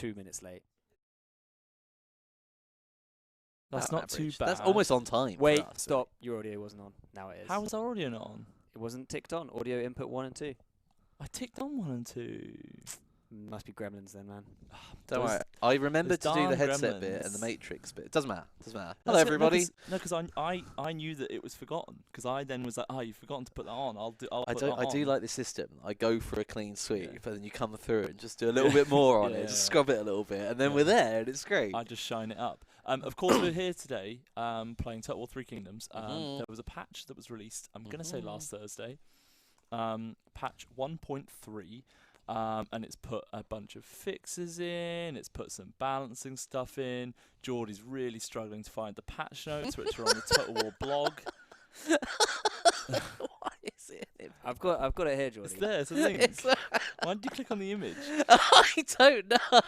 2 minutes late. That's About not too average. bad. That's almost on time. for Wait, us, stop. Your audio wasn't on. Now it is. How was our audio not on? It wasn't ticked on. Audio input 1 and 2. I ticked on 1 and 2. Must be gremlins then, man. Don't Those- worry. I remembered to do the darn headset bit and the gremlins. Matrix bit. Doesn't matter. Doesn't matter. No, Hello, so- everybody. No, because I knew that it was forgotten. Because I then was like, oh, you've forgotten to put that on. I'll I put do. that I do on. like the system. I go for a clean sweep, Yeah. and then you come through and just do a little bit more on Yeah, it, just yeah. scrub it a little bit, and then Yeah. we're there, and it's great. I just shine it up. Of course, we're here today playing Total War 3 Kingdoms. Mhm. There was a patch that was released, I'm going to say last Mhm. Thursday. Patch 1.3. And it's put a bunch of fixes in, it's put some balancing stuff in. Geordie's really struggling to find the patch notes, which are on the Total War blog. Why is it? I've got it here, Geordie. It's there, it's a link. It's Why did you click on the image? I don't know.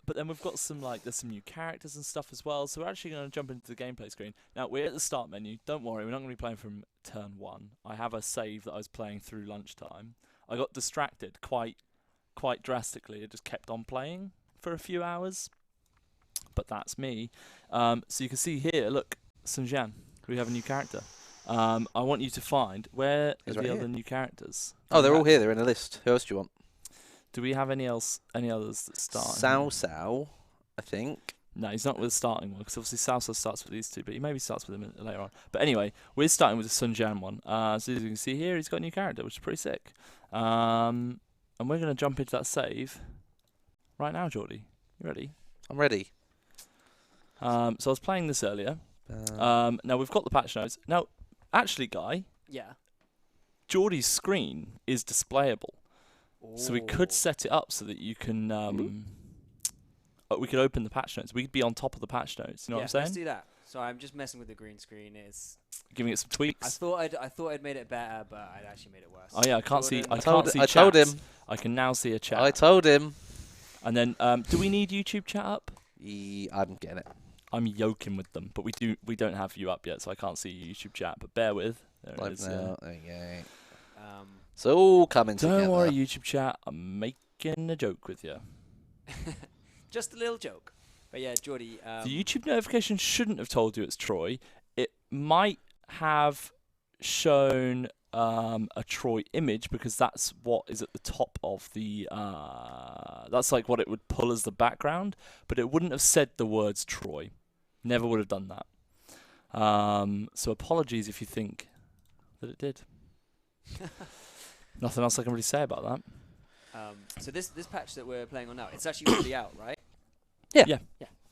But then we've got there's some new characters and stuff as well. So we're actually going to jump into the gameplay screen. Now, we're at the start menu. Don't worry, we're not going to be playing from turn 1. I have a save that I was playing through lunchtime. I got distracted quite drastically. It just kept on playing for a few hours. But that's me. So you can see here, look, Sun Jian. We have a new character. I want you to find where He's are the right other here. new characters. Oh, they're all here. They're in a list. Who else do you want? Do we have any others that start? Sao Sao, I think. No, he's not with the starting one, because obviously Salsa starts with these two, but he maybe starts with them later on. But anyway, we're starting with the Sun Jian one. So as you can see here, he's got a new character, which is pretty sick. And we're going to jump into that save right now, Geordie. You ready? I'm ready. So I was playing this earlier. Um, Now we've got the patch notes. Now, actually, Guy, Yeah. Geordie's screen is displayable. So we could Ooh. set it up so that you can... we could open the patch notes. We could be on top of the patch notes. You know Yeah, what I'm let's saying? do that. So I'm just messing with the green screen. It's. Giving it some I tweaks. thought I'd made it better, but I'd actually made it worse. Oh yeah, I can't see. Jordan? I can't see. I told chats. him. I can now see a chat. I told him. And then, do we need YouTube chat up? I'm getting it. I'm yoking with them, but we don't have you up yet, so I can't see YouTube chat. But bear with. There it Live is. now. There you go. Um, It's all coming together. Don't worry, YouTube chat. I'm making a joke with you. just a little joke. But yeah, Geordie. The YouTube notification shouldn't have told you it's Troy. It might have shown a Troy image because that's what is at the top of the. That's like what it would pull as the background, but it wouldn't have said the words Troy. Never would have done that. So apologies if you think that it did. Nothing else I can really say about that. So this patch that we're playing on now, it's actually already out, right? Yeah.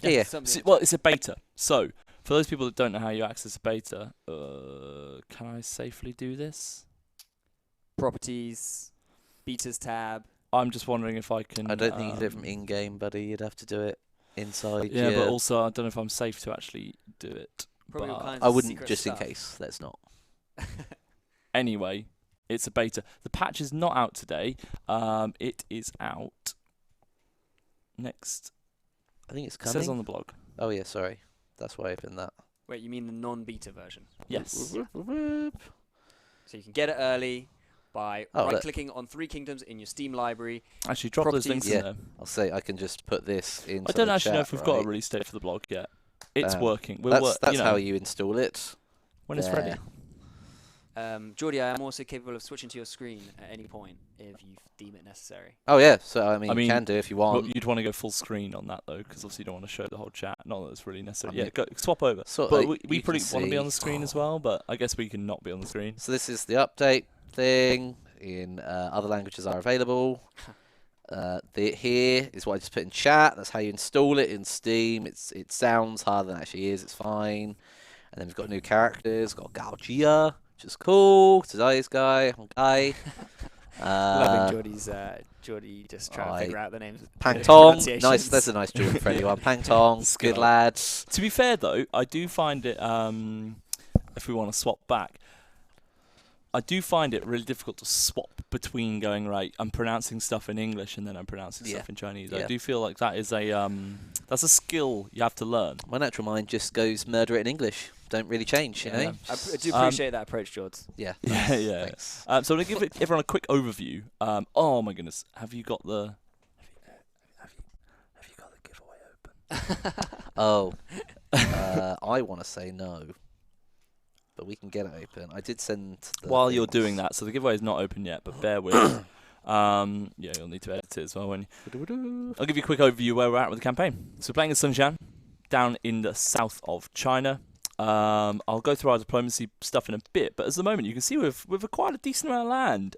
Yeah. See, well, it's a beta. So for those people that don't know how you access a beta, can I safely do this? Properties, betas tab. I'm just wondering if I can. I don't think you can do it from in-game, buddy. You'd have to do it inside. Yeah, but also I don't know if I'm safe to actually do it. Probably all But kinds I of wouldn't, secret just stuff. in case. Let's not. anyway, it's a beta. The patch is not out today. It is out next. I think it's It says coming. on the blog. Oh yeah, sorry. That's why I opened that. Wait, you mean the non-beta version? Yes. So you can get it early by Oh, look. right-clicking on 3 Kingdoms in your Steam library. Actually, drop those Properties. links Yeah. in there. I'll say I can just put this into. I don't the actually know chat, if we've got a right? release date for the blog yet. It's Um, working. We'll That's work. that's you know, how you install it. when it's ready. Geordie, I am also capable of switching to your screen at any point if you deem it necessary. Oh yeah, so I mean, I you mean, can do if you Well, want. you'd want to go full screen on that though, because obviously you don't want to show the whole chat. Not that it's really necessary. I mean, Yeah, go, swap over. So But like, we you pretty can want to be on see- the screen as well, but I guess we can not be on the screen. So this is the update thing. In other languages are available. Here is what I just put in chat. That's how you install it in Steam. It sounds harder than it actually is. It's fine. And then we've got new characters. Got Galgia, which is cool. Today's guy. Guy. Loving Geordie's, Geordie just trying to figure I- out the names. Pang the Tong. Nice. pronunciations. That's a nice Jordan for anyone. Pang Tong. Skill Good up. lads. To be fair though, I do find it if we want to swap back, I do find it really difficult to swap between going right. I'm pronouncing stuff in English and then I'm pronouncing Yeah. stuff in Chinese. Yeah. I do feel like that is that's a skill you have to learn. My natural mind just goes murder it in English. Don't really change, you Yeah. know? I do appreciate that approach, George. Yeah. Yeah, nice, yeah. Thanks. So I'm going to give everyone a quick overview. Oh my goodness, have you got the? Oh, I want to say no, but we can get it open. I did send the While you're things. doing that, so the giveaway is not open yet, but bear with. Yeah, you'll need to edit it as well. I'll give you a quick overview where we're at with the campaign. So we're playing as Sun Jian down in the south of China. I'll go through our diplomacy stuff in a bit, but at the moment you can see we've acquired a decent amount of land.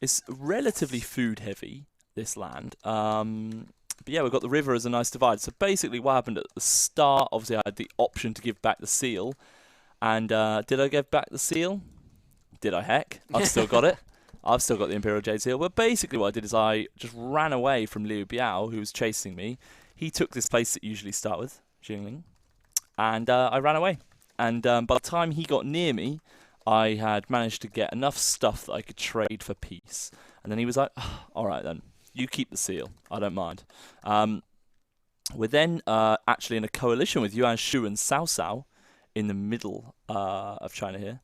It's relatively food heavy, this land. But yeah, we've got the river as a nice divide. So basically what happened at the start, obviously I had the option to give back the seal. And did I give back the seal? Did I heck? I've still got it. I've still got the Imperial Jade seal. But basically what I did is I just ran away from Liu Biao, who was chasing me. He took this place that you usually start with, Jingling. And I ran away. And by the time he got near me, I had managed to get enough stuff that I could trade for peace. And then he was like, oh, all right then, you keep the seal. I don't mind. We're then actually in a coalition with Yuan Shu and Cao Cao in the middle of China here,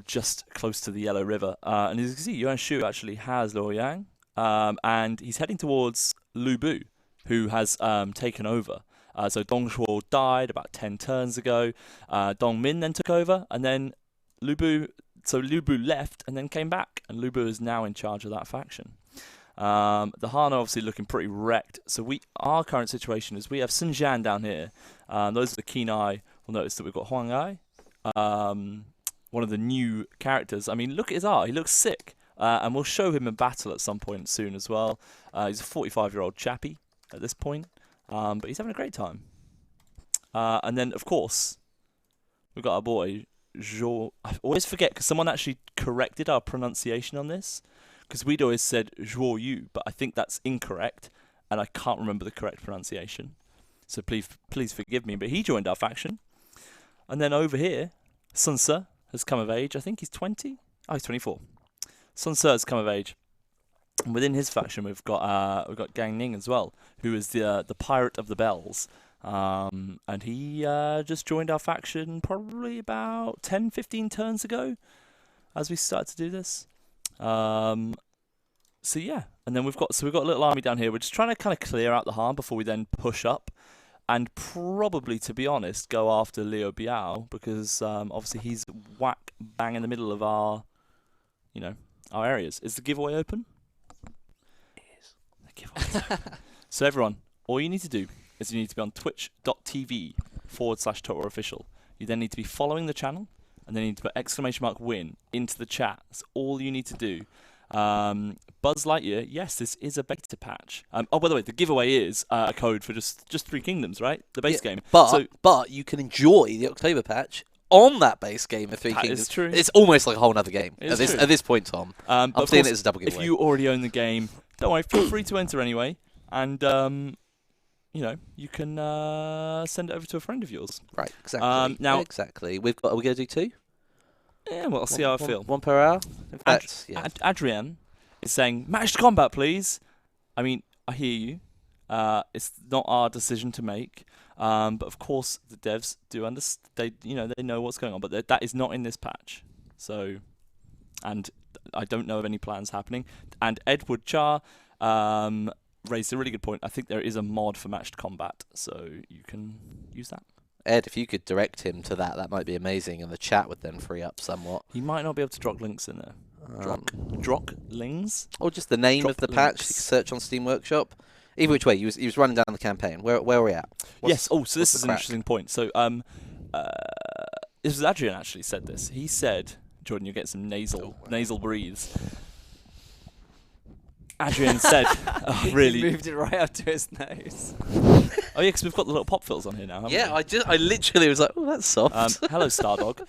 just close to the Yellow River. And as you can see, Yuan Shu actually has Luoyang, and he's heading towards Lu Bu, who has taken over. So Dong Shuo died about 10 turns ago. Dong Min then took over, and then Lu Bu left and then came back, and Lu Bu is now in charge of that faction. The Han are obviously looking pretty wrecked. So our current situation is we have Sun Jian down here. Those are the keen eye will notice that we've got Huang Ai, one of the new characters. I mean, look at his art. He looks sick. And we'll show him in battle at some point soon as well. He's a 45-year-old chappie at this point. But he's having a great time. And then, of course, we've got our boy, Zhou. I always forget, because someone actually corrected our pronunciation on this. Because we'd always said Zhuo Yu, but I think that's incorrect. And I can't remember the correct pronunciation. So please forgive me. But he joined our faction. And then over here, Sun Ce has come of age. I think he's 20. Oh, he's 24. Sun Ce has come of age. And within his faction, we've got Gang Ning as well, who is the Pirate of the Bells. And he just joined our faction probably about 10, 15 turns ago as we started to do this. So yeah, and then we've got a little army down here. We're just trying to kind of clear out the Han before we then push up. And probably, to be honest, go after Liu Biao, because obviously he's whack bang in the middle of our areas. Is the giveaway open? It is. The giveaway's open. So everyone, all you need to do is you need to be on twitch.tv/TotalWarOfficial. You then need to be following the channel, and then you need to put !win into the chat. That's all you need to do. Buzz Lightyear, yes, this is a beta patch. Oh, by the way, the giveaway is a code for just 3 Kingdoms, right? The base game. But you can enjoy the October patch on that base game of 3 Kingdoms. That is true. It's almost like a whole other game It at is this point, Tom. I'm seeing it as a double giveaway. If you already own the game, don't worry, feel free to enter anyway. And, you can send it over to a friend of yours. Right, exactly. Exactly. Are we going to do 2? Yeah, well, I'll see how I feel. 1 per hour? In fact, Adrian is saying, match to combat, please. I mean, I hear you. It's not our decision to make. But of course, the devs do understand. They know what's going on. But that is not in this patch. So, and I don't know of any plans happening. And Edward Char raised a really good point. I think there is a mod for matched combat, so you can use that. Ed, if you could direct him to that might be amazing, and the chat would then free up somewhat. He might not be able to drop links in there. Drop links? Or just the name of the patch. You can search on Steam Workshop. Either which way, he was running down the campaign. Where are we at? Yes. Oh, so this is an interesting point. So this was Adrian actually said this. He said, Jordan, you get some nasal breathes. Adrian said, really? He moved it right up to his nose. Oh yeah, because we've got the little pop fills on here now, haven't we? I literally was like, oh, that's soft. Hello, Stardog.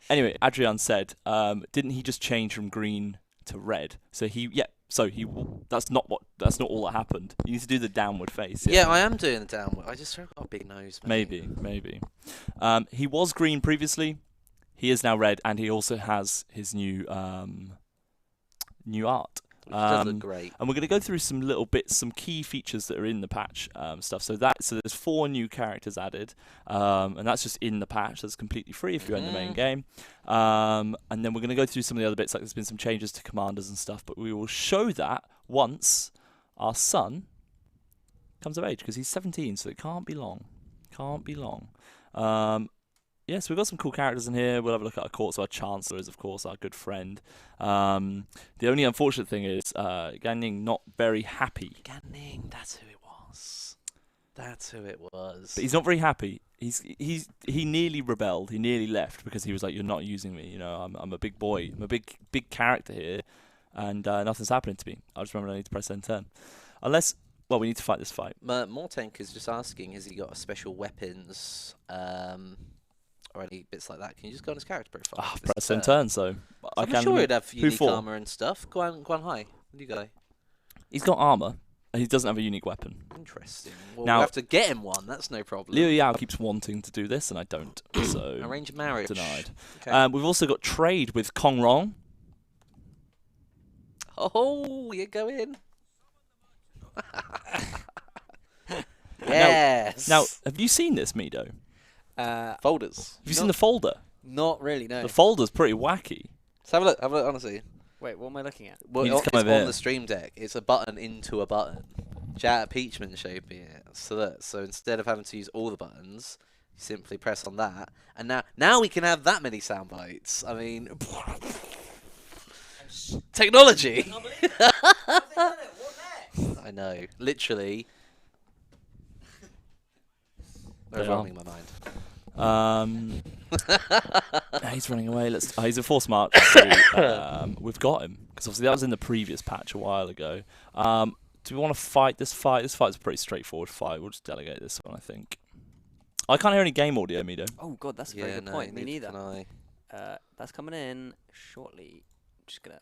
Anyway, Adrian said, didn't he just change from green to red? That's not all that happened. You need to do the downward face. Yeah, I am doing the downward. I just got a big nose. Maybe. He was green previously. He is now red, and he also has his new art. Which does look great. And we're going to go through some little bits, some key features that are in the patch stuff. So there's 4 new characters added, and that's just in the patch. That's completely free if you own the main game. And then we're going to go through some of the other bits, like there's been some changes to commanders and stuff. But we will show that once our son comes of age, because he's 17, so it can't be long. Can't be long. Yeah, so we've got some cool characters in here. We'll have a look at our court. So our Chancellor is, of course, our good friend. The only unfortunate thing is Gan Ning not very happy. Gan Ning, that's who it was. That's who it was. But he's not very happy. He nearly rebelled. He nearly left because he was like, "You're not using me. You know, I'm a big boy. I'm a big character here, and nothing's happening to me. I just remember I need to press N10, unless well, we need to fight this fight." Mortank is just asking, has he got a special weapons or any bits like that? Can you just go on his character profile? Press N10. So I'm sure he'd have unique armor and stuff. Guan Hai, new guy. He's got armor. He doesn't have a unique weapon. Interesting. Well, Now, we'll have to get him one. That's no problem. Liu Yao keeps wanting to do this, and I don't. So arrange marriage. Denied. Okay. We've also got trade with Kong Rong. Oh, you're going. Yes. Now, have you seen this, Mido? Folders. Have you seen the folder? Not really, no. The folder's pretty wacky. Let's have a look. Have a look, honestly. Wait, what am I looking at? Well, You just it's come on over here. the stream deck. It's a button into a button. Chat Peachman showed me it. So instead of having to use all the buttons, you simply press on that, and now we can have that many sound bites. I mean, technology. I know, literally. Overwhelming my mind. He's running away. He's a force march. So, we've got him because obviously that was in the previous patch a while ago. Do we want to fight this fight? This fight's a pretty straightforward fight. We'll just delegate this one, I think. I can't hear any game audio, Mido. Oh god, that's a very good point. Me neither. Can I? That's coming in shortly. Just gonna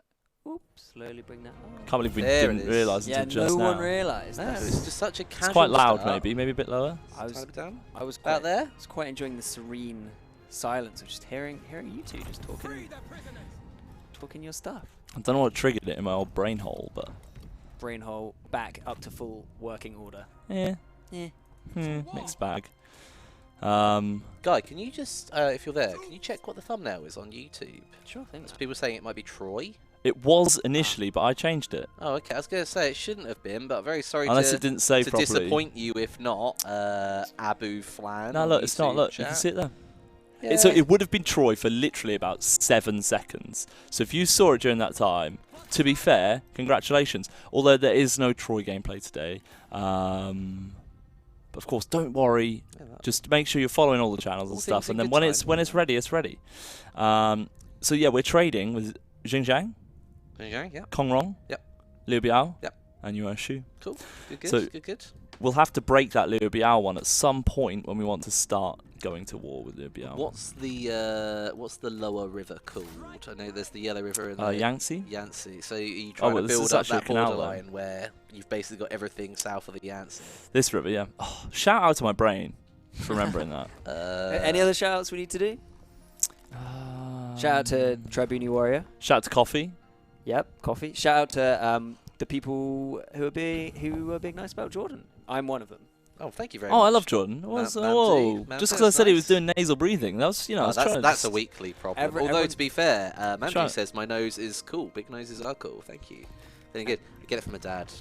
slowly bring that on. Can't believe we There it didn't is. realise until just no now. one realised. No, That's- it's just such a casual. It's quite loud, start. maybe a bit lower. I was Tiny bit down. I was About quite, there. I was quite enjoying the serene silence of just hearing you two just talking your stuff. I don't know what triggered it in my old brain hole, but Brain hole back up to full working order. yeah, Yeah. mixed bag. Guy, can you just, if you're there, can you check what the thumbnail is on YouTube? Sure thing. There's people saying it might be Troy. It was initially, but I changed it. Oh, okay. I was going to say it shouldn't have been, but very sorry Unless to, it didn't say to properly. disappoint you if not. Abu Flan. No, on look, it's not. YouTube Look, you chat. can see it there. Yeah. So it would have been Troy for literally about 7 seconds. So if you saw it during that time, to be fair, congratulations. Although there is no Troy gameplay today. But of course, don't worry. Yeah, Just make sure you're following all the channels All and stuff. things in And then good when time. it's ready, it's ready. So yeah, we're trading with Xinjiang, yeah. Kong Rong, Yep. Liu Biao, Yep. and Yuan Shu. Cool. Good. So- Good. We'll have to break that Liu Biao one at some point when we want to start going to war with Liu Biao. What's the lower river called? I know there's the Yellow River and the Yangtze? Yangtze. So you try well, to this build is up actually a that canal, though. borderline where you've basically got everything south of the Yangtze. This river, yeah. Oh, shout out to my brain for remembering that. Any other shout outs we need to do? Shout out to Tribuni Warrior. Shout out to Coffee. Yep, coffee. Shout out to the people who are being nice about Jordan. I'm one of them. Oh, thank you very Oh, much. I love Jordan. Whoa. Mandy, Just because I that's said he was nice. doing nasal breathing. That was, I was trying to That's just- a weekly problem. Everyone- Although, to be fair, Mandy Try- says my nose is cool. Big noses are cool. Thank you. Very good. I get it from my dad.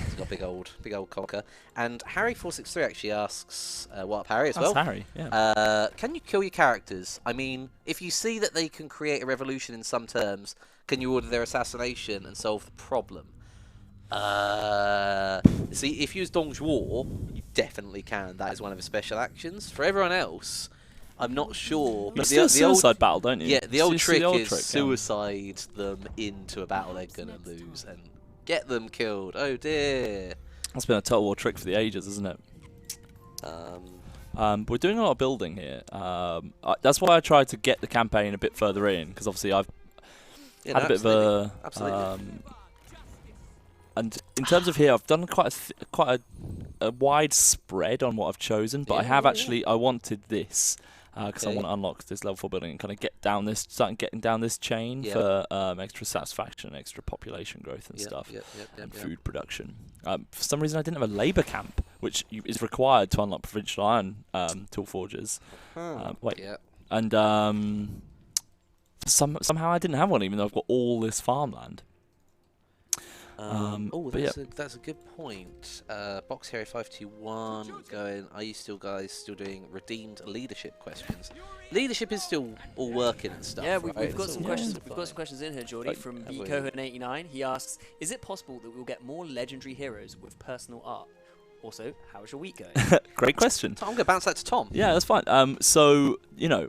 He's got big old cocker. And Harry463 actually asks, what up, Harry, as That's well? Harry, yeah. Can you kill your characters? I mean, if you see that they can create a revolution in some terms, can you order their assassination and solve the problem? See, if you use Dong Zhuo, you definitely can. That is one of his special actions. For everyone else, I'm not sure. You But still the suicide old, battle, don't you? yeah, the old It's trick the old is trick, yeah. suicide them into a battle they're gonna lose and get them killed. Oh dear. That's been a Total War trick for the ages, isn't it? We're doing a lot of building here. That's why I tried to get the campaign a bit further in, because obviously I've Yeah, had no, a bit of absolutely. a. And in terms of here, I've done quite a wide spread on what I've chosen, but I Yeah, have yeah, actually I wanted this because I Okay. want to unlock this level 4 building and kind of start getting down this chain Yep. for extra satisfaction, extra population growth and Yep, stuff, yep, and yep. food production. For some reason, I didn't have a labour camp, which is required to unlock provincial iron tool forges. Wait, Yeah. and somehow I didn't have one, even though I've got all this farmland. Oh, but yeah. that's a good point. Box Hero 521 going. Are you guys still doing redeemed leadership questions? Leadership is still all working and stuff. Yeah, right? we've got It's some all questions. fine. We've got some questions in here, Geordie, from have we? BCohen89. He asks, "Is it possible that we'll get more legendary heroes with personal art? Also, how is your week going?" Great question. Tom, I'm gonna bounce that to Tom. Yeah, that's fine. So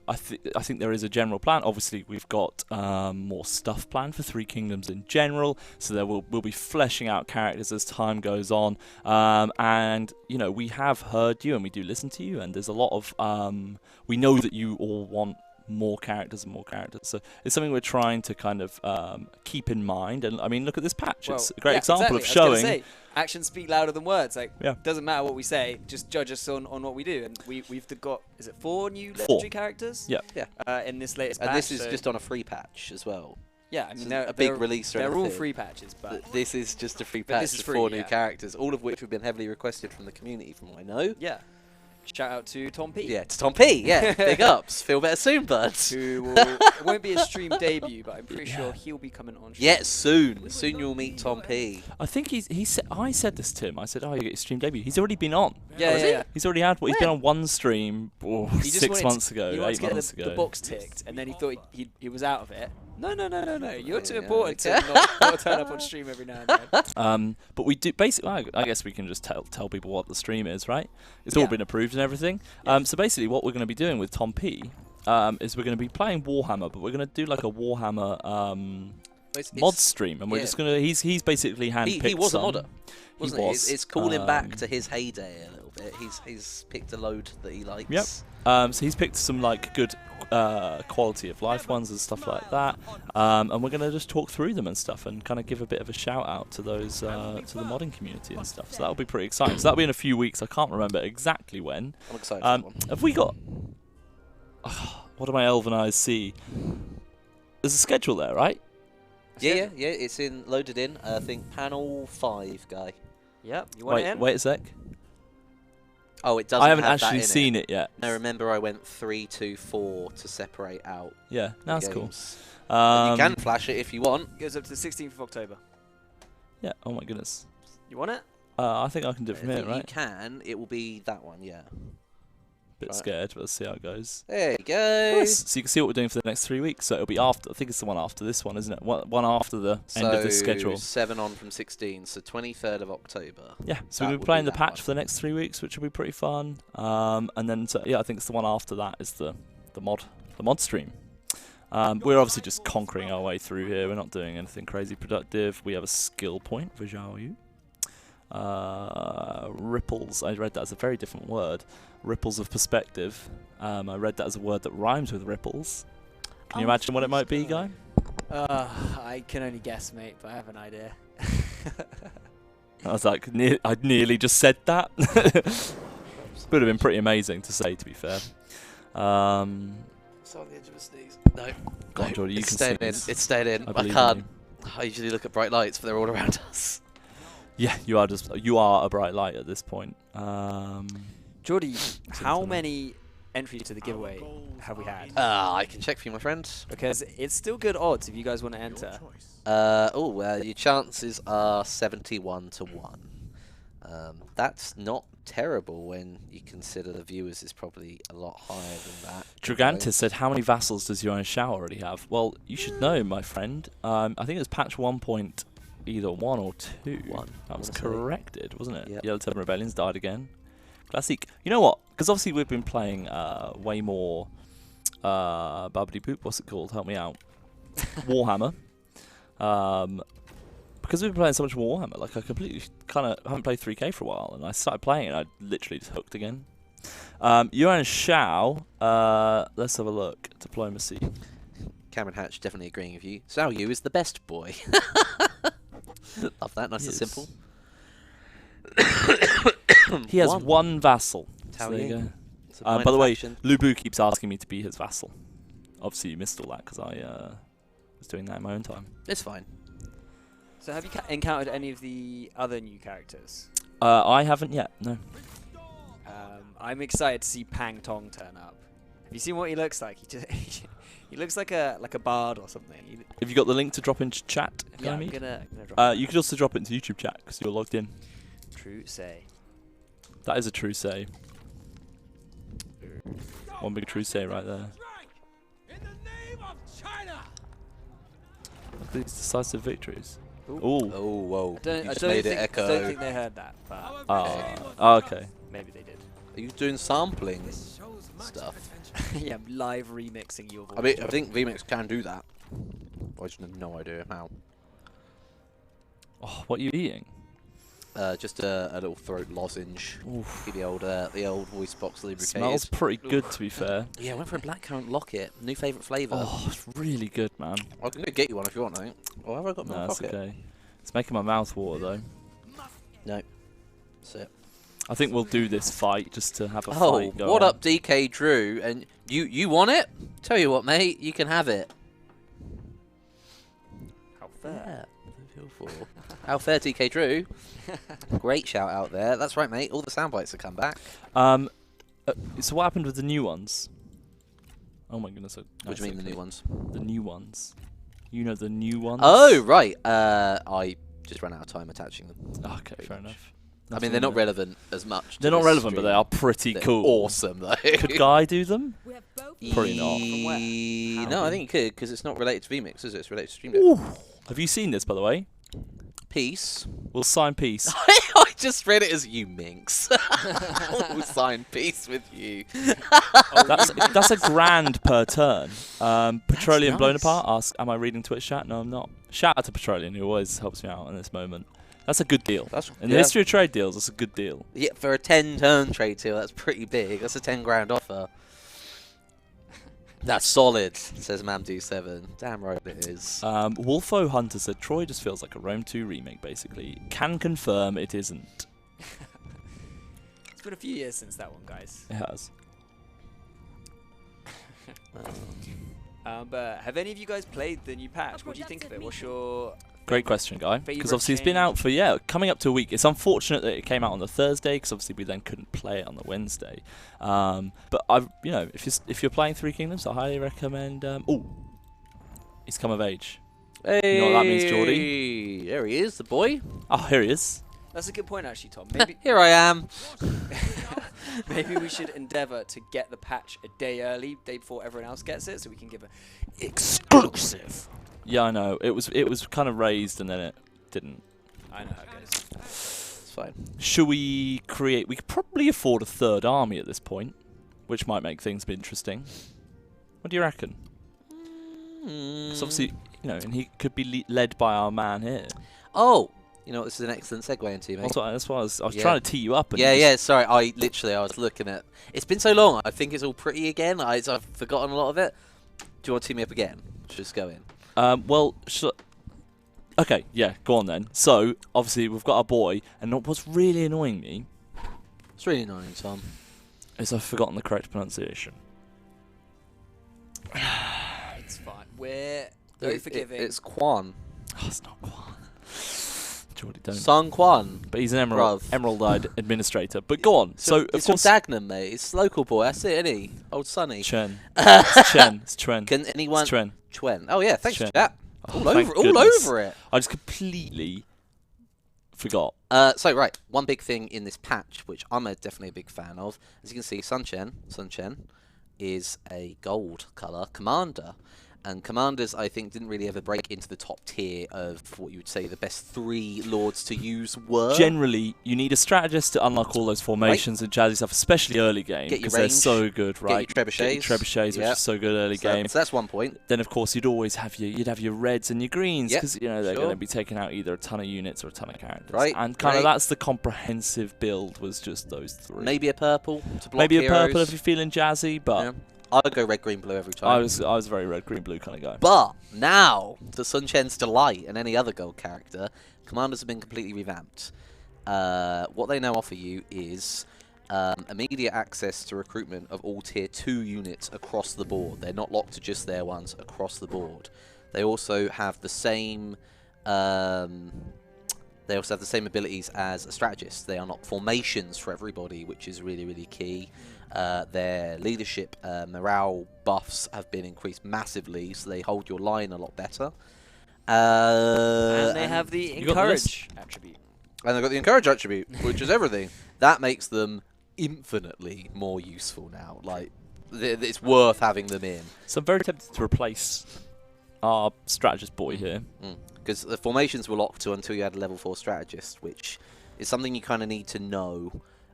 I think there is a general plan. Obviously, we've got more stuff planned for Three Kingdoms in general. So we'll be fleshing out characters as time goes on. And we have heard you, and we do listen to you. And there's a lot of we know that you all want more characters and more characters. So it's something we're trying to kind of keep in mind. And I mean, look at this patch. Well, It's a great yeah, example exactly. of I was gonna showing. say, actions speak louder than words. Like, Yeah. doesn't matter what we say, just judge us on what we do. And we've got, is it 4 new legendary characters? Yeah. Yeah. In this latest And patch. this is so just on a free patch as well. yeah. I This mean, isn't they're a big they're- release or They're all anything. free patches, but This is just a free But patch this is with free, 4 new yeah. characters, all of which have been heavily requested from the community, from what I know. yeah. Shout out to Tom P. Yeah, to Tom P. Yeah, big ups. Feel better soon, bud. Who will, it won't be a stream debut, but I'm pretty sure he'll be coming on. Yeah, soon. Soon you'll meet Tom P. I think I said this to him. I said, "Oh, you get your stream debut." He's already been on. Yeah, is yeah, he? yeah. He's already had. He's been on one stream He just 6 wanted months to, ago, he wanted 8 to get months the ago. box ticked, and then he thought he was out of it. No. You're too Yeah, important okay. to not turn up on stream every now and then. But we do basically. I guess we can just tell people what the stream is, right? It's all Yeah. been approved and everything. So basically, what we're going to be doing with Tom P. Is we're going to be playing Warhammer, but we're going to do like a Warhammer mod stream, and we're yeah. just going to. He's basically handpicked. He was a some. modder, wasn't he? was. It's calling back to his heyday a little bit. He's picked a load that he likes. Yep. So he's picked some like good quality of life ones and stuff like that, and we're going to just talk through them and stuff, and kind of give a bit of a shout out to those to the modding community and stuff. So that'll be pretty exciting. So that'll be in a few weeks. I can't remember exactly when. I'm excited for that one. Have we got? What do my elven eyes see? There's a schedule there, right? Yeah. It's loaded in. I think panel 5, guy. Yep. You want it in? Wait a sec. Oh, it doesn't. I haven't have that actually in seen it yet. No, remember I went 3, 2, 4 to separate out. Yeah, the that's cool. games. And you Um, can flash it if you want. It goes up to the 16th of October. Yeah. Oh my goodness. You want it? I think I can do it from If here, you right? can, it will be that one. Yeah. Bit right. scared, but let's see how it goes. There you go. So you can see what we're doing for the next 3 weeks. So it'll be after. I think it's the one after this one, isn't it? One after the end of this schedule. 7 on from 16, so 23rd of October. Yeah. So That we'll would be be playing the that patch one. for the next 3 weeks, which will be pretty fun. And then I think it's the one after that is the mod stream. We're obviously just conquering our way through here. We're not doing anything crazy productive. We have a skill point for Zhao Yu. Ripples. I read that as a very different word. Ripples of perspective. I read that as a word that rhymes with ripples. Can you imagine what it might be, Guy? I can only guess, mate, but I have an idea. I was like, I nearly just said that. Would have been pretty amazing to say, to be fair. So on the edge of a sneeze. No. Go on, No, Jordy, you it's can staying in. sneeze. It's staying in. I I believe in can't. you. I usually look at bright lights, but they're all around us. Yeah, you are a bright light at this point. Geordie, how many entries to the giveaway have we had? I can check for you, my friend. Because it's still good odds if you guys want to enter. Your chances are 71 to 1. That's not terrible when you consider the viewers is probably a lot higher than that. Dragantis said, how many vassals does your own Shao already have? Well, you should know, my friend. I think it was patch 1 point either 1 or 2. 1, That was I wanna say. corrected, wasn't it? Yep. Yellow Turban Rebellions died again. Classic. You know what? Because obviously we've been playing way more Bubbly Boop, what's it called? Help me out. Warhammer. Because we've been playing so much Warhammer, like I completely kind of haven't played 3K for a while, and I started playing it and I literally just hooked again. Yuan Shao, let's have a look. Diplomacy. Cameron Hatch definitely agreeing with you. Zhao Yu is the best boy. Love that, nice and Yes. simple. He has one vassal. Tao So there you Ying. go. It's a By minor the way, faction. Lubu keeps asking me to be his vassal. Obviously, you missed all that because I was doing that in my own time. It's fine. So have you encountered any of the other new characters? I haven't yet, no. I'm excited to see Pang Tong turn up. Have you seen what he looks like? He just he looks like a bard or something. Have you got the link to drop into chat? Yeah, I'm Ganymede? gonna drop You could also drop it into YouTube chat because you're logged in. true say. That is a true say. One big true say right there. In the name of China. Look at these decisive victories. Ooh. Ooh. Oh, whoa. I don't, You I just don't made think, it echo. I don't think they heard that, but Okay. maybe they did. Are you doing sampling Shows much stuff? potential. Yeah, live remixing your voice. I mean, I think VMix can do that. I just have no idea how. Oh, what are you eating? Just a little throat lozenge. Oof. Give the old voice box lubricated. Smells pretty good, to be fair. Yeah, I went for a blackcurrant locket. New favourite flavour. Oh, it's really good, man. I can go get you one if you want, mate. Or have I got No, my that's pocket? okay. It's making my mouth water, though. No. That's it. I think we'll do this fight just to have a Oh, fight go what on. up, DK Drew? And you want it? Tell you what, mate, you can have it. How fair. Beautiful. How fair, DK Drew. Great shout out there. That's right, mate. All the sound bites have come back. So what happened with the new ones? Oh my goodness. What do you mean the new ones? The new ones. You know the new ones? Oh, right. I just ran out of time attaching them. Okay, fair enough. I mean, they're not relevant as much. They're to not this relevant, but stream. they are pretty They're cool. awesome, though. Could Guy do them? We have both Probably not. From where? No, How? I think you could, because it's not related to VMix, is it? It's related to Stream Deck. Ooh. Have you seen this, by the way? Peace. We'll sign peace. I just read it as you minx. We'll sign peace with you. That's a grand per turn. Petroleum nice. Blown Apart asks, am I reading Twitch chat? No, I'm not. Shout out to Petroleum, who always helps me out in this moment. That's a good deal. That's In the history of trade deals, that's a good deal. Yeah, for a 10-turn trade deal, that's pretty big. That's a 10 grand offer. That's solid, says Mamdu7. Damn right it is. Wolfo Hunter said Troy just feels like a Rome 2 remake, basically. Can confirm it isn't. It's been a few years since that one, guys. It has. But have any of you guys played the new patch? What do you think of it? What's your Great question, Guy. Because Favourite obviously it's been out for, coming up to a week. It's unfortunate that it came out on the Thursday, because obviously we then couldn't play it on the Wednesday. But I've, if you're playing Three Kingdoms, I highly recommend. He's come of age. Hey, You know what that means, Geordie? There he is, the boy. Oh, here he is. That's a good point, actually, Tom. Maybe Here I am. maybe we should endeavour to get the patch a day early, day before everyone else gets it, so we can give an exclusive. Yeah, I know. It was kind of raised and then it didn't. I know how it goes. It's fine. Should we create? We could probably afford a third army at this point, which might make things a bit interesting. What do you reckon? Because obviously, and he could be led by our man here. Oh, you know what? This is an excellent segue into, mate. That's why I was Yeah. trying to tee you up. And Yeah. Sorry, I was looking at. It's been so long. I think it's all pretty again. I've forgotten a lot of it. Do you want to tee me up again? Just go in. Okay, yeah, go on then. So, obviously, we've got our boy, and what's really annoying me It's really annoying, Tom. is I've forgotten the correct pronunciation. It's fine. We're very forgiving. It's Quan. Oh, it's not Quan. Geordie, don't. Sung Quan. But he's an Bruv. Emerald-eyed administrator. But go on. So, of it's from course, Dagenham, mate. It's local boy. That's it, isn't he? Old Sonny. Chen. It's Chen. It's Tren. Can anyone? It's Tren. Chwen. Oh yeah, thanks, Chen. chat. Oh, All thank over, all goodness. over it. I just completely forgot. So right, one big thing in this patch, which I'm definitely a big fan of, as you can see, Sun Chen is a gold color commander. And commanders, I think, didn't really ever break into the top tier of what you would say the best 3 lords to use were. Generally, you need a strategist to unlock all those formations and jazzy stuff, especially early game, Get your because they're range, so good, right? Get your trebuchets. Trebuchets, which Yep. is so good early game. So that's one point. Then, of course, you'd always have your reds and your greens, Yep, because they're going sure. to be taking out either a ton of units or a ton of characters. Right, And kind of great. that's the comprehensive build, was just those 3. Maybe a purple to block Maybe a heroes. purple if you're feeling jazzy, but Yeah. I'd go red, green, blue every time. I was a very red, green, blue kind of guy. But now, to Sun Chen's delight and any other gold character, commanders have been completely revamped. What they now offer you is immediate access to recruitment of all tier 2 units across the board. They're not locked to just their ones across the board. They also have the same. They also have the same abilities as a strategist. They unlock formations for everybody, which is really, really key. Their leadership morale buffs have been increased massively, so they hold your line a lot better. And they have the You got the list? encourage attribute. And they've got the encourage attribute, which is everything. That makes them infinitely more useful now. Like, it's worth having them in. So I'm very tempted to replace our strategist boy here. Because the formations were locked to until you had a level 4 strategist, which is something you kind of need to know.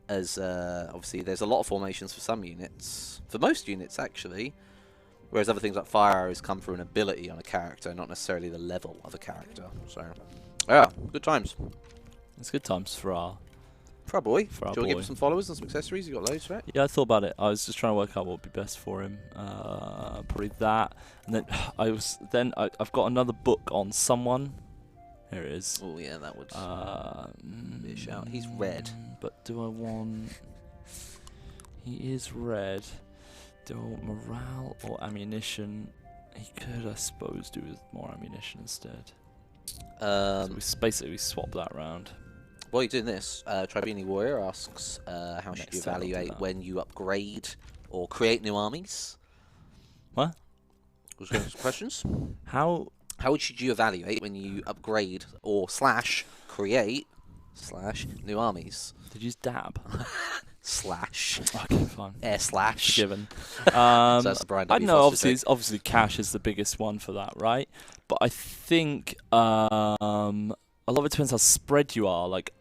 As obviously, there's a lot of formations for some units, for most units actually, whereas other things like fire arrows come through an ability on a character, not necessarily the level of a character. So, yeah, good times. It's good times for our. For our boy. For our Do you want to give boy. him some followers and some accessories? You got loads, right? Yeah, I thought about it. I was just trying to work out what would be best for him. Probably that, and then I've got another book on someone. Here it is. Oh yeah, that would be a shout. He's red. But do I want? He is red. Do I want morale or ammunition? He could, I suppose, do with more ammunition instead. So basically we swap that around. While you're doing this, Tribuni Warrior asks, how should you Next time I'll do evaluate that. when you upgrade or create new armies? What? Was going some questions? How? How should you evaluate when you upgrade or / create / new armies? Did you use dab? / Okay, fine. air / Given. So that's the Brian I W. know. Foster Obviously, cash is the biggest one for that, right? But I think a lot of it depends how spread you are. Like,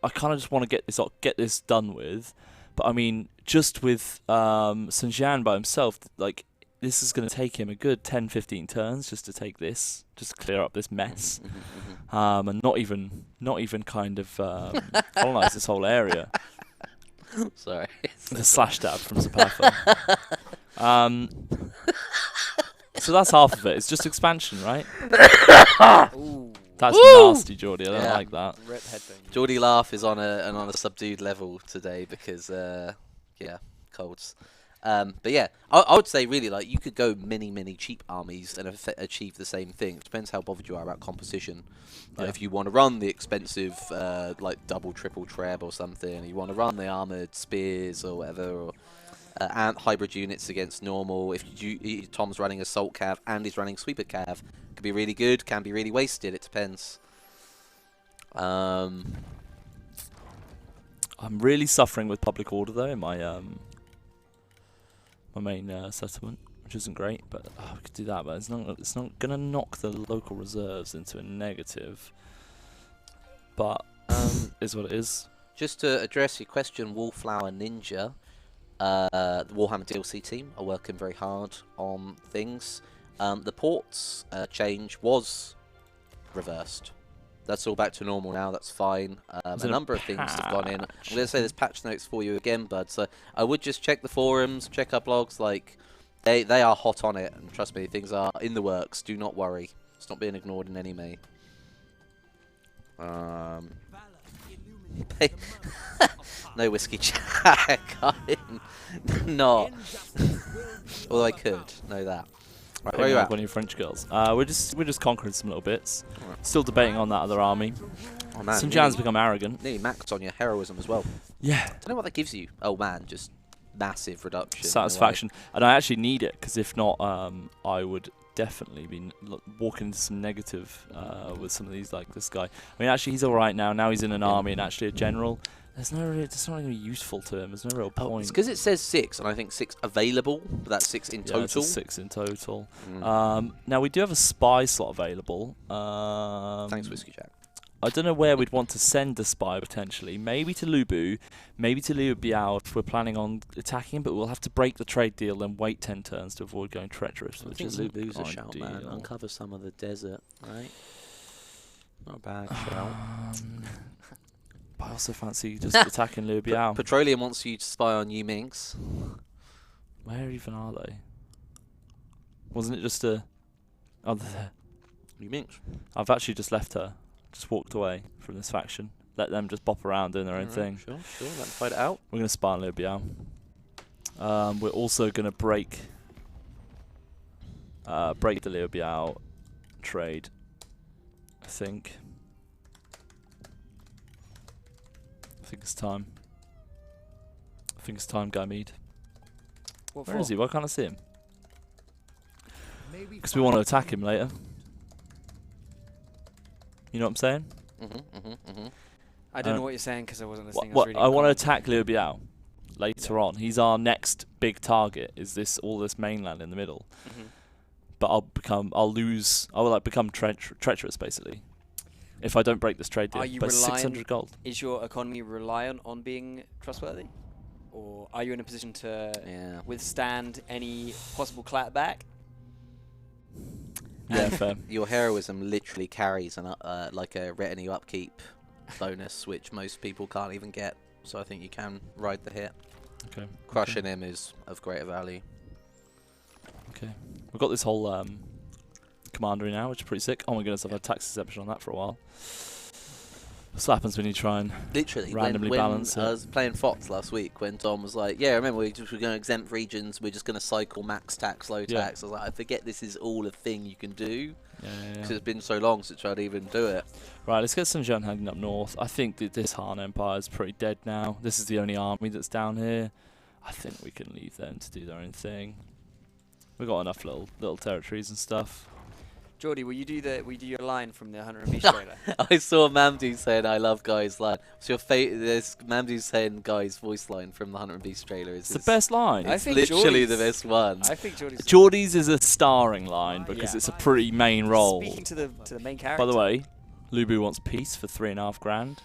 I kind of just want to get this done with. But I mean, just with Sun Jian by himself, like, this is going to take him a good 10-15 turns just to take this, just to clear up this mess, and not even kind of colonize this whole area. Sorry. The slash dab from Zapatha. So that's half of it. It's just expansion, right? Ooh. That's Woo! nasty, Geordie. I don't Yeah. like that. Rip headphone. Geordie Laugh is on a subdued level today because yeah, colds. But yeah, I would say really, like, you could go many cheap armies and achieve the same thing. It depends how bothered you are about composition. Like, Yeah. if you want to run the expensive like double, triple treb or something, you want to run the armored spears or whatever, or ant hybrid units against normal. If Tom's running assault cav and he's running sweeper cav, could be really good, can be really wasted. It depends. I'm really suffering with public order though in my my main settlement, which isn't great. But we could do that. But it's not gonna knock the local reserves into a negative. But is what it is. Just to address your question, Wallflower Ninja, the Warhammer DLC team are working very hard on things. The ports change was reversed. That's all back to normal now, that's fine. A Is it a number of things have gone in. I'm patch? going to say there's patch notes for you again, bud. So I would just check the forums, check our blogs. Like, they are hot on it, and trust me, things are in the works. Do not worry. It's not being ignored in any way. No whiskey chat. Not. Although I could know that. Right, where are you at? One of your French girls. We're just conquering some little bits. Still debating on that other army. Oh man, Sun Jian's become arrogant. nearly maxed on your heroism as well. Yeah. Don't know what that gives you. Oh man, just massive reduction. in a way. Satisfaction, and I actually need it because if not, I would definitely be walking into some negative with some of these, like this guy. I mean, actually, he's all right now. Now he's in an army and actually a general. It's not really useful to him. There's no real Oh, point. it's because it says 6, and I think 6 available, but that's 6 in Yeah, it's a total. 6 in total. Mm. Now we do have a spy slot available. Thanks, Whiskey Jack. I don't know where we'd want to send a spy potentially. Maybe to Lubu, maybe to Liu Biao if we're planning on attacking him, but we'll have to break the trade deal and wait 10 turns to avoid going treacherous, I which think is Lubu's a shout, man. ideal. Uncover some of the desert, right? Not a bad shout. But I also fancy just attacking Liu Biao. Petroleum wants you to spy on Yu Ming's. Where even are they? Wasn't it just a... Oh, they're there. Yu Ming's. I've actually just left her. Just walked away from this faction. Let them just bop around doing their own thing. Sure. Let them fight it out. We're going to spy on Liu Biao. We're also going to break the Liu Biao trade, I think. I think it's time. Guy Mead. What Where for? is he? Why can't I see him? Maybe Because we want to attack him later. You know what I'm saying? I don't know Um, what you're saying because I wasn't listening. What, was I want to reading attack Liu Biao later on. He's our next big target. Is this all this mainland in the middle? Mhm. But I will like become treacherous basically. If I don't break this trade deal. Are you But reliant- 600 gold. Is your economy reliant on being trustworthy, or are you in a position to Yeah. withstand any possible clapback? Yeah, fair. Your heroism literally carries like a retinue upkeep bonus, which most people can't even get. So I think you can ride the hit. Okay. Crushing him is of greater value. Okay. We've got this whole commandery now, which is pretty sick. Oh my goodness, I've had tax exception on that for a while. This happens when you try and Literally, randomly when balance I it. was playing Fox last week when Tom was like, "Yeah, remember we're going to exempt regions. We're just going to cycle max tax, low Yeah. tax." I was like, "I forget this is all a thing you can do yeah. because it's been so long since I'd even do it." Right, let's get some Zhejiang heading up north. I think that this Han Empire is pretty dead now. This is the only army that's down here. I think we can leave them to do their own thing. We've got enough little territories and stuff. Geordie, will you do your line from the 100 Beast trailer? I saw Mamdou saying, "I love Guy's line." What's your There's Mamdou saying Guy's voice line from the 100 Beast trailer. It's the best line. I think literally Geordie's- the best one. I think Geordie's Geordie's is a starring line because Yeah. it's a pretty main role. Speaking to the main character. By the way, Lubu wants peace for 3.5 grand.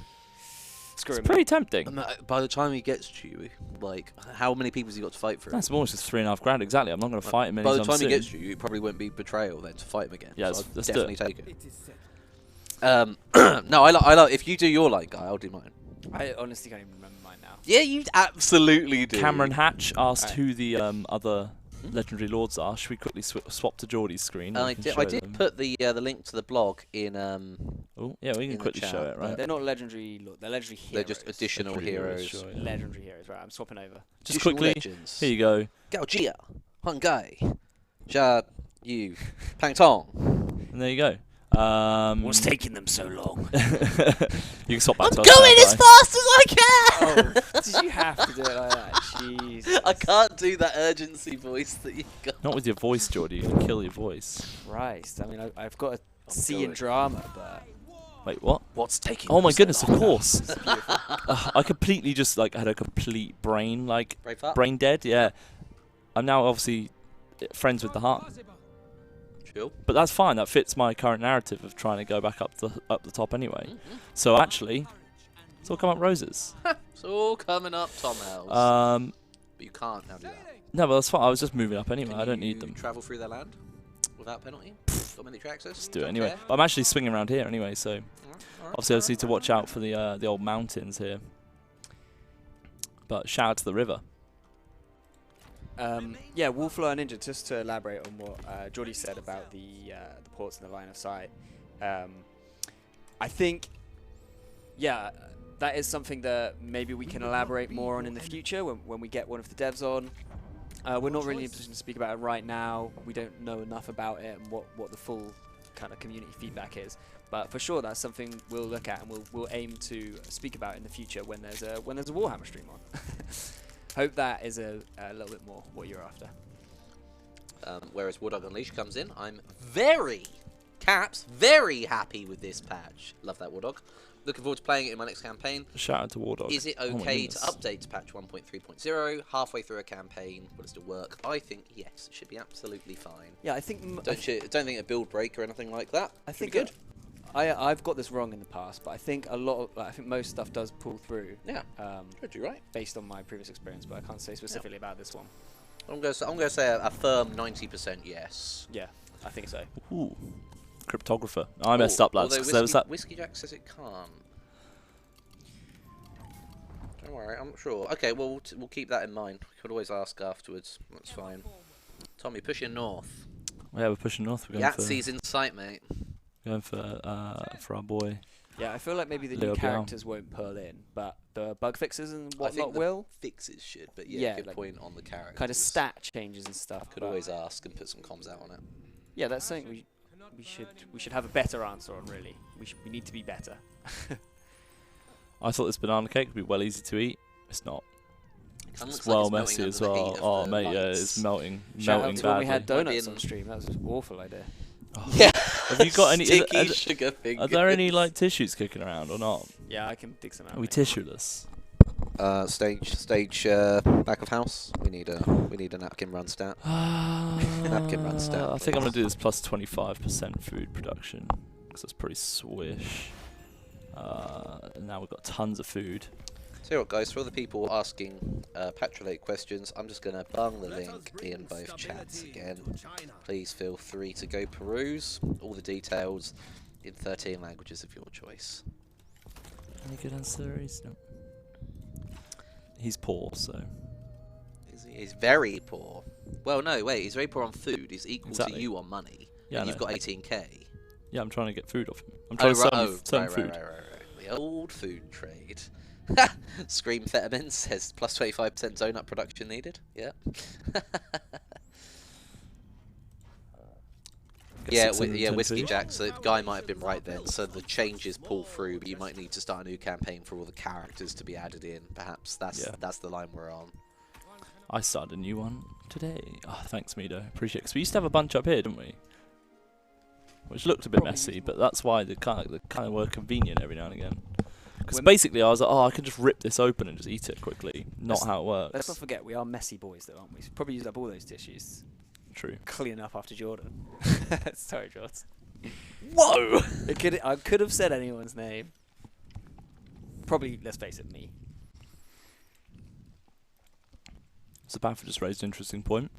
Screw It's him. pretty tempting. And by the time he gets to you, like, how many people has he got to fight for? That's more just 3.5 grand exactly. I'm not going to fight him By the anytime time soon. he gets to you, it probably won't be betrayal then to fight him again. Yeah, so let's I'd do it. definitely take it. It is set. No, I like. If you do your line, Guy, I'll do mine. I honestly can't even remember mine now. Yeah, you absolutely do. Cameron Hatch asked Alright. who the other legendary lords are. Should we quickly swap to Geordie's screen? and we I can did. show I did them? put the link to the blog in. Oh, yeah, we in can the quickly chat, show it, but- right? They're not legendary. They're legendary heroes. They're just additional Legendary heroes. sure, yeah. Legendary heroes. Right, I'm swapping over. Just Additional quickly, legends. here you go. Gao Jia, Huang Gai, Jia Yu, Pang Tong. And there you go. What's taking them so long? You can swap back I'm to us going now, as Guy. fast as I can. Oh, did you have to do it like that? Jeez. I can't do that urgency voice that you got. Not with your voice, Geordie. You can kill your voice. Christ. I mean, I've got a I'm C in going. drama, but Wait, what? What's taking? Oh them my so goodness, of long? course. I completely just like had a complete brain Braveheart. brain dead. Yeah, I'm now obviously friends with the heart, Chill. but that's fine. That fits my current narrative of trying to go back up the top anyway. So actually, it's all come up roses. It's all coming up, Tom Hells. But you can't now do that. No, but that's fine. I was just moving up anyway. Can I don't you need them. Travel through their land without penalty. Got military access. Just do it Don't anyway. care? But I'm actually swinging around here anyway, so Alright, obviously I just need to watch out for the old mountains here. But shout out to the river. yeah, Wolflower Ninja. Just to elaborate on what Geordie said about the ports and the line of sight. I think, yeah, that is something that maybe we can elaborate more on in the future when we get one of the devs on. We're not really in a position to speak about it right now. We don't know enough about it and what the full kind of community feedback is. But for sure, that's something we'll look at and we'll aim to speak about in the future when there's a Warhammer stream on. Hope that is a little bit more what you're after. Whereas War Dog Unleashed comes in, I'm very happy with this patch. Love that War Dog. Looking forward to playing it in my next campaign. Shout out to Wardog. Is it Oh my okay to goodness. update to patch 1.3.0 halfway through a campaign? Will it still work? I think yes, it should be absolutely fine. Yeah, I think Don't think a build break or anything like that. I Should be think good. I've got this wrong in the past, but I think I think most stuff does pull through. Yeah, should you right? Based on my previous experience, but I can't say specifically about this one. I'm gonna say a firm 90% yes. Yeah, I think so. Ooh, cryptographer. I messed up, lads. Although 'Cause there was that. Whiskey Jack says it can't. Don't worry, I'm not sure. Okay, well we'll keep that in mind. We could always ask afterwards. That's fine. Tommy, pushing north. Yeah, we're pushing north. We're going Yahtzee's in sight, mate. for our boy. Yeah, I feel like maybe the Leo new Biao. characters won't pull in, but the bug fixes and I whatnot think the will. fixes should, but yeah, Yeah, good like point on the characters. Kind of stat changes and stuff. Could but always ask and put some comms out on it. yeah, that's something we should have a better answer on. Really, we need to be better. I thought this banana cake would be well easy to eat. It's not. Tongue It's looks like well it's melting messy under as the heat well. of Oh the mate, yeah, lights. it's melting, Shout out melting to when we had badly. donuts Might be on stream. That was an awful idea. Yeah. Have you got any? Sticky sugar fingers? Are there any like tissues kicking around or not? Yeah, I can dig some out. Are we mate. tissueless? Stage back of house. We need a napkin run stat. Napkin run stat, I think I'm gonna please. do this plus 25% food production because that's pretty swish. Now we've got tons of food. So what, guys, for all the people asking Patrolate questions, I'm just gonna bung the link in both chats again. Please feel free to go peruse all the details in 13 languages of your choice. Any good answers? No. He's poor, so He's very poor. Well, no, wait, he's very poor on food. He's equal Exactly. to you on money. yeah. And I you've know. got 18k. Yeah, I'm trying to get food off him. I'm Oh, trying to right, sell him food. right. The old food trade. Scream Fetamin says plus 25% donut production needed. Yeah. Get Yeah, 610 Whiskey food. Jack. So the guy might have been right then. So the changes pull through, but you might need to start a new campaign for all the characters to be added in. Perhaps that's the line we're on. I started a new one today. Oh, thanks, Mido. Appreciate it. 'Cause we used to have a bunch up here, didn't we? Which looked a bit messy, but that's why they kind of were convenient every now and again. Because basically, I was like, oh, I could just rip this open and just eat it quickly. Not how it works. Let's not forget, we are messy boys, though, aren't we? Probably used up all those tissues. True. Clean up after Jordan. Sorry, Jordan. Whoa! I could have said anyone's name. Probably, let's face it, me. So Bamford just raised an interesting point.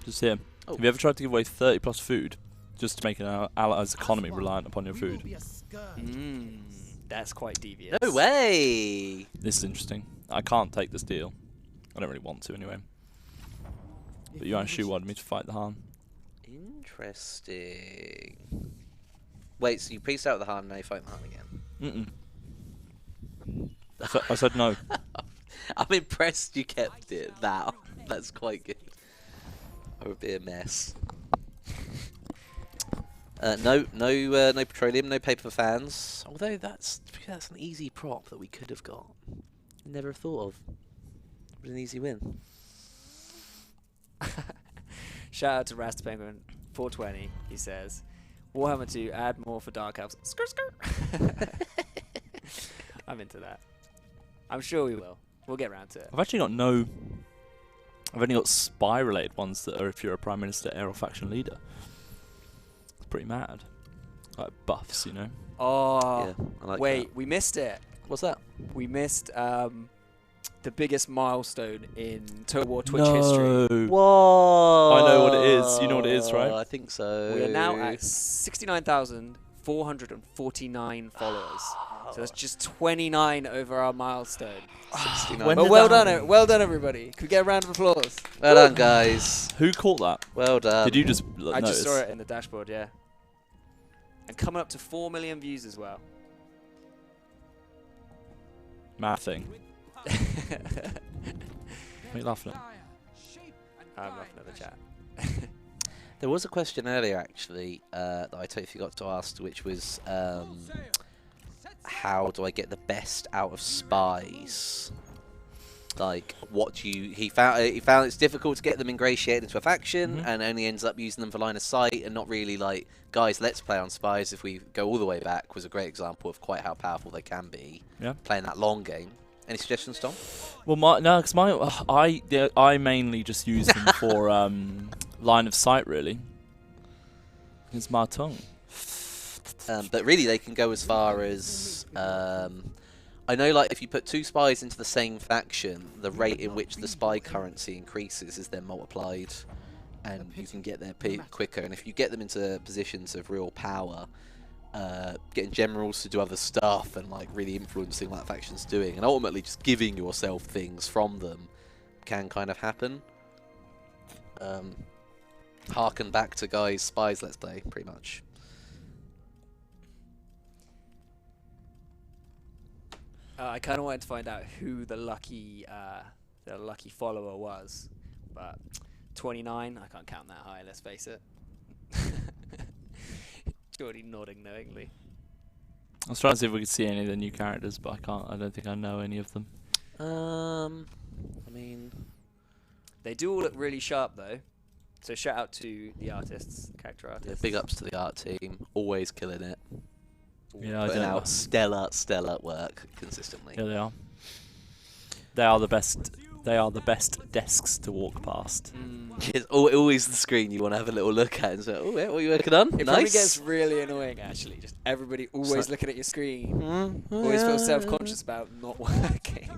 Just here. Oh. Have you ever tried to give away 30 plus food just to make an ally's economy reliant upon your food? That's quite devious. No way! This is interesting. I can't take this deal. I don't really want to anyway. But Yuan Shu wanted me to fight the Han. Interesting. Wait, so you pieced out the Han and now you fight the Han again? I said no. I'm impressed you kept it. That's quite good. I would be a mess. No petroleum, no paper fans. Although that's an easy prop that we could have got. Never have thought of. It was an easy win. Shout out to Rasta Penguin 420. He says, Warhammer 2, add more for Dark Elves. Skirt, skirt. I'm into that. I'm sure we will. We'll get around to it. I've actually got no. I've only got spy related ones that are if you're a Prime Minister, heir, or faction leader. It's pretty mad. Like buffs, you know? Oh, Yeah, I like wait, that. we missed it. What's that? We missed the biggest milestone in Total War Twitch history. Whoa! I know what it is. You know what it is, right? I think so. We are now at 69,449 followers. So that's just 29 over our milestone. 69. When But did well that done, happen? well done, everybody. Could we get a round of applause? Well done, guys. Who caught that? Well done. Did you just I notice? just saw it in the dashboard, yeah. And coming up to 4 million views as well. Math thing. What are you laughing at? I'm laughing at the chat. There was a question earlier, actually, that I totally forgot to ask, which was, how do I get the best out of spies? Like, what do you... He found it's difficult to get them ingratiated into a faction, and only ends up using them for line of sight, and not really like, guys, let's play on spies. If we go all the way back, was a great example of quite how powerful they can be. Yeah. Playing that long game. Any suggestions, Tom? Well, because I mainly just use them for line of sight, really. It's my tongue. But really, they can go as far as... I know, like, if you put two spies into the same faction, the rate in which the spy currency increases is then multiplied, and you can get there quicker. And if you get them into positions of real power, getting generals to do other stuff and like really influencing what that faction's doing, and ultimately just giving yourself things from them, can kind of happen. Harken back to guys, spies, let's play, pretty much. I kind of wanted to find out who the lucky follower was, but 29, I can't count that high, let's face it. Already nodding knowingly. I was trying to see if we could see any of the new characters, but I can't. I don't think I know any of them. I mean, They do all look really sharp though. So shout out to the artists, character yeah, artists. big ups to the art team. Always killing it. Yeah, I Putting don't know. out stellar work consistently. Yeah, they are. They are the best. They are the best desks to walk past. It's always the screen you want to have a little look at and say, oh, yeah, what are you working on? It probably Nice. gets really annoying actually. Just everybody always looking at your screen. Always yeah. feel self-conscious about not working.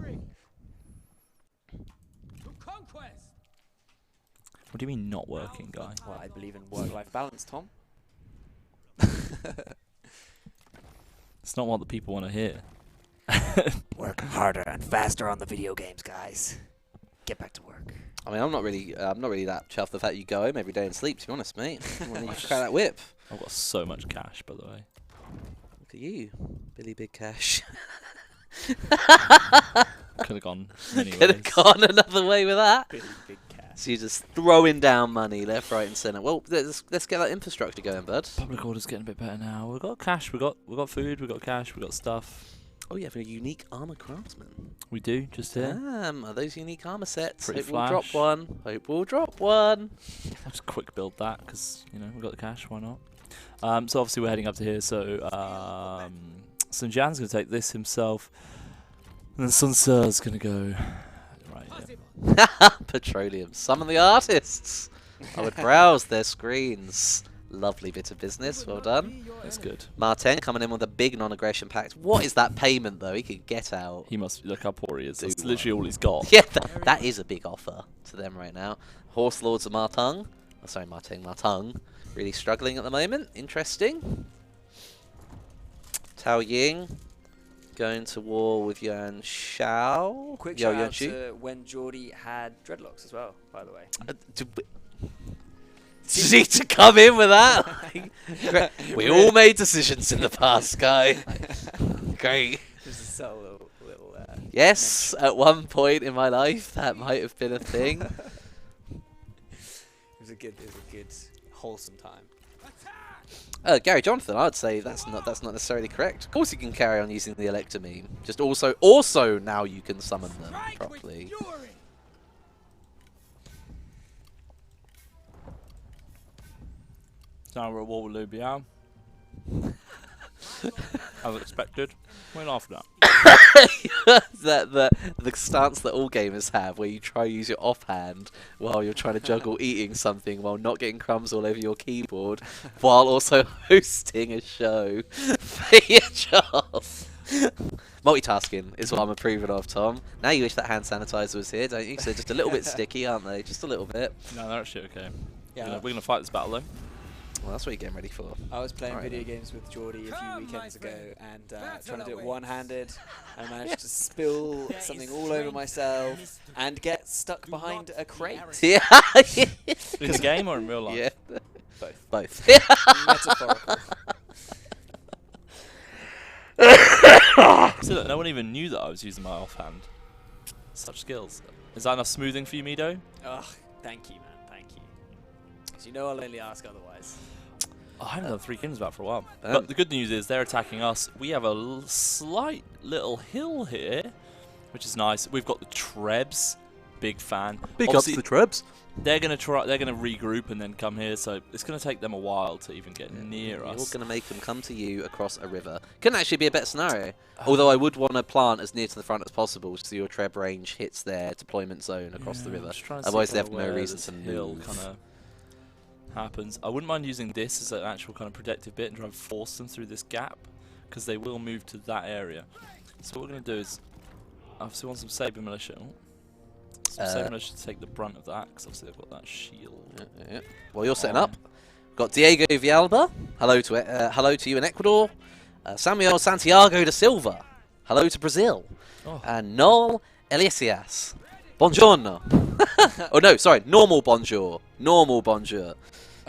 What do you mean not working, guy? Well, I believe in work-life balance, Tom. It's not what the people want to hear. Work harder and faster on the video games, guys. Get back to work. I mean, I'm not really that chuffed the fact you go home every day and sleep. To be honest, mate. When you crack that whip. I've got so much cash, by the way. Look at you, Billy Big Cash. Could have gone many Could have ways. gone another way with that. Big cat. So you're just throwing down money left, right, and centre. Well, let's get that infrastructure going, bud. Public order's getting a bit better now. We've got cash. We've got food. We've got cash. We've got stuff. Oh, you have a unique armor craftsman. We do just here. Are those unique armor sets? Pretty Hope we'll drop flash. one. Hope we'll drop one. I'll just quick build that because we've got the cash. Why not? So obviously we're heading up to here. So Sun Jian's gonna take this himself, and then Sun Ce's gonna go right. Yeah. Petroleum. Summon the artists. I would browse their screens. Lovely bit of business. Well done. That's good. Martin coming in with a big non-aggression pact. What is that payment, though? He could get out. He must look how poor he is. Do That's literally all he's got. Yeah, that is a big offer to them right now. Horse Lords of Martung. Oh, sorry, Martung. Really struggling at the moment. Interesting. Tao Ying going to war with Yuan Shao. Quick Yo, shout Yuan out Shu. to when Geordie had dreadlocks as well, by the way. Did he to come in with that? We all made decisions in the past, guy. Great. Just a subtle little Yes, at one point in my life, that might have been a thing. It was a good, wholesome time. Gary Jonathan, I'd say that's not necessarily correct. Of course, you can carry on using the Elector meme. Just also now you can summon them properly. Now we're at war with Liu Biao. As expected. We're after that. the stance that all gamers have, where you try to use your offhand while you're trying to juggle eating something while not getting crumbs all over your keyboard, while also hosting a show for your job. Multitasking is what I'm approving of, Tom. Now you wish that hand sanitizer was here, don't you? So they're just a little bit sticky, aren't they? Just a little bit. No, they're actually okay. Yeah, We're gonna fight this battle though. Well, that's what you're getting ready for. I was playing Alright video then. games with Geordie a few weekends ago and trying to do it one-handed. I managed to spill something all over myself and get stuck behind a crate. Yeah. In the game or in real life? Yeah. Both. Both. Metaphorical. So look, no one even knew that I was using my offhand. Such skills. Is that enough smoothing for you, Mido? Ugh, thank you, man. Thank you. 'Cause you know I'll only ask otherwise. Oh, I haven't done 3 kings back for a while. Um, But the good news is they're attacking us. We have a slight little hill here, which is nice. We've got the Trebs. Big fan. Obviously, Trebs. they're gonna regroup and then come here, so it's gonna take them a while to even get near You're us. going to make them come to you across a river. Couldn't actually be a better scenario. Although I would want to plant as near to the front as possible so your Treb range hits their deployment zone across the Yeah, river. just trying to see Otherwise they kinda have no where reason this to hill move. kinda happens. I wouldn't mind using this as an actual kind of protective bit and try and force them through this gap, because they will move to that area. So what we're going to do is, I obviously want some Saber Militia. Oh, some Saber Militia to take the brunt of that, because obviously they've got that shield. Yeah. Well, you're setting up. Got Diego Villalba. Hello to you in Ecuador. Samuel Santiago da Silva. Hello to Brazil. Oh. And Noel Elisias. Buongiorno. Oh no, sorry. Normal bonjour. Normal bonjour.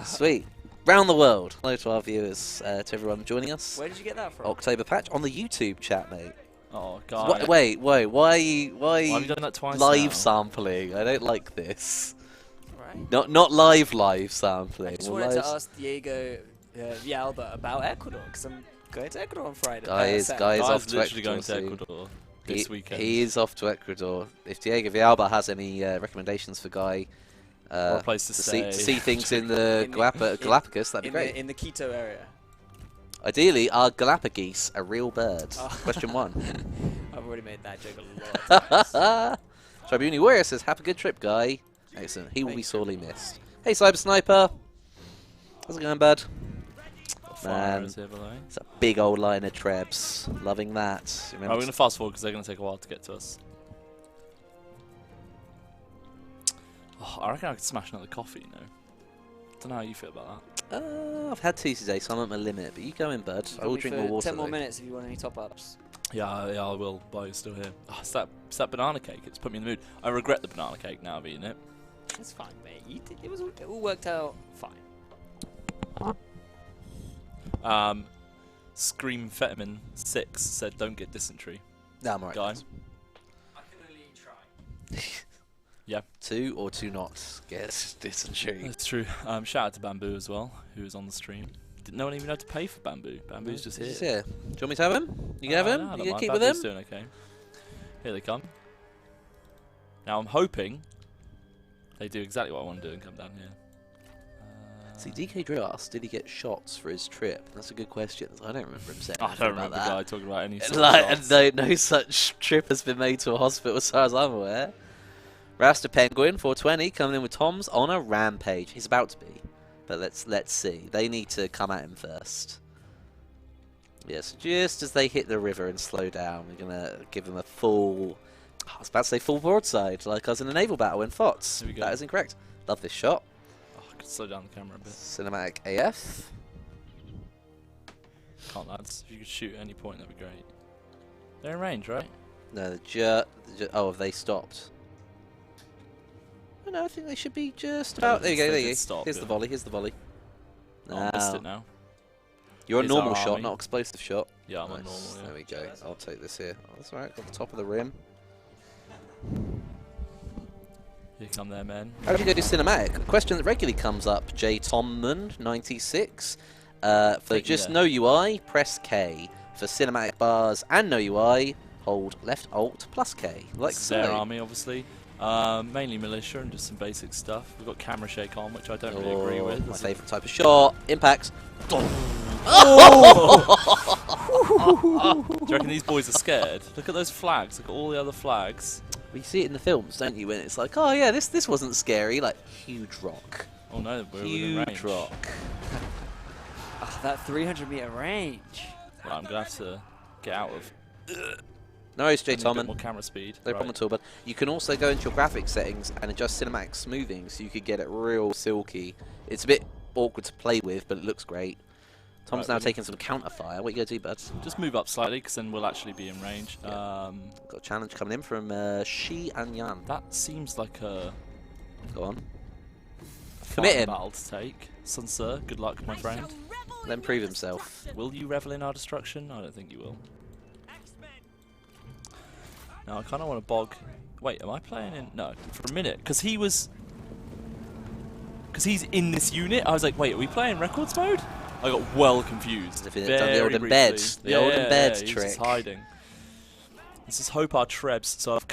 Sweet. Round the world. Hello to our viewers, to everyone joining us. Where did you get that from? October patch on the YouTube chat, mate. Oh, God. Wait. Why are you Why have you done that twice live now? sampling? I don't like this. Right. Not live I sampling. just Well, wanted to live- ask Diego Villalba about Ecuador because I'm going to Ecuador on Friday. Guy is Saturday. off to literally Ecuador going to soon. Ecuador this weekend. He is off to Ecuador. If Diego Villalba has any recommendations for Guy Or a place to see stay. things in the Galapagos, that'd be great. In the Quito area. Ideally, are Galapagos a real bird? Oh. Question 1. I've already made that joke a lot of times. Tribune Warrior says, have a good trip, Guy. Excellent. He will be sorely missed. Hey, Cyber Sniper. How's it going, bud? Man, Here below. it's a big old line of Trebs. Loving that. Right, Remember we're going to fast forward because they're going to take a while to get to us. Oh, I reckon I could smash another coffee, you know. Don't know how you feel about that. I've had 2 today, so I'm at my limit. But you go in, bud. I will drink more water. 10 more though. minutes if you want any top-ups. Yeah, I will, while you're still here. Oh, it's that banana cake. It's put me in the mood. I regret the banana cake now I've eaten it. It's fine, mate. It all worked out fine. Scream Fetamin 6 said don't get dysentery. No, I'm alright. Guy. guys. I can only try. Yeah. 2 or 2 not get dysentery. That's true. Shout out to Bamboo as well, who was on the stream. Didn't no one even know to pay for Bamboo. Bamboo's just here. He's here. Do you want me to have him? You can have him? No, I You don't gonna mind. keep with Bamboo's him? doing okay. Here they come. Now I'm hoping they do exactly what I want to do and come down here. See, DK Drill asked, did he get shots for his trip? That's a good question. I don't remember him saying I anything don't remember about the that. guy talking about any sort Like, of shots. no such trip has been made to a hospital as far as I'm aware. Rasta Penguin 420 coming in with Toms on a rampage. He's about to be, but let's see. They need to come at him first. Yes, just as they hit the river and slow down, we're gonna give them a full. I was about to say full broadside, like I was in a naval battle in FOTS. Here we go. That is incorrect. Love this shot. Oh, I could slow down the camera a bit. Cinematic AF. Can't, lads. If you could shoot at any point, that'd be great. They're in range, right? No, oh, have they stopped? Oh, no, I think they should be just about. There you go. They There did you go. stop, Here's yeah. the volley. Here's the volley. Oh, I missed it now. You're a Here's our normal shot, army. not explosive shot. Yeah, I'm on Nice. normal. Yeah. There we go. I'll take this here. Oh, that's alright. Got the top of the rim. Here come their men. How do you go to cinematic? A question that regularly comes up. J Tomman 96. For Thank you just there. no UI, press K. For cinematic bars and no UI, hold left Alt plus K. Like This is their so. army, obviously. Mainly militia and just some basic stuff. We've got camera shake on, which I don't really agree Oh, with. my There's a- favourite type of shot. Impact. Do you reckon these boys are scared? Look at those flags. Look at all the other flags. We see it in the films, don't you? When it's like, oh yeah, this wasn't scary. Like huge rock, Oh no, we're within huge range. rock. Oh, that 300-meter range. Right, I'm gonna have to get out of. No worries, J I need a bit Tomman. more camera speed. No problem at all, but you can also go into your graphics settings and adjust cinematic smoothing so you could get it real silky. It's a bit awkward to play with, but it looks great. Tom's Right, now we need taking some counterfire. What you gonna do, bud? Just move up slightly, because then we'll actually be in range. Got a challenge coming in from Shi and Yan. That seems like a Go on. fun Commit him. battle to take. Sun Sir, good luck, my friend. Let him prove himself. Will you revel in our destruction? I don't think you will. Now I kind of want to bog. Wait, am I playing in? No, for a minute, because he was. Because he's in this unit. I was like, wait, are we playing records mode? I got well confused. If he'd done the old very embed, briefly. the old embed he was trick. just hiding. Let's just hope our trebs. So I've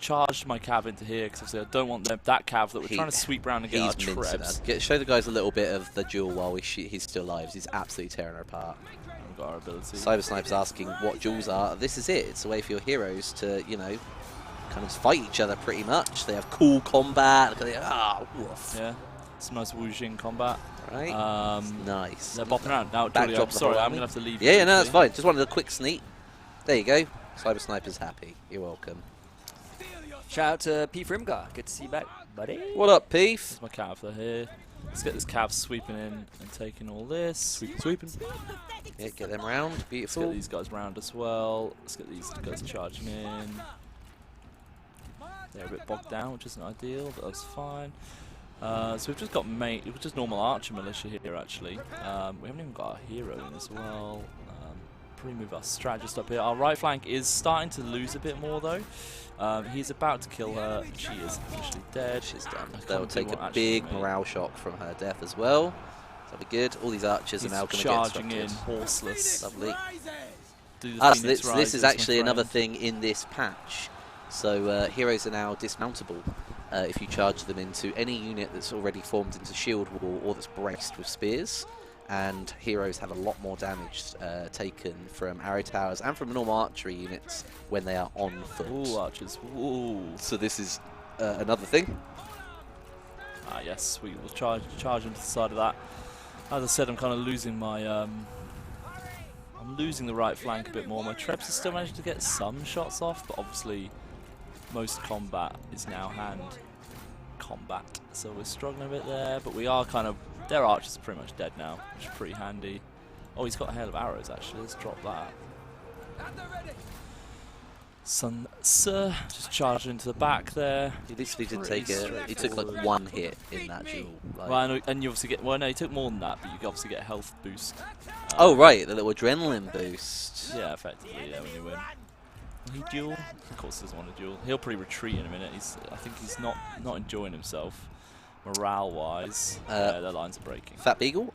charged my cav into here because I don't want that cav that we're trying to sweep around and get our He's mincing us. trebs. Show the guys a little bit of the duel while he's still alive. He's absolutely tearing her apart. We've got our ability. Cyber Sniper's asking what duels are. This is it. It's a way for your heroes to, you know, kind of fight each other pretty much. They have cool combat. Woof. Yeah, some nice Wu Jing combat. Right. Nice. They're bopping around. Now, Backdrop Julie, I'm the sorry, whole I'm army. going to have to leave. Yeah, you no, that's briefly. fine. Just wanted a quick sneak. There you go. Cyber Sniper's happy. You're welcome. Shout out to P. Frimgar. Good to see you back, buddy. What up, Peef? There's my cav. They're here. Let's get this cav sweeping in and taking all this. Sweeping. Yeah, get them round. Let's get Beautiful. these guys round as well. Let's get these guys charging in. They're a bit bogged down, which isn't ideal, but that's fine. So we've just got normal archer militia here actually. We haven't even got our hero in as well. Probably move our strategist up here. Our right flank is starting to lose a bit more though. He's about to kill her. She is officially dead. She's done. I can't They'll do take what a actually big made. morale shock from her death as well. That'll be good. All these archers He's are now going to get charging in, disrupted. horseless. Lovely. Do the Ah, so Phoenix this is Rises, actually my another friend. thing in this patch. So heroes are now dismountable if you charge them into any unit that's already formed into shield wall or that's braced with spears. And heroes have a lot more damage taken from arrow towers and from normal archery units when they are on foot. Ooh, archers. Ooh. So this is another thing. Ah, yes, we will charge into the side of that. As I said, I'm kind of losing my I'm losing the right flank a bit more. My Trebs are still managing to get some shots off, but obviously most combat is now hand combat, so we're struggling a bit there. But we are kind of, their archers are pretty much dead now, which is pretty handy. Oh, he's got a hail of arrows actually. Let's drop that. Sun Sir just charged into the back there. He literally didn't Pretty take it. He took like one hit in that duel. Like, Well, and you obviously get, well, no, he took more than that, but you obviously get a health boost. oh right, the little adrenaline boost. Yeah, effectively, yeah, when you win. Will he duel? Of course he doesn't want to duel. He'll probably retreat in a minute. I think he's not enjoying himself, morale-wise. Yeah, their lines are breaking. Fat Beagle.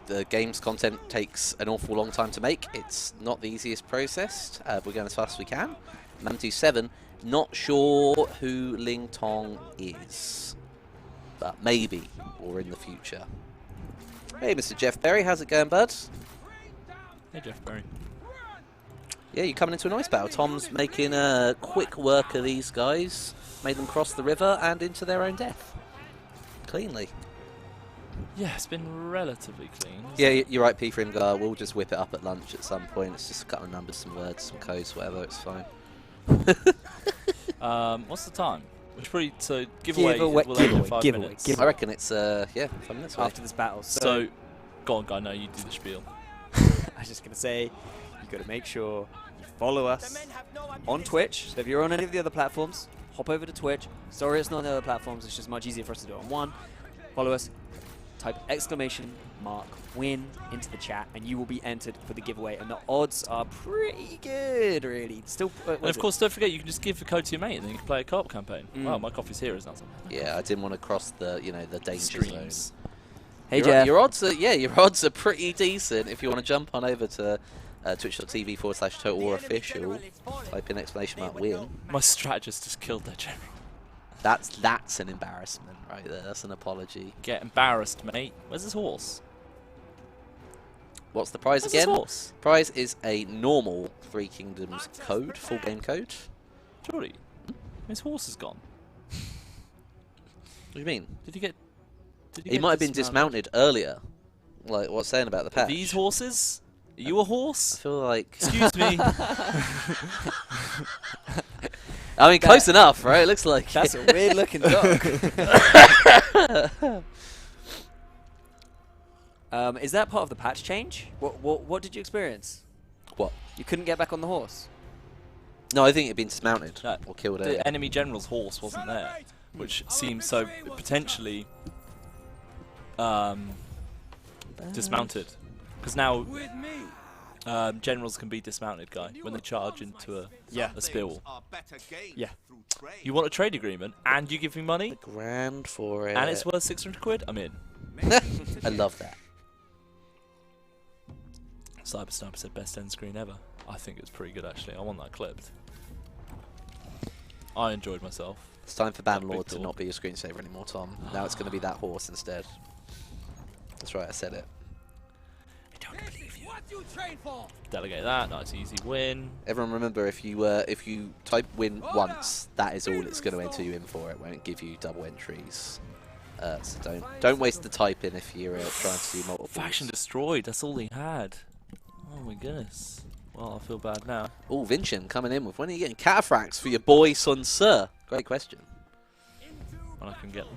The game's content takes an awful long time to make. It's not the easiest process. We're going as fast as we can. Mam27, not sure who Ling Tong is, but maybe, or in the future. Hey, Mr. Jeff Berry, how's it going, bud? Hey, Jeff Berry. Yeah, you coming into a nice battle. Tom's making quick work of these guys. Made them cross the river and into their own death. Cleanly. Yeah, it's been relatively clean. Yeah, you're right, P. Frimgar. We'll just whip it up at lunch at some point. It's just a couple of numbers, some words, some codes, whatever. It's fine. What's the time? Which probably, so giveaway will end in 5 minutes. I reckon it's, 5 minutes away. After this battle. So, go on, guy. No, you do the spiel. I was just going to say, you've got to make sure you follow us on Twitch. So if you're on any of the other platforms, hop over to Twitch. Sorry it's not on the other platforms. It's just much easier for us to do it on one. Follow us. Type !win into the chat, and you will be entered for the giveaway. And the odds are pretty good, really. Still, And of course, don't forget, you can just give the code to your mate, and then you can play a co-op campaign. Mm. Wow, my coffee's here, isn't it? Yeah, I didn't want to cross the, the danger Streams. zone. Hey, Jeff. Your odds are pretty decent. If you want to jump on over to twitch.tv/TotalWarOfficial, type in !win. My strategist just killed their general. That's an embarrassment right there. That's an apology. Get embarrassed, mate. Where's his horse? What's the prize Where's his again? horse? Prize is a normal Three Kingdoms code, full game code. Jordy, his horse is gone. What do you mean? Did he get? He might have been dismounted earlier. Like, what's saying about the patch? These horses? Are you a I horse? feel like... Excuse me. I mean, close enough, right? It looks like... That's a weird looking dog. Is that part of the patch change? What did you experience? What? You couldn't get back on the horse? No, I think it'd been dismounted No, or killed earlier. the enemy general's horse wasn't there, which seems so potentially dismounted. Because now generals can be dismounted, guy, when they charge into a spear wall. Yeah. You want a trade agreement, and you give me money, Grand for it. and it's worth 600 quid? I'm in. I love that. Cyber Sniper said best end screen ever. I think it's pretty good, actually. I want that clipped. I enjoyed myself. It's time for Big Banlord to door. not be your screensaver anymore, Tom. Now it's going to be that horse instead. That's right, I said it. I don't believe you. Delegate that. Nice, easy win. Everyone remember, if you type win once, that is all it's going to enter you in for. It won't give you double entries. So don't waste the type in if you're trying to do multiple. Faction destroyed. That's all he had. Oh my goodness. Well, I feel bad now. Oh, Vincent coming in with, when are you getting cataphracts for your boy Sun Sir? Great question. When I can get them.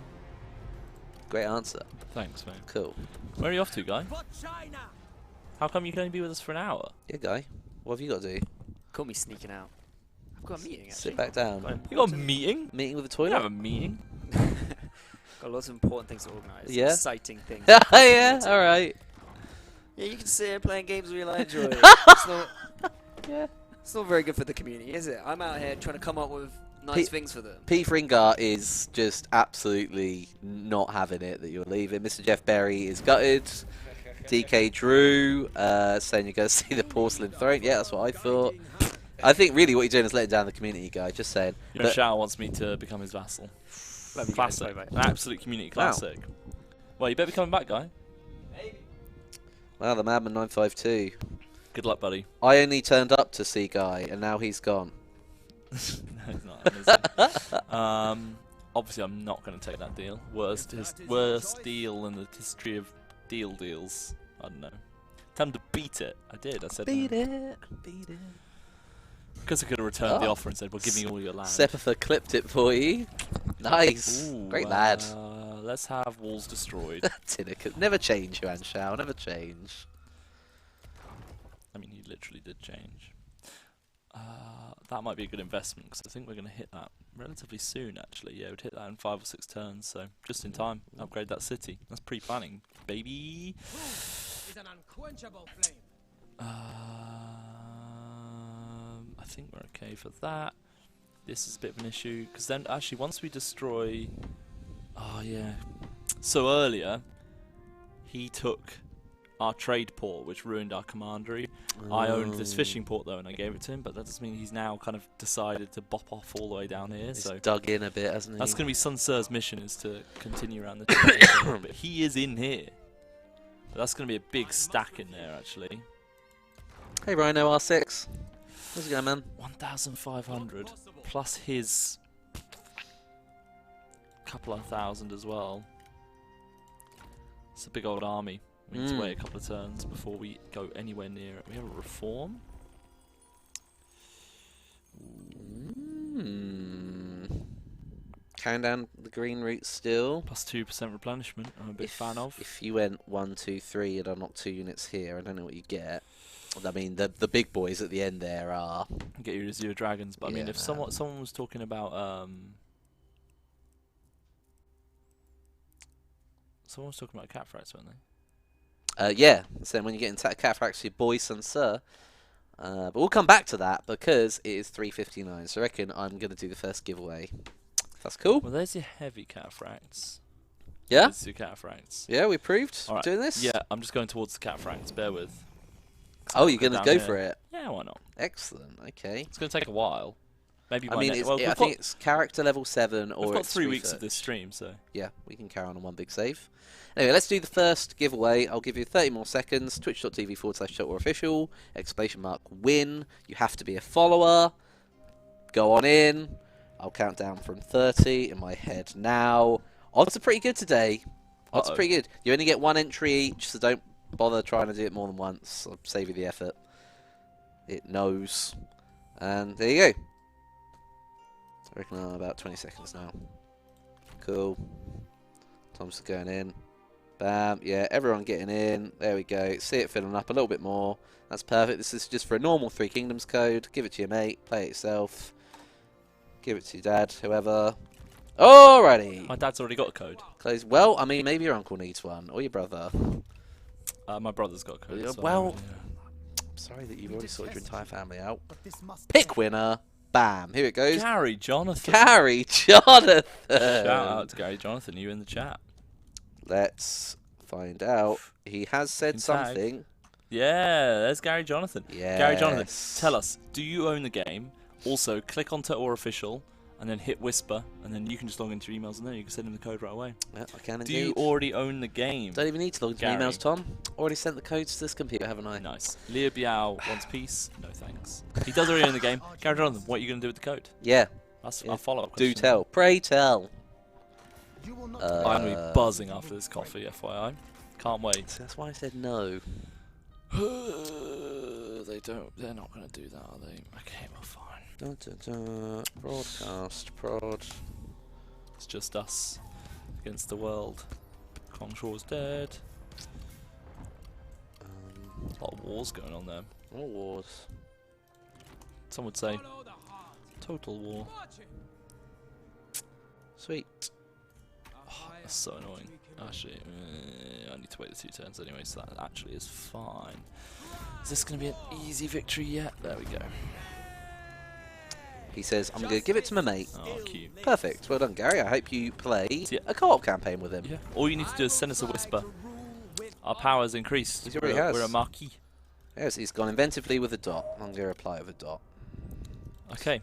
Great answer. Thanks, mate. Cool. Where are you off to, guy? How come you can only be with us for an hour? Yeah, guy. What have you got to do? Call me sneaking out. I've got a meeting, actually. Sit back down. You got a meeting? Meeting with the You toilet? have a meeting? Got lots of important things to organise. Yeah. Exciting things. Yeah, alright. Yeah, you can sit here playing games we like enjoy. It's not very good for the community, is it? I'm out here trying to come up with nice things for them. P. Fringar is just absolutely not having it that you're leaving. Mr. Jeff Berry is gutted. DK Drew saying you're going to see the porcelain throne. Yeah, that's what I thought. I think really what you're doing is letting down the community guy. Just saying. Shao wants me to become his vassal. Let me Classic. guess, mate. An absolute community classic. Well, you better be coming back, guy. Wow, the Madman 952. Good luck, buddy. I only turned up to see Guy, and now he's gone. No, he's not. Is he? Obviously, I'm not going to take that deal. Worst deal in the history of deals. I don't know. Tell him to beat it. I did. I said Beat no. it. Because I could have returned the offer and said, "We're giving you all your land." Sepetha clipped it for you. Nice. Ooh, Great lad. Let's have walls destroyed. Tinnick. Never change, Yuan Shao. Never change. I mean, he literally did change. That might be a good investment because I think we're going to hit that relatively soon, actually. Yeah, we'd hit that in 5 or 6 turns, so just in time. Upgrade that city. That's pre-planning, baby. Is an unquenchable flame. I think we're okay for that. This is a bit of an issue because then actually once we destroy... Oh, yeah. So earlier, he took our trade port, which ruined our commandery. I owned this fishing port though, and I gave it to him. But that doesn't mean he's now kind of decided to bop off all the way down here. He's So dug in a bit, hasn't he? that's going to be Sun Tzu's mission, is to continue around the trade. But he is in here. But that's going to be a big stack in there, actually. Hey, Rhino R6. How's it going, man? 1,500 plus his couple of thousand as well. It's a big old army. We need to wait a couple of turns before we go anywhere near it. We have a reform. Carrying down the green route still. Plus 2% replenishment. I'm a big fan of. If you went 1, 2, 3 and unlocked 2 units here, I don't know what you get. I mean, the big boys at the end there are. Get your Azure Dragons, but I mean, Yeah, if someone was talking about someone was talking about Catfracts, weren't they? Yeah, so when you get into Catfracts, your boy Sun Tzu. But we'll come back to that because it is 3:59. So I reckon I'm going to do the first giveaway. That's cool. Well, there's your heavy Catfracts. Yeah? There's your Catfracts. Yeah, we proved Alright, doing this? Yeah, I'm just going towards the Catfracts. Bear with. Oh, you're going to down go here. for it? Yeah, why not? Excellent, okay. It's going to take a while. Maybe by I mean, next. it's, Well, I think it's character level 7 or we've got it's 3 weeks of research. this stream, so Yeah, we can carry on one big save. Anyway, let's do the first giveaway. I'll give you 30 more seconds. Twitch.tv/TotalWarOfficial. Exclamation mark win. You have to be a follower. Go on in. I'll count down from 30 in my head now. Odds are pretty good today. Odds are pretty good. You only get 1 entry each, so don't bother trying to do it more than once. I'll save you the effort. It knows. And there you go. I reckon about 20 seconds now. Cool. Tom's going in. Bam. Yeah, everyone getting in. There we go. See it filling up a little bit more. That's perfect. This is just for a normal 3 Kingdoms code. Give it to your mate. Play it yourself. Give it to your dad, whoever. Alrighty. my dad's already got a code. Close. Well, I mean, maybe your uncle needs one. Or your brother. My brother's got a code. Yeah, so well, yeah. I'm sorry that you've already sorted your entire family out. But this must Pick winner. Bam. Here it goes. Gary Jonathan. Gary Jonathan. Shout out to Gary Jonathan. You in the chat? Let's find out. He has said Been tagged. something. Yeah, there's Gary Jonathan. Gary Jonathan, Yes. tell us, do you own the game? Also, click on Total War Official and then hit Whisper, and then you can just log into your emails and then you can send him the code right away. Yeah, I can Do indeed. you already own the game? Don't even need to log into Gary. emails, Tom. Already sent the codes to this computer, haven't I? Nice. Leo Biao wants peace. No thanks. He does already own the game. Gary Jonathan, what are you going to do with the code? Yeah. That's Yeah. our follow-up Do question. tell. Pray tell. You will not I'm going to be buzzing after this coffee, FYI. Can't wait. So that's why I said no. They're not going to do that, are they? Okay, well, fine. Dun, dun, dun. Broadcast. Prod. It's just us against the world. Kong Shaw's dead. A lot of wars going on there. More wars. Some would say follow the heart. total war. Watch it. Sweet. That's so annoying. Actually, I need to wait the 2 turns anyway, so that actually is fine. Is this going to be an easy victory yet? There we go. He says, I'm going to give it to my mate. Oh, cute. Perfect. Well done, Gary. I hope you play Yeah. a co-op campaign with him. Yeah. All you need to do is send us a whisper. Our power's increased. He already has. We're a marquee. Yes, he's gone inventively with a dot. I'm going to reply with a dot. Okay.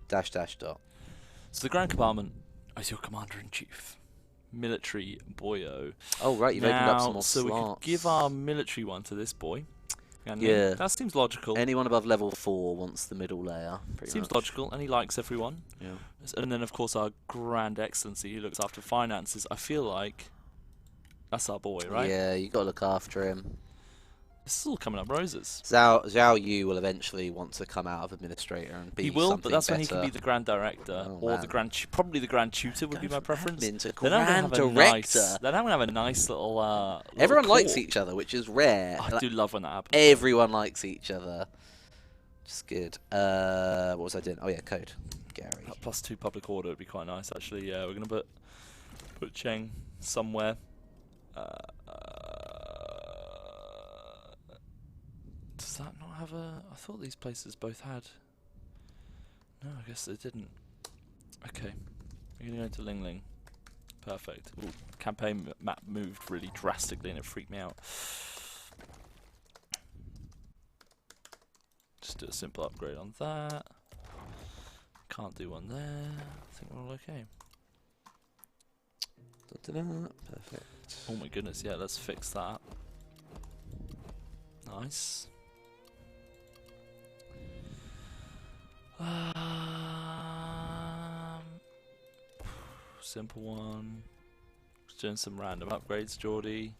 Dash dash dot. So the Grand Commandment is your Commander-in-Chief. Military boyo. Oh, right. You've opened up some more so slots. we could give our military one to this boy. And Yeah. that seems logical. Anyone above level 4 wants the middle layer. Pretty Seems much. logical, and he likes everyone. Yeah. And then, of course, our Grand Excellency, who looks after finances. I feel like that's our boy, right? Yeah, you got to look after him. This is all coming up roses. Zhao Yu will eventually want to come out of administrator and be He will, something but that's when he better. can be the Grand Director, Oh, or man. the probably the Grand Tutor would be my preference. Admin to Then I'm gonna Grand have a Director. nice. Then I'm gonna have a nice little. Everyone little likes corps. each other, which is rare. I Like, do love when that happens. everyone likes each other. Just good. What was I doing? Oh yeah, code. Gary. That +2 public order would be quite nice, actually. Yeah, we're gonna put Cheng somewhere. Does that not have a? I thought these places both had. No, I guess they didn't. Okay, we're gonna go into Ling Ling. Perfect. Ooh, campaign map moved really drastically, and it freaked me out. Just do a simple upgrade on that. Can't do one there. I think we're all okay. Da-da-da. Perfect. Oh my goodness, yeah, let's fix that. Nice. Simple one. Just doing some random upgrades, Geordie.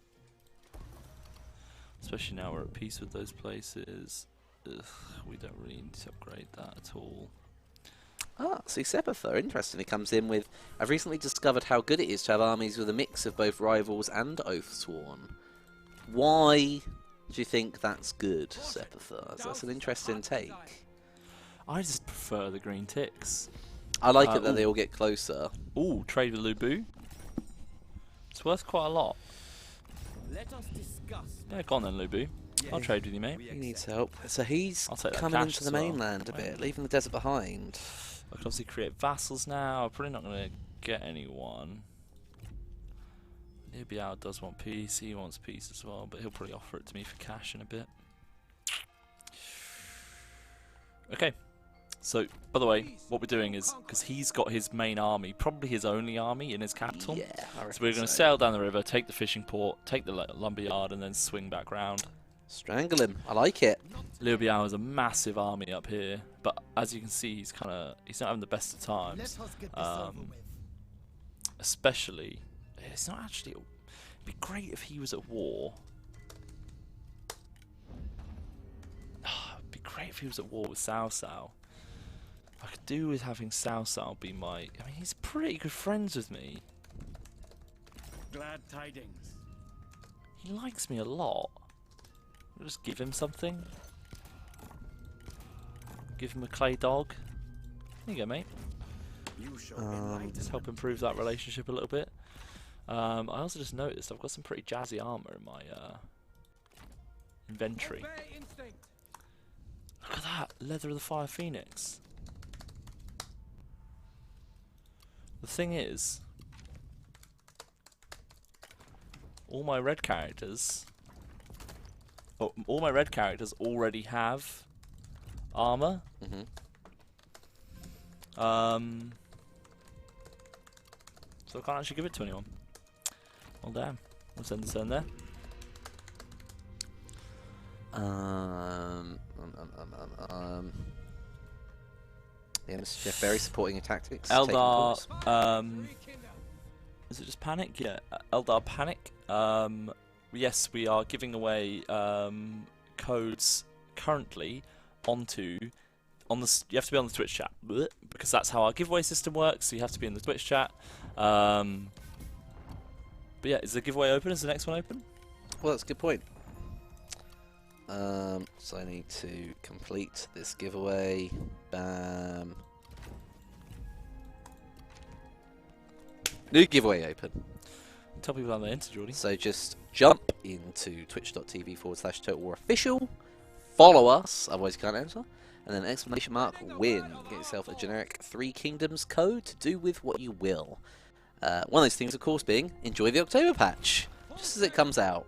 Especially now we're at peace with those places. Ugh, we don't really need to upgrade that at all. Ah, see, Sepetha, interestingly, comes in with, I've recently discovered how good it is to have armies with a mix of both rivals and Oathsworn. Why do you think that's good, Sepetha? That's an interesting take. I just prefer the green ticks. I like it that ooh. they all get closer. Ooh, trade with Lubu. It's worth quite a lot. Let us discuss. Yeah, go on then, Lubu. I'll trade with you, mate. He needs help. So he's I'll take that coming cash into as the well. mainland a bit, Right. leaving the desert behind. I can obviously create vassals now. I'm probably not going to get anyone. Nibiao does want peace. He wants peace as well, but he'll probably offer it to me for cash in a bit. Okay. So, by the way, what we're doing is, because he's got his main army, probably his only army in his capital. Yeah, I So we're going to sail down the river, take the fishing port, take the lumberyard, and then swing back round. Strangle him. I like it. Liu Biao has a massive army up here, but as you can see, he's not having the best of times. Let us get this over with. Especially, it's not actually. It'd be great if he was at war. It'd be great if he was at war with Cao Cao. I could do with having Cao Cao be my. I mean, he's pretty good friends with me. Glad tidings. He likes me a lot. I'll just give him something. Give him a clay dog. There you go, mate. You shall enlighten. Just help improve that relationship a little bit. I also just noticed I've got some pretty jazzy armor in my inventory. Obey instinct. Look at that, Leather of the Fire Phoenix. The thing is, all my red characters already have armor. Mm-hmm. So I can't actually give it to anyone. Well, damn. We'll send this in there. Yeah, Mr. Jeff Berry supporting your tactics. taking Eldar, points. Rekindle. is it just Panic? Yeah, Eldar Panic. Yes, we are giving away codes currently you have to be on the Twitch chat because that's how our giveaway system works. So you have to be in the Twitch chat. But yeah, is the giveaway open? Is the next one open? Well, that's a good point. So I need to complete this giveaway. Bam. New giveaway open. Tell people how they enter, Geordie. So just jump into twitch.tv/TotalWarOfficial. Follow us, otherwise you can't enter. and then exclamation mark win. Get yourself a generic 3 Kingdoms code to do with what you will. One of those things, of course, being enjoy the October patch, just as it comes out.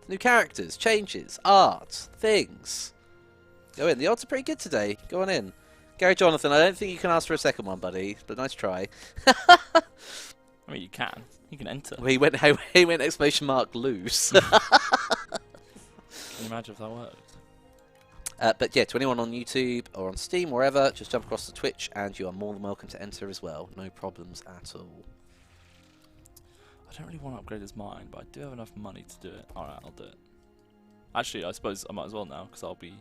New characters, changes, art, things. Go in. The odds are pretty good today. Go on in. Gary Jonathan, I don't think you can ask for a second one, buddy, but nice try. I mean, you can. You can enter. He went exclamation mark lose. Can you imagine if that worked? But yeah, to anyone on YouTube or on Steam, wherever, just jump across to Twitch and you are more than welcome to enter as well. No problems at all. I don't really want to upgrade his mine, but I do have enough money to do it. Alright, I'll do it. Actually, I suppose I might as well now, because I probably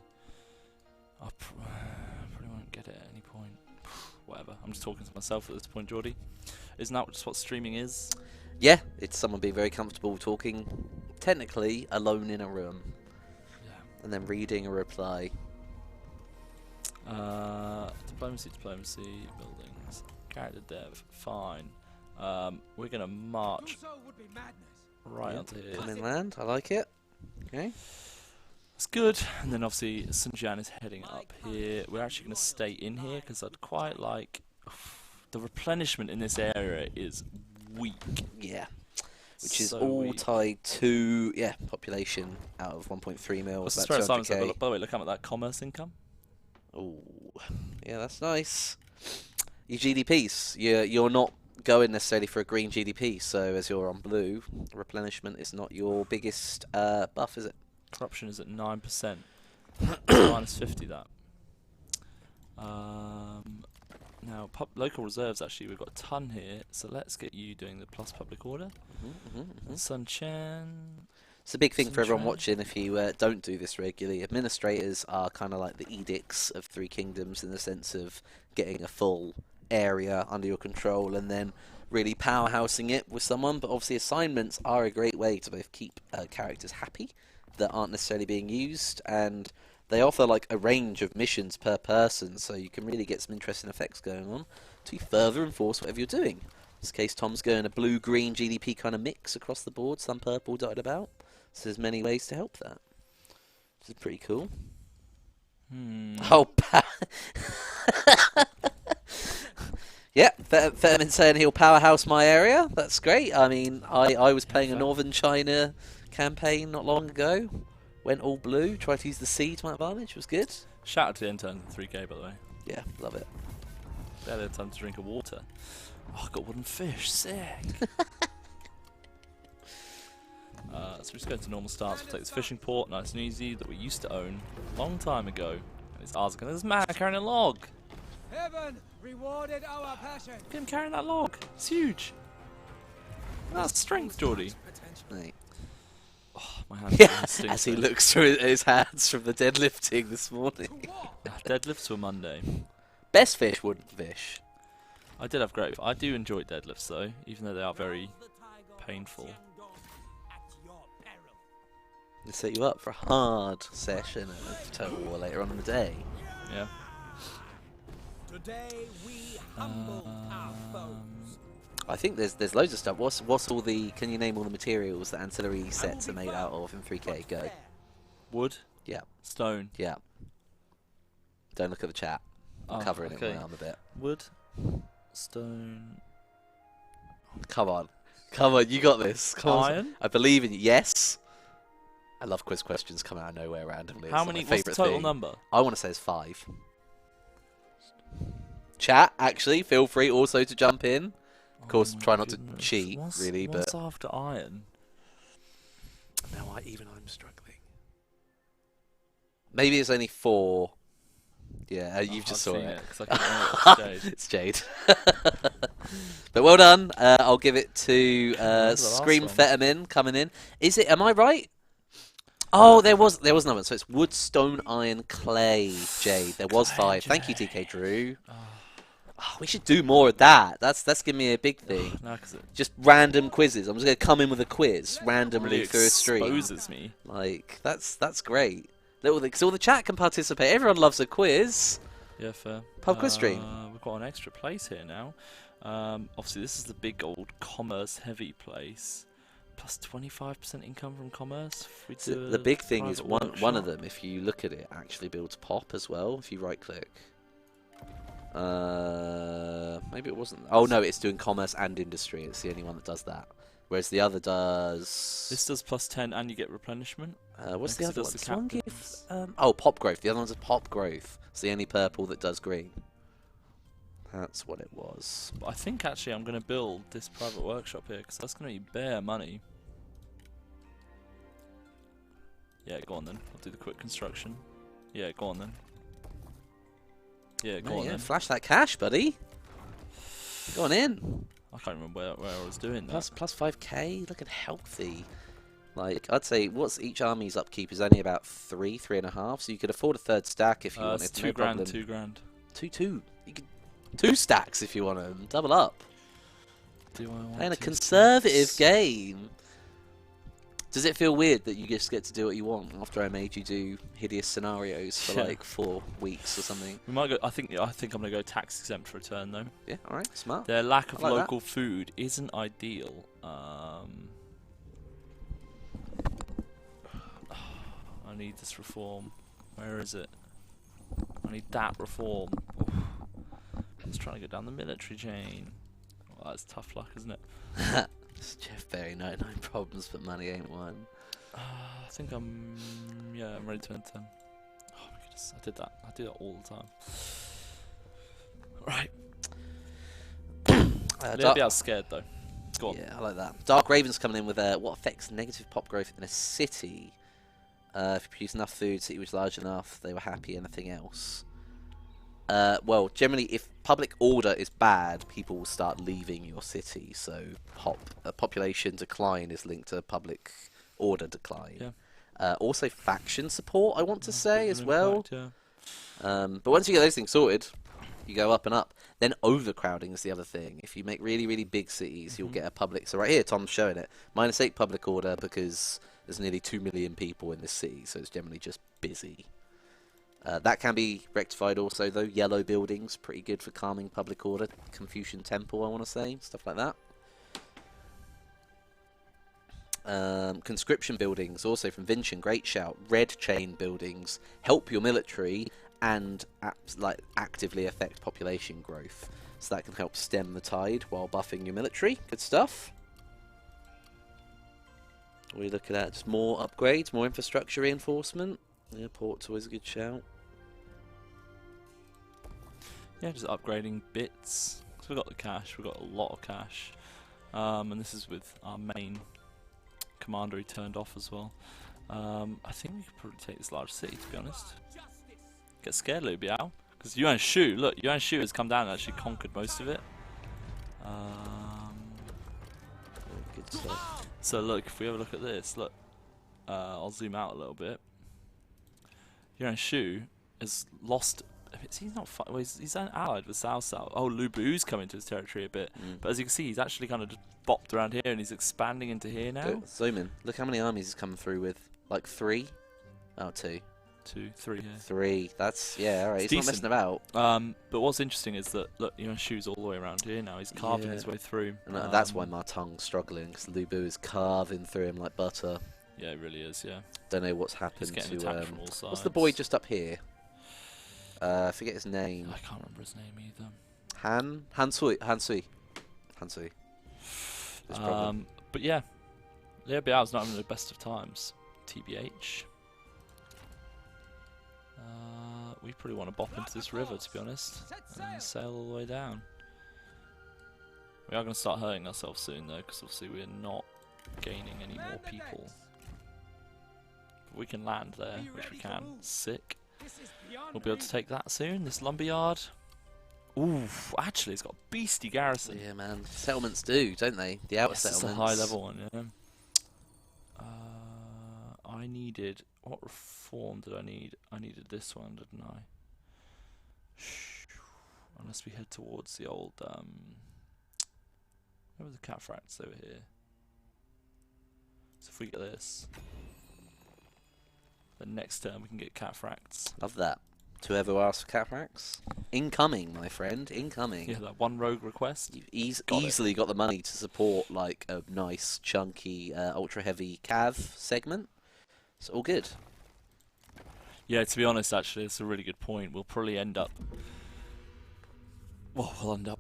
won't get it at any point. Whatever, I'm just talking to myself at this point, Geordie. Isn't that just what streaming is? Yeah, it's someone being very comfortable talking, technically, alone in a room. Yeah. And then reading a reply. Diplomacy, buildings, character dev, fine. We're gonna march would be madness. right Yeah, onto here. come inland, I like it. Okay. That's good. And then obviously Sunjan is heading up here. We're actually gonna stay in here because I'd quite like the replenishment in this area is weak. Yeah. Which is So all weak. tied to, yeah, population out of 1.3 mil. What's About the Simon 200k. said, by the way, look at that commerce income. Oh, yeah, that's nice. Your GDPs, you're not going necessarily for a green GDP, so as you're on blue, replenishment is not your biggest buff, is it? Corruption is at 9%. Minus 50 that. Now, local reserves, actually, we've got a ton here, so let's get you doing the plus public order. Sun Chen. It's a big thing for everyone Sunshine. watching if you don't do this regularly. Administrators are kind of like the edicts of Three Kingdoms in the sense of getting a full area under your control and then really powerhousing it with someone. But obviously assignments are a great way to both keep characters happy that aren't necessarily being used, and they offer like a range of missions per person, so you can really get some interesting effects going on to further enforce whatever you're doing. In this case, Tom's going a blue-green GDP kind of mix across the board, some purple dotted about. So there's many ways to help that. This is pretty cool. Oh, yeah, Fetterman saying he'll powerhouse my area. That's great. I mean, I was playing a Northern China campaign not long ago. Went all blue, tried to use the sea to my advantage. Was good. Shout out to the interns in 3K, by the way. Yeah, love it. They had time to drink of water. Oh, I got wooden fish. Sick. So we just go to normal starts. We'll take this fishing port, nice and easy, that we used to own a long time ago. And it's ours again. There's a man carrying a log. Heaven rewarded our passion. Look at him carrying that log. It's huge. That's strength, Geordie. Right. Oh, my hands Yeah, are stinking. as he looks through his hands from the deadlifting this morning. Deadlifts were Monday. Best fish, wooden fish. I did have great. I do enjoy deadlifts though, even though they are very painful. They set you up for a hard session of Total War later on in the day. Yeah. Today we humble our foes. I think there's loads of stuff. What's all the? Can you name all the materials that ancillary sets are made out of in 3K? Go. Wood. Yeah. Stone. Yeah. Don't look at the chat. I'm Oh, covering it okay. with my arm a bit. Wood. Stone. Come on, you got this. Come on. Iron. I believe in you. Yes. I love quiz questions coming out of nowhere randomly. How It's many? my What's the favourite total thing. number? I want to say it's 5. Chat, actually, feel free also to jump in. Of course, Oh my try not to goodness. cheat, What's, really, what's but after iron? now I'm struggling. Maybe it's only 4. Yeah, you've just saw it. 'Cause I couldn't remember it. It's Jade. But well done. I'll give it to That was the last Scream one. Fetterman coming in. Is it? Am I right? Oh, there was another one. So it's wood, stone, iron, clay. Jade. There was Clay, 5. Thank you, TK Drew. Oh, Oh, we should do more of that. That's giving me a big thing. no, because it Just random quizzes. I'm just gonna come in with a quiz randomly really through a stream. exposes me. Like that's great. Because all the chat can participate. Everyone loves a quiz. Yeah, fair. Pub quiz stream. We've got an extra place here now. Obviously, this is the big old commerce-heavy place. plus 25% income from commerce. If we So do the a big thing is private one of workshop. them, if you look at it, actually builds pop as well. If you right click. Maybe it wasn't. Oh no, it's doing commerce and industry. It's the only one that does that. Whereas the other does. This does plus 10 and you get replenishment. What's the Because it other does one? the Does one give, captains. oh, pop growth. The other one's a pop growth. It's the only purple that does green. That's what it was. But I think actually I'm going to build this private workshop here because that's going to be bare money. Yeah, go on then. I'll do the quick construction. Yeah, go on then. Yeah, go Oh, on yeah, then. flash that cash, buddy. Go on in. I can't remember where I was doing that. Plus 5k, looking healthy. Like, I'd say what's each army's upkeep is only about 3.5, so you could afford a third stack if you wanted. It's no 2 grand, problem. 2 grand. Two. You could 2 stacks if you want them. Double up. Do I want Playing a 2 conservative stacks? game. Does it feel weird that you just get to do what you want after I made you do hideous scenarios for Yeah. like 4 weeks or something? We might go. I think I'm going to go tax exempt for a turn though. Yeah, alright, smart. Their lack of I like that. local food isn't ideal. I need this reform. Where is it? I need that reform. Oof. Just trying to go down the military chain. Well, that's tough luck, isn't it? It's Jeff Berry, 99 problems, but money ain't one. I think I'm ready to enter. Oh my goodness, I did that. I do that all the time. Right. A little bit scared though. Go on. Yeah, I like that. Dark Raven's coming in with what affects negative pop growth in a city. If you produce enough food, city was large enough, they were happy, anything else. Well, generally, if public order is bad, people will start leaving your city. So, population decline is linked to public order decline. Yeah. Also, faction support, I want to say, as Good well. impact, yeah. But once you get those things sorted, you go up and up. Then overcrowding is the other thing. If you make really, really big cities, you'll get a public... So right here, Tom's showing it. -8 public order because there's nearly 2 million people in this city, so it's generally just busy. That can be rectified also, though. Yellow buildings, pretty good for calming public order. Confucian Temple, I want to say. Stuff like that. Conscription buildings, also from Vincian, great shout. Red chain buildings help your military and actively affect population growth. So that can help stem the tide while buffing your military. Good stuff. What are you looking at? Just more upgrades, more infrastructure reinforcement. Yeah, port's always a good shout. Yeah, just upgrading bits. So we've got the cash, we've got a lot of cash. And this is with our main commander he turned off as well. I think we could probably take this large city, to be honest. Get scared, Liu Biao. Because Yuan Shu, look, Yuan Shu has come down and actually conquered most of it. Good stuff. So look, if we have a look at this, look. I'll zoom out a little bit. Yuan Shu has lost... He's not. Well, he's allied with Cao Cao. Oh, Lu Bu's coming to his territory a bit, but as you can see, he's actually kind of just bopped around here, and he's expanding into here now. Go, zoom in. Look how many armies he's coming through with. Like 3? Oh, 2. 2, 3 here. 3. That's, yeah, alright. It's He's not decent. messing about. But what's interesting is that look, Yuan Shu's all the way around here now. He's carving his Yeah. way through. And that's why my tongue's struggling, because Lu Bu is carving through him like butter. Yeah, it really is. Yeah. Don't know what's He's happened getting to... attacked from all sides. what's the boy just up here? I forget his name. I can't remember his name either. Hansui. This problem. But yeah, Liu Biao's not having the best of times. TBH. We probably want to bop into this river, to be honest, and sail all the way down. We are going to start hurting ourselves soon, though, because obviously we're not gaining any more people. But we can land there, which we can. Sick. We'll be able to take that soon. This lumberyard. Ooh, actually, it's got a beastie garrison. Yeah, man. Settlements do, don't they? The outer Yes, it's a settlements. high level one, yeah. I needed... What reform did I need? I needed this one, didn't I? Unless we head towards the old... where were the cataphracts over here? So if we get this... Then next turn we can get cataphracts. Love that. To whoever asked for Caprax, incoming, my friend, incoming. Yeah, that one rogue request. You've Got it. easily got the money to support like a nice, chunky, ultra heavy cav segment. It's all good. Yeah, to be honest, actually, it's a really good point. We'll probably end up... Well, we'll end up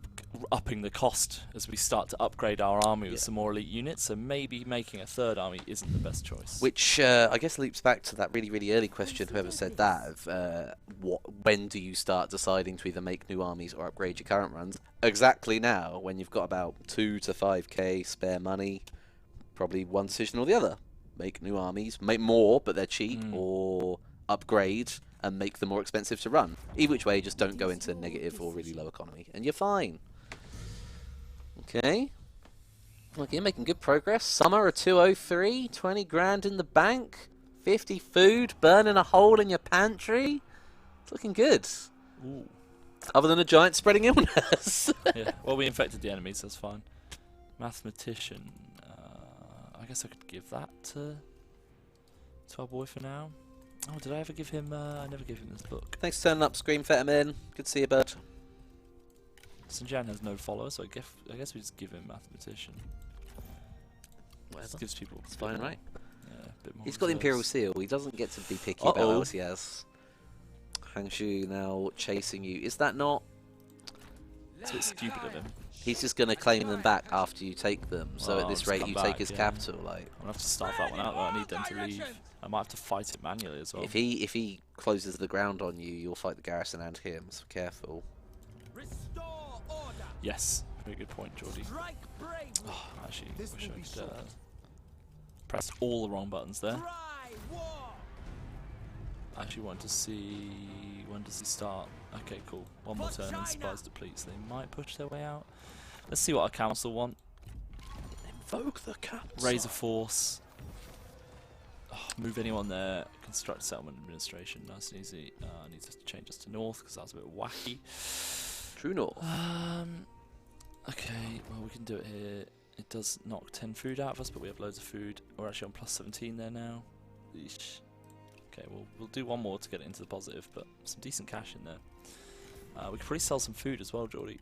upping the cost as we start to upgrade our army with some more elite units, so maybe making a third army isn't the best choice. Which I guess loops back to that really, really early question, whoever said that, of when do you start deciding to either make new armies or upgrade your current runs? Exactly now, when you've got about 2 to 5k spare money, probably one decision or the other. Make new armies, make more, but they're cheap, or upgrade and make them more expensive to run. Either which way, just don't go into negative or really low economy, and you're fine. Okay. Okay, making good progress. Summer a 203, 20 grand in the bank, 50 food, burning a hole in your pantry. It's looking good. Ooh. Other than a giant spreading illness. Yeah. Well, we infected the enemies, that's fine. Mathematician. I guess I could give that to our boy for now. Oh, did I ever give him... I never gave him this book. Thanks for turning up, Scream Fetamin. Good to see you, bud. Sinjan has no followers, so I guess we just give him Mathematician. Whatever. Just gives people... It's fine, right? Yeah, a bit more He's got the Imperial reserves. Seal. He doesn't get to be picky about what Uh-oh. else he has. Hangshu now chasing you. Is that not... It's a bit stupid of him. He's just going to claim them back after you take them. So Well, at this just rate, come you back, take his yeah. capital. Like, I'm gonna have to start that one out though. I need them to leave. I might have to fight it manually as well. if he closes the ground on you, you'll fight the garrison and him. So careful. Restore order. Yes, very good point, Geordie. Strike bravely. Oh, actually, This wish will I be could short. pressed all the wrong buttons there. Try war. I actually want to see when does he start. Okay, cool. One more turn and supplies depletes. They might push their way out. Let's see what our council want. Invoke the capital. Raise a force. Oh, move anyone there. Construct settlement administration. Nice and easy. I need to change this to north because that was a bit wacky. True north. Okay, well we can do it here. It does knock 10 food out of us, but we have loads of food. We're actually on plus 17 there now. Eesh. Okay, we'll do one more to get it into the positive, but some decent cash in there. We could probably sell some food as well, Geordie.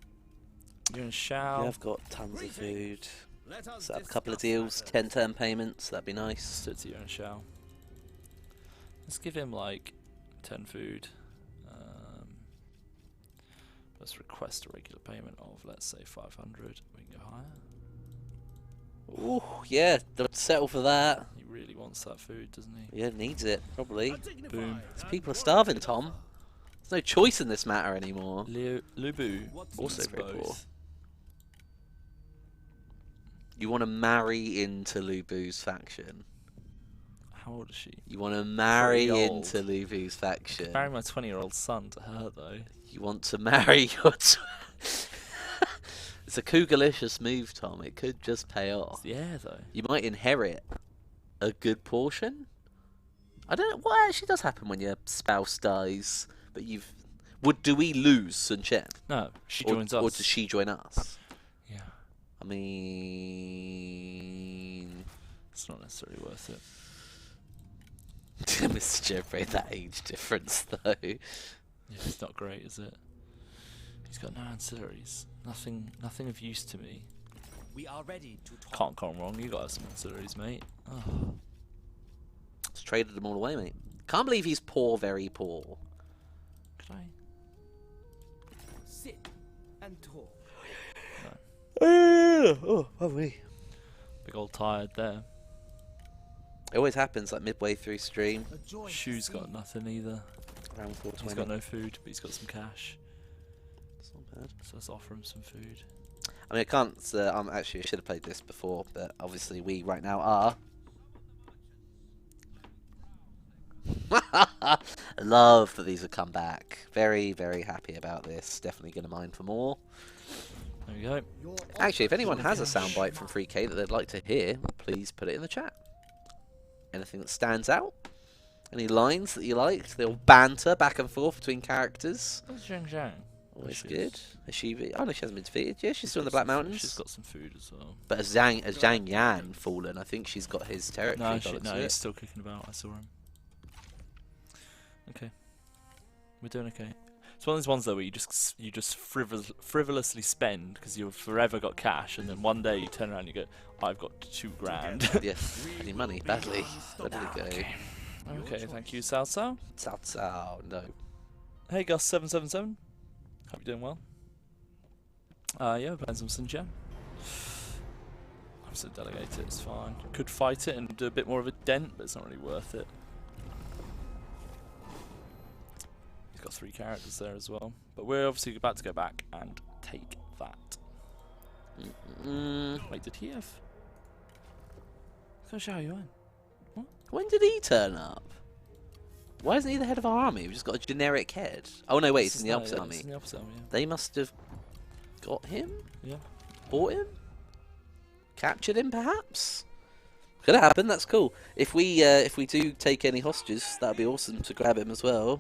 You're in Shao. Yeah, I've got tons of food. Let us Set up a couple of discuss deals, matters. 10 turn payments, that'd be nice. Stood to Yuan Shao. Let's give him like 10 food. Let's request a regular payment of, let's say, 500. We can go higher. Ooh, yeah, they'll settle for that. He really wants that food, doesn't he? Yeah, needs it, probably. Boom. These people are starving, Tom. There's no choice in this matter anymore. Lubu. Also needs very poor. both. You want to marry into Lubu's faction. How old is she? You want to marry Pretty old. into Lubu's faction. Marry my 20-year-old son to her, though. You want to marry your... It's a cougalicious move, Tom. It could just pay off. Yeah, though. You might inherit a good portion. I don't know what actually does happen when your spouse dies, but you've... Do we lose Sun Chen? No, she Or, joins us. or does she join us? Yeah, I mean... it's not necessarily worth it. Mr. Jeffrey, that age difference, though. Yeah, it's not great, is it? He's got no ancillaries. Nothing of use to me. We are ready to talk. Can't go wrong. You got to have some ancillaries, mate. Oh. Just traded them all away, mate. Can't believe he's poor, very poor. Could I? Sit and talk. Oh, we. Big old tired there. It always happens, like midway through stream. A joy to Shoe's see. got nothing either. Around He's 420. got no food, but he's got some cash. It's not bad. So let's offer him some food. I mean, I can't. I'm actually. I should have played this before, but obviously we right now are. I love that these have come back. Very, very happy about this. Definitely going to mine for more. There we go. Your Actually, if anyone has a soundbite from 3K that they'd like to hear, please put it in the chat. Anything that stands out? Any lines that you liked? The old banter back and forth between characters. Where's Zhang Zhang? Always She good. is. Has she? Oh no, she hasn't been defeated. Yeah, she's still in the got Black some- Mountains. She's got some food as well. But as Zhang Yan fallen, I think she's got his territory. No, by the looks no, of he's it. still kicking about. I saw him. Okay. We're doing okay. It's one of those ones though where you just frivolously spend because you've forever got cash, and then one day you turn around and you go, I've got $2,000. Yes, I need money badly. Ready to go. Okay, thank you, Sao Sao. Cao Cao, no. Hey, Gus777. Hope you're doing well. Yeah, we're playing some Sun Jian. I'm so delegated, it's fine. Could fight it and do a bit more of a dent, but it's not really worth it. He's got 3 characters there as well. But we're obviously about to go back and take that. Wait, did he have... Let's go Xiao Yuan. When did he turn up? Why isn't he the head of our army? We've just got a generic head. Oh no, wait, he's in the opposite army. It's in the opposite army, yeah. They must have got him? Yeah. Bought him? Captured him, perhaps? Could happen. That's cool. If we do take any hostages, that'd be awesome to grab him as well.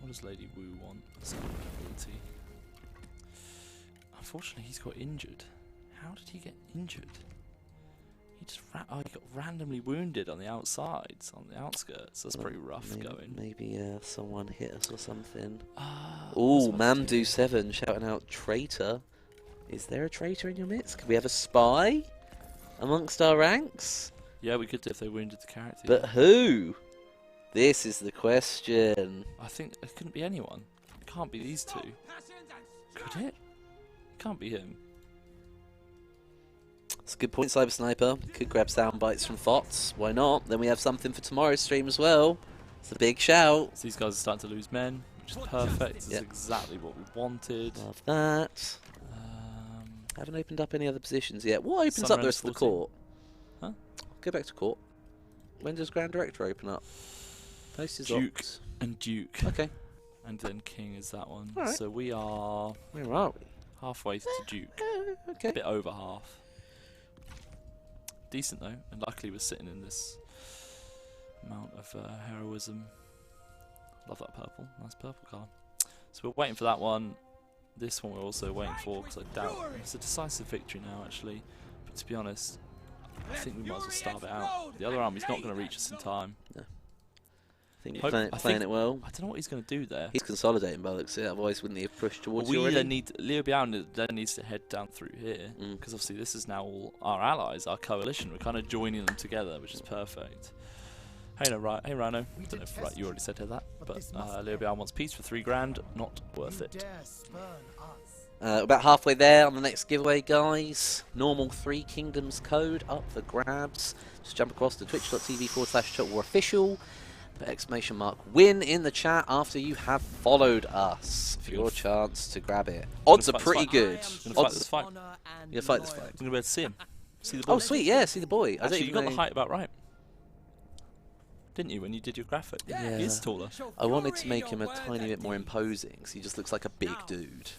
What does Lady Wu want? Ability. Unfortunately, he's got injured. How did he get injured? He just he got randomly wounded on the outsides, on the outskirts. That's pretty rough going. Maybe someone hit us or something. Ooh, Ooh, Mamdu7 shouting out traitor. Is there a traitor in your midst? Could we have a spy amongst our ranks? Yeah, we could do if they wounded the character. But who? This is the question. I think it couldn't be anyone. It can't be these two. Could it? Can't be him. That's a good point, Cyber Sniper. Could grab sound bites from Fots. Why not? Then we have something for tomorrow's stream as well. It's a big shout. So these guys are starting to lose men, which is perfect. This is exactly what we wanted. Love that. Haven't opened up any other positions yet. What opens up the rest of the court? Huh? Go back to court. When does Grand Director open up? Post is Duke locked. and Duke. Okay. And then King is that one. Alright. So we are Where are we? halfway to Duke. Okay. A bit over half. Decent though, and luckily we're sitting in this amount of heroism. Love that purple, nice purple colour. So we're waiting for that one. This one we're also waiting for because I doubt it's a decisive victory now actually. But to be honest, I think we might as well starve it out. The other army's not going to reach us in time. I think you're playing it well. I don't know what he's going to do there. He's consolidating by the looks of it, otherwise wouldn't he have pushed towards We you already? then need Liu Biao then needs to head down through here because obviously this is now all our allies, our coalition. We're kind of joining them together, which is perfect. Hey, hey Rhino. I don't know if you already said that, but Liu Biao wants peace for $3,000. Not worth it. About halfway there on the next giveaway, guys. Normal 3 Kingdoms code up for grabs. Just jump across to twitch.tv/TotalWarOfficial. Put !win in the chat after you have followed us for your chance to grab it. Odds are pretty good. I'm going to fight this fight. You're gonna fight this fight. I'm going to be able to see him. See the boy. Oh, sweet, yeah, see the boy. Actually, you got the height about right. Didn't you, when you did your graphic? Yeah. He is taller. I wanted to make him a tiny bit more imposing, so he just looks like a big dude.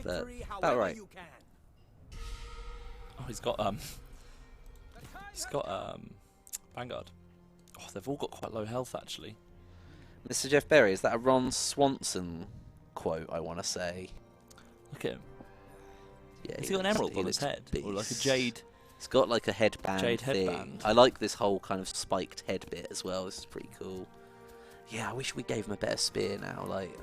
But about right. Oh, he's got Vanguard. Oh, they've all got quite low health actually. Mr. Jeff Berry, is that a Ron Swanson quote, I want to say? Look at him. Yeah, Has he got an emerald on his head? Or like a jade? It's got like a headband Jade thing. headband. I like this whole kind of spiked head bit as well. This is pretty cool. Yeah, I wish we gave him a better spear now. Like,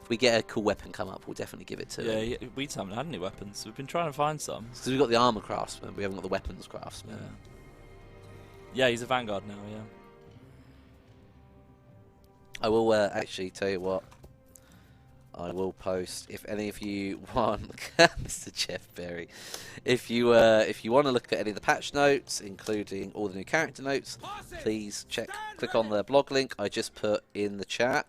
if we get a cool weapon come up, we'll definitely give it to him. Yeah, we haven't had any weapons. We've been trying to find some. Because we've got the armor craftsman, we haven't got the weapons craftsman. Yeah, he's a Vanguard now, yeah. I will actually tell you what. I will post if any of you want, Mr. Jeff Berry. If you want to look at any of the patch notes, including all the new character notes, please click on the blog link I just put in the chat.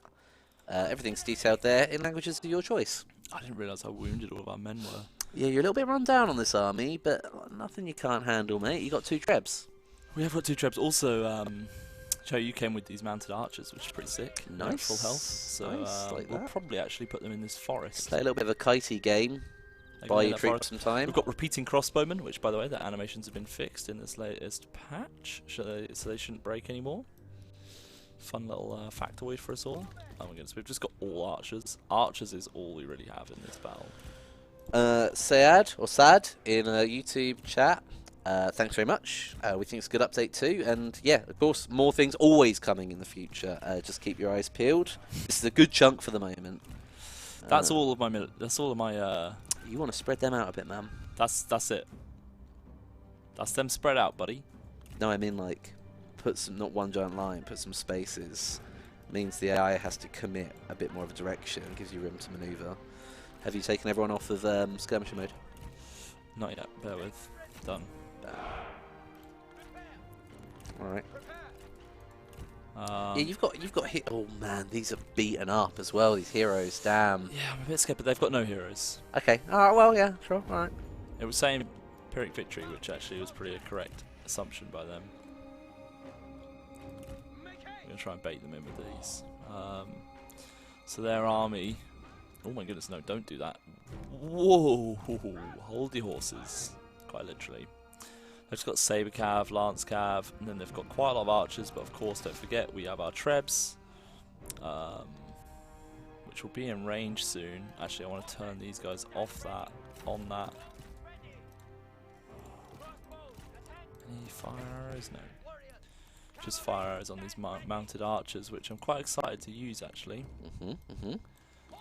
Everything's detailed there in languages of your choice. I didn't realise how wounded all of our men were. Yeah, you're a little bit run down on this army, but nothing you can't handle, mate. You got 2 trebs. We have got 2 trebs. Also, Joe, you came with these mounted archers, which is pretty sick. Nice. Full health. So Nice, like we'll that. probably actually put them in this forest. Play a little bit of a kitey game. Buy your troops some time. We've got repeating crossbowmen, which, by the way, the animations have been fixed in this latest patch, so they shouldn't break anymore. Fun little factoid for us all. Oh my goodness, we've just got all archers. Archers is all we really have in this battle. Sayad or Sad in YouTube chat. Thanks very much. We think it's a good update too, and yeah, of course, more things always coming in the future. Just keep your eyes peeled. This is a good chunk for the moment. That's all of my. That's all of my. You want to spread them out a bit, man? That's it. That's them spread out, buddy. No, I mean like, put some, not one giant line, put some spaces. Means the AI has to commit a bit more of a direction, gives you room to maneuver. Have you taken everyone off of skirmisher mode? Not yet. Bear with. Done. Alright. Yeah, you've got hit. Oh man, these are beaten up as well. These heroes, damn. Yeah, I'm a bit scared, but they've got no heroes. Okay. Alright. Well, yeah, sure. Alright. It was saying Pyrrhic Victory, which actually was pretty a correct assumption by them. I'm gonna try and bait them in with these. So their army. Oh my goodness, no! Don't do that. Whoa! Hold your horses, quite literally. They've just got Saber Cav, Lance Cav, and then they've got quite a lot of archers, but of course don't forget we have our Trebs, which will be in range soon. Actually, I want to turn these guys off that, on that. Any fire arrows? No. Just fire arrows on these mounted archers, which I'm quite excited to use actually.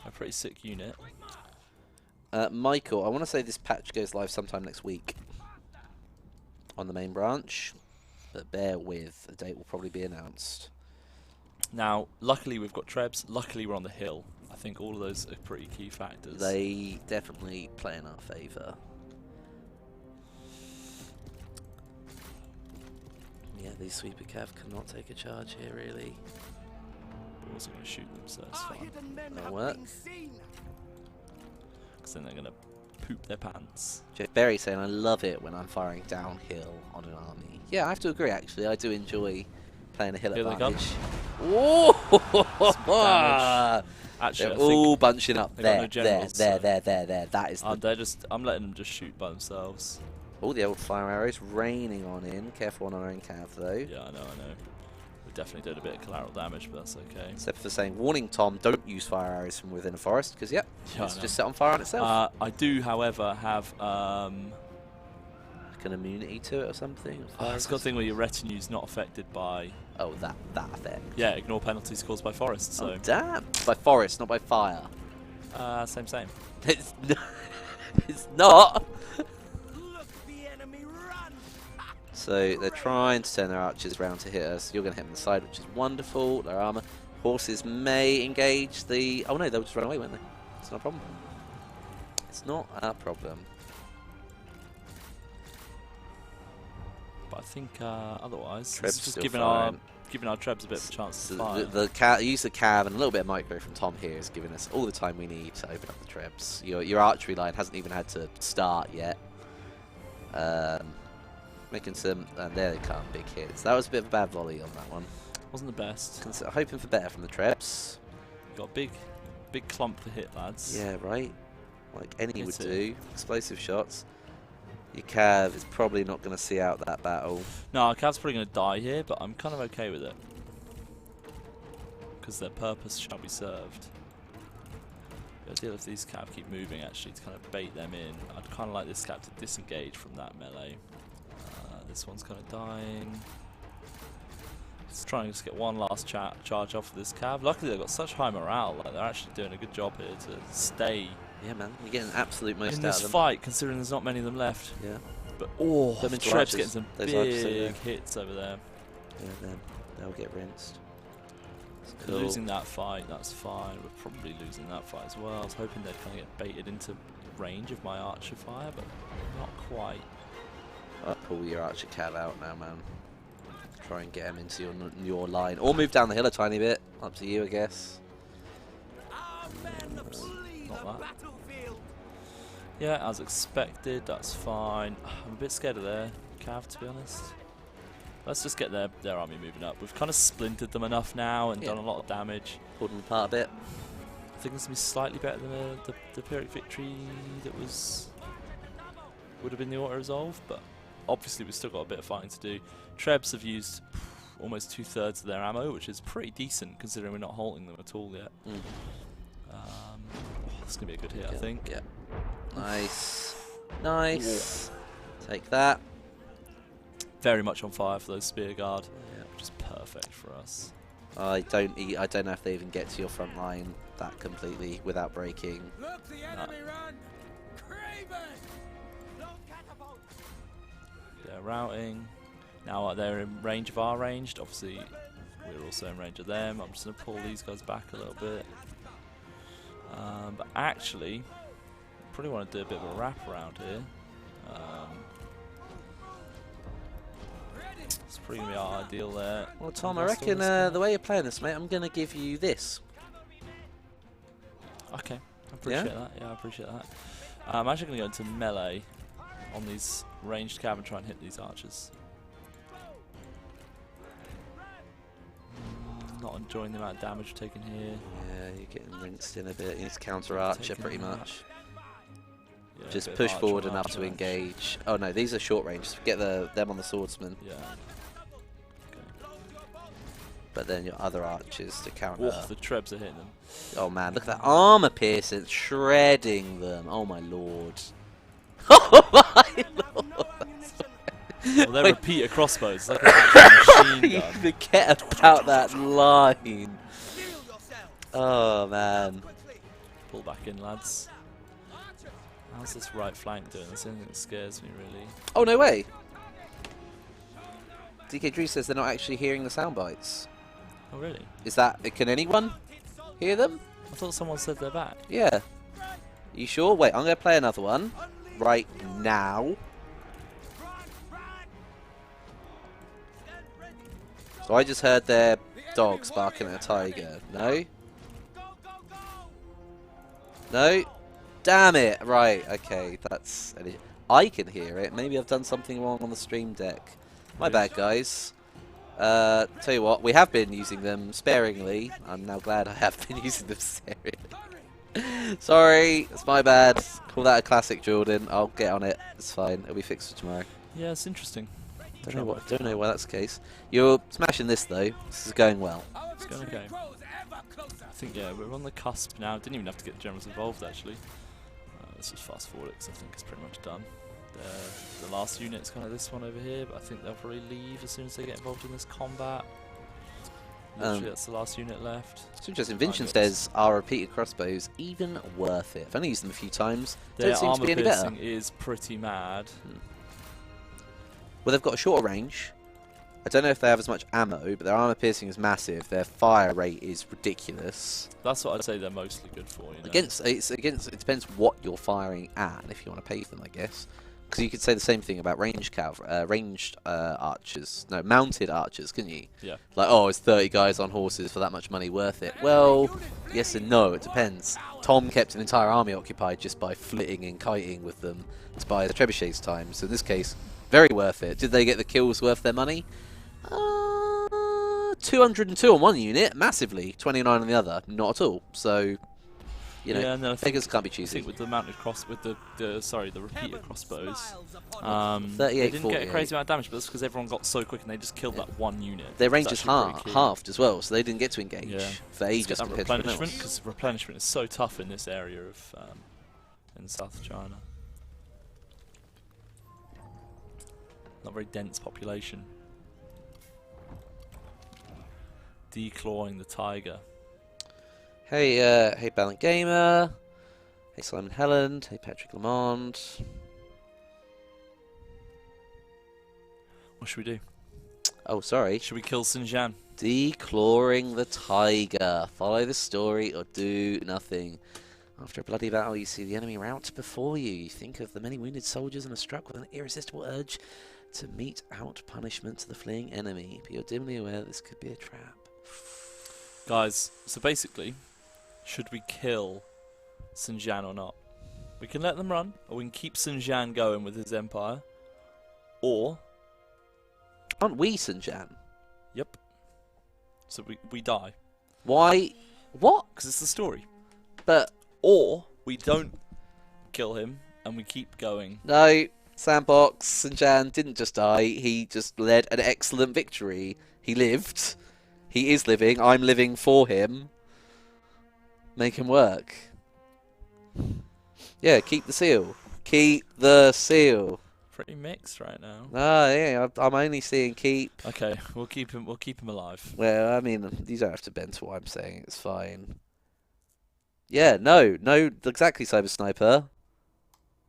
A pretty sick unit. Michael, I want to say this patch goes live sometime next week on the main branch, but bear with, the date will probably be announced. Now, luckily we've got Trebs, luckily we're on the hill. I think all of those are pretty key factors. They definitely play in our favour. Yeah, these sweeper cav cannot take a charge here, really. We're also going to shoot them, so it's fine. That'll work. Because then they're going to poop their pants. Jeff Berry saying, I love it when I'm firing downhill on an army. Yeah, I have to agree, actually. I do enjoy playing a hill Here advantage. Some Whoa! Actually, They're all bunching up they've got there, no generals, there. so- That is the... I'm letting them just shoot by themselves. All the old fire arrows raining on in. Careful on our own cav, though. Yeah, I know. We definitely did a bit of collateral damage, but that's okay. Except for saying, warning Tom, don't use fire arrows from within a forest, because, yep, Yeah, it's I know. just set on fire on itself. I do, however, have Like an immunity to it or something? it's got a thing where your retinue's not affected by Oh, that effect. yeah, ignore penalties caused by forest. So Oh, damn. By forest, not by fire. same. It's it's not. Look, the enemy run! So they're trying to turn their archers round to hit us. You're going to hit them in the side, which is wonderful. Their armor. Horses may engage the... Oh no, they'll just run away, won't they? It's not a problem. It's not a problem. But I think otherwise, Treb's this is just still giving fine. our Trebs a bit of a chance So to fire. the use of cav and a little bit of micro from Tom here is giving us all the time we need to open up the Trebs. Your archery line hasn't even had to start yet. Making some, and there they come, big hits. That was a bit of a bad volley on that one. Wasn't the best. Hoping for better from the Trebs. Got a big clump to hit, lads. Yeah, right. Like any would Hit it. do. Explosive shots. Your cav is probably not going to see out that battle. No, our Cav's probably going to die here, but I'm kind of okay with it. Because their purpose shall be served. The idea if these Cav keep moving, actually, to kind of bait them in. I'd kind of like this Cav to disengage from that melee. This one's kind of dying. Let's try and just get one last charge off of this Cav. Luckily, they've got such high morale. Like, they're actually doing a good job here to stay Yeah, man. You're getting absolute most in out this of them. fight, considering there's not many of them left. Yeah. But oh, Them into Treb's archers. getting some Those archers over big there. hits over there. Yeah, they'll get rinsed. It's cool. Losing that fight, that's fine. We're probably losing that fight as well. I was hoping they'd kind of get baited into range of my archer fire, but not quite. Pull your archer cav out now, man. Try and get him into your line, or move down the hill a tiny bit. Up to you, I guess. Our men flee Not the that. battlefield! Yeah, as expected, that's fine. I'm a bit scared of their Cav, to be honest. Let's just get their army moving up. We've kind of splintered them enough now and Yeah. done a lot of damage. Pulled them apart a bit. I think this will be slightly better than the Pyrrhic Victory that would have been the auto-resolve, but obviously we've still got a bit of fighting to do. Trebs have used almost 2/3 of their ammo, which is pretty decent considering we're not halting them at all yet. Mm. It's going to be a good hit, I think. Yeah. Nice. Nice. Take that. Very much on fire for those spear guard, Yeah. which is perfect for us. I don't know if they even get to your front line that completely without breaking. Look the enemy run! Craven! Load catapult! They're routing. Now they're in range of our range. Obviously, we're also in range of them. I'm just going to pull these guys back a little bit. But actually, probably want to do a bit of a wrap around here. It's probably going to be our ideal there. Well, Tom, I Invest all reckon this guy. the way you're playing this, mate, I'm going to give you this. Okay, I appreciate that. Yeah, I appreciate that. I'm actually going to go into melee on these ranged cav and try and hit these archers. Not enjoying the amount of damage we're taking here. Yeah, you're getting rinsed in a bit. You need to counter archer Taking pretty that. much. Yeah, a Just bit of push archer forward on enough archer to range. engage. Oh no, these are short range. Get them on the swordsman, Yeah. Okay. but then your other archers to counter. Oh, the trebs are hitting them. Oh man, look at that armor piercing, shredding them. Oh my lord. Oh my lord. Well, they're repeater crossbows. It's like an actual machine You gun. forget about that line. Heal yourself! Oh man. Pull back in, lads. How's this right flank doing? There's anything that scares me, really. Oh no way. DK Drew says they're not actually hearing the sound bites. Oh, really? Is that? Can anyone hear them? I thought someone said they're back. Yeah. You sure? Wait, I'm gonna play another one right now. So I just heard their dogs barking at a tiger. No? No? Damn it! Right, okay, that's... I can hear it. Maybe I've done something wrong on the stream deck. My bad, guys. Tell you what, we have been using them sparingly. I'm now glad I have been using them sparingly. Sorry, it's my bad. Call that a classic, Jordan. I'll get on it. It's fine. It'll be fixed for tomorrow. Yeah, it's interesting. Don't know why that's the case. You're smashing this though. This is going well. It's going okay. I think, yeah, we're on the cusp now. Didn't even have to get the generals involved, actually. Let's just fast forward it because I think it's pretty much done. The last unit's kind of this one over here, but I think they'll probably leave as soon as they get involved in this combat. Literally, that's the last unit left. It's interesting. Vincent says, are repeated crossbows even worth it? I've only used them a few times. Their Don't seem to armor be any better. piercing is pretty mad. Well, they've got a shorter range. I don't know if they have as much ammo, but their armor piercing is massive. Their fire rate is ridiculous. That's what I'd say they're mostly good for. You know? It depends what you're firing at, and if you want to pay for them, I guess. Because you could say the same thing about ranged archers. No, mounted archers, couldn't you? Yeah. Like, oh, is 30 guys on horses for that much money worth it? Well, yes and no. It depends. Tom kept an entire army occupied just by flitting and kiting with them to buy the trebuchets time. So in this case, very worth it. Did they get the kills worth their money? 202 on one unit, massively. 29 on the other, not at all. So, you know, yeah, and then I think, beggars can't be I choosy. think with the mounted the repeater crossbows, 38, they didn't get a 48. crazy amount of damage, but that's because everyone got so quick and they just killed that one unit. Their range It's is actually pretty key. halved as well, so they didn't get to engage Yeah. for Let's ages get that compared to everyone replenishment, else. because replenishment is so tough in this area of in South China. Not very dense population. Declawing the tiger. Hey, hey, Ballant Gamer. Hey, Simon Helland. Hey, Patrick Lamond. What should we do? Oh, sorry. Should we kill Xinjiang? Declawing the tiger. Follow the story or do nothing. After a bloody battle, you see the enemy rout before you. You think of the many wounded soldiers and are struck with an irresistible urge to mete out punishment to the fleeing enemy. But you're dimly aware that this could be a trap. Guys, so basically, should we kill Xinjiang or not? We can let them run, or we can keep Xinjiang going with his empire. Or, Aren't we Xinjiang? yep. So we die. Why? What? Because it's the story. But Or, we don't kill him, and we keep going. no, Sandbox Xinjiang didn't just die. He just led an excellent victory. He lived. He is living. I'm living for him. Make him work. Yeah, keep the seal. Keep the seal. Pretty mixed right now. Ah, yeah, I'm only seeing keep. Okay, we'll keep him. We'll keep him alive. Well, I mean, you don't have to bend to what I'm saying. It's fine. Yeah, no, exactly, Cyber Sniper.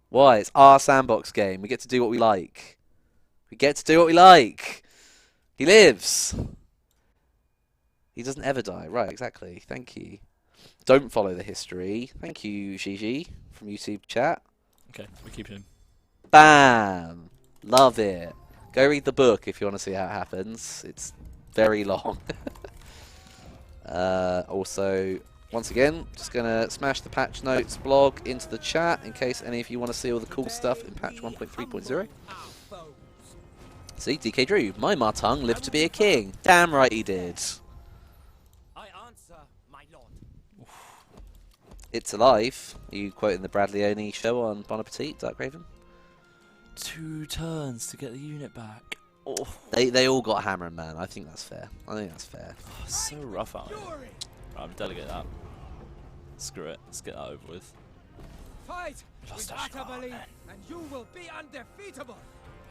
Why? It's our sandbox game. We get to do what we like. We get to do what we like. He lives. He doesn't ever die. Right, exactly. Thank you. Don't follow the history. Thank you, Gigi, from YouTube chat. Okay, we're keeping him. Bam! Love it. Go read the book if you want to see how it happens. It's very long. Also, once again, just going to smash the patch notes blog into the chat in case any of you want to see all the cool stuff in patch 1.3.0. See, DK Drew, my Martung lived to be a king. Damn right he did. I answer, my lord. It's alive. Are you quoting the Bradley-Oni show on Bon Appetit, Dark Raven? 2 turns to get the unit back. Oh, They all got Hammer, man. I think that's fair. I think that's fair. so rough out here. Fury. Right, I'm delegate that. Screw it. Let's get that over with. Fight Lost with our shot, Attabali, man. and you will be undefeatable.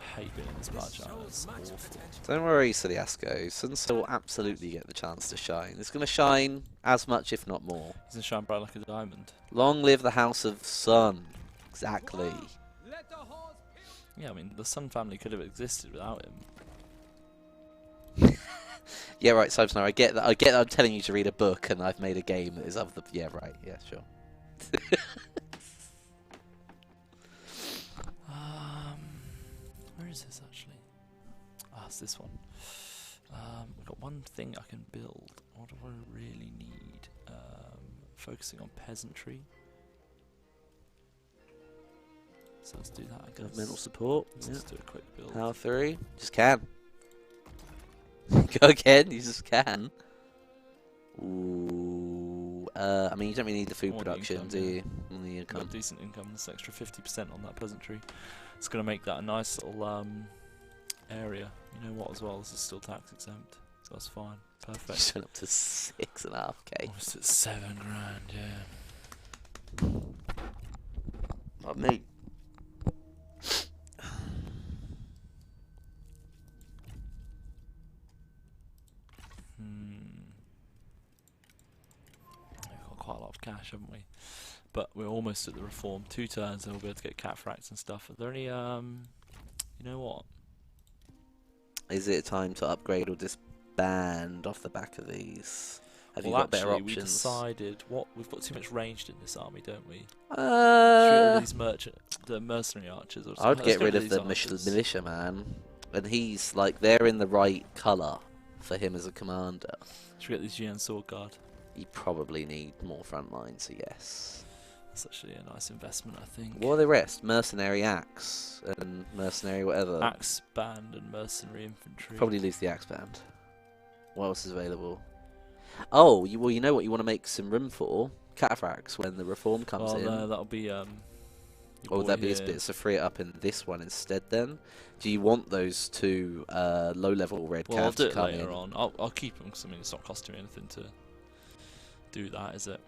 I hate being in this patch. It's much awful. potential. Don't worry, Siliasco. Sunset will absolutely get the chance to shine. It's going to shine as much, if not more. He's gonna shine bright like a diamond. Long live the House of Sun. Exactly. Let the horse peel. Yeah, I mean, the Sun family could have existed without him. Yeah, right, Cybersnar. I get that. I get that. I'm telling you to read a book, and I've made a game that is of the. Yeah, right. Yeah, sure. Where is this actually? Ah, it's this one. I've got one thing I can build. What do I really need? Focusing on peasantry. So let's do that, I guess. Governmental support. Let's Yeah. just do a quick build. Power 3. Just can. Go again. You just can. Ooh. I mean, you don't really need the food More the production, income, do yeah. you? On the Got income. decent income. This extra 50% on that peasantry. It's going to make that a nice little area. You know what? As well, this is still tax exempt, so that's fine. Perfect. Just went up to 6.5k. Almost at 7 grand. Yeah. Not me. We've got quite a lot of cash, haven't we? But we're almost at the reform. 2 turns and we'll be able to get cataphracts and stuff. Are there any, you know what? Is it time to upgrade or disband off the back of these? Have you Well, got better actually, we options? decided we've got too much ranged in this army, don't we? Should we get rid Uh, of the mercenary archers? Or I would something? get rid Let's of these the archers. militia man, and he's like they're in the right colour for him as a commander. Should we get these GN sword guard? You probably need more front lines, so yes. That's actually a nice investment, I think. What are the rest? Mercenary axe and mercenary whatever. Axe band and mercenary infantry. Probably lose the axe band. What else is available? Oh, well, you know what you want to make some room for? Cataphracts when the reform comes Well, in. no, that'll be your Or would boy that be a here. bit to free it up in this one instead then? Do you want those two low-level red Well, I'll cavs do to it come later in? on. I'll keep them because I mean it's not costing me anything to do that, is it?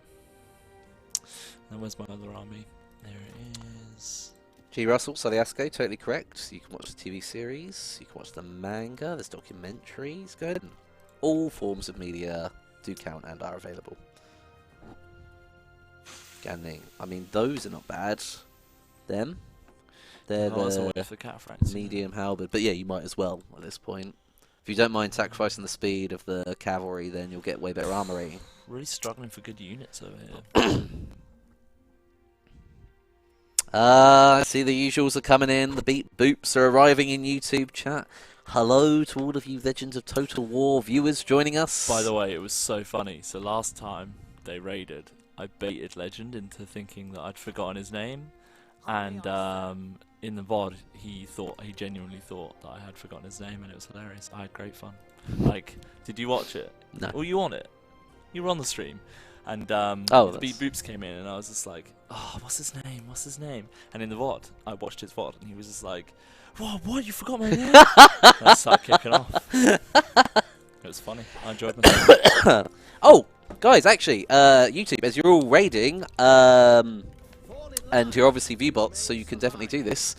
And where's my other army? There it is. G. Russell, Saliasco, totally correct. You can watch the TV series, you can watch the manga, there's documentaries. Go ahead. All forms of media do count and are available. Scanning. I mean, those are not bad. Them. They're Oh, that's a way the for cataphracts. isn't it? medium halberd. But yeah, you might as well at this point. If you don't mind sacrificing the speed of the cavalry, then you'll get way better armor rating. Really struggling for good units over here. I see the usuals are coming in. The beat boops are arriving in YouTube chat. Hello to all of you Legends of Total War viewers joining us. By the way, it was so funny. So last time they raided, I baited Legend into thinking that I'd forgotten his name, and in the VOD he genuinely thought that I had forgotten his name, and it was hilarious. I had great fun. Like, did you watch it? No. Were you on it? You were on the stream, and Oh, the beat boops came in, and I was just like, oh, what's his name? What's his name? And in the VOD, I watched his VOD, and he was just like, what? You forgot my name? And I started kicking off. It was funny. I enjoyed myself. Oh, guys, actually, YouTube, as you're all raiding, and you're obviously VBots, so you can definitely do this.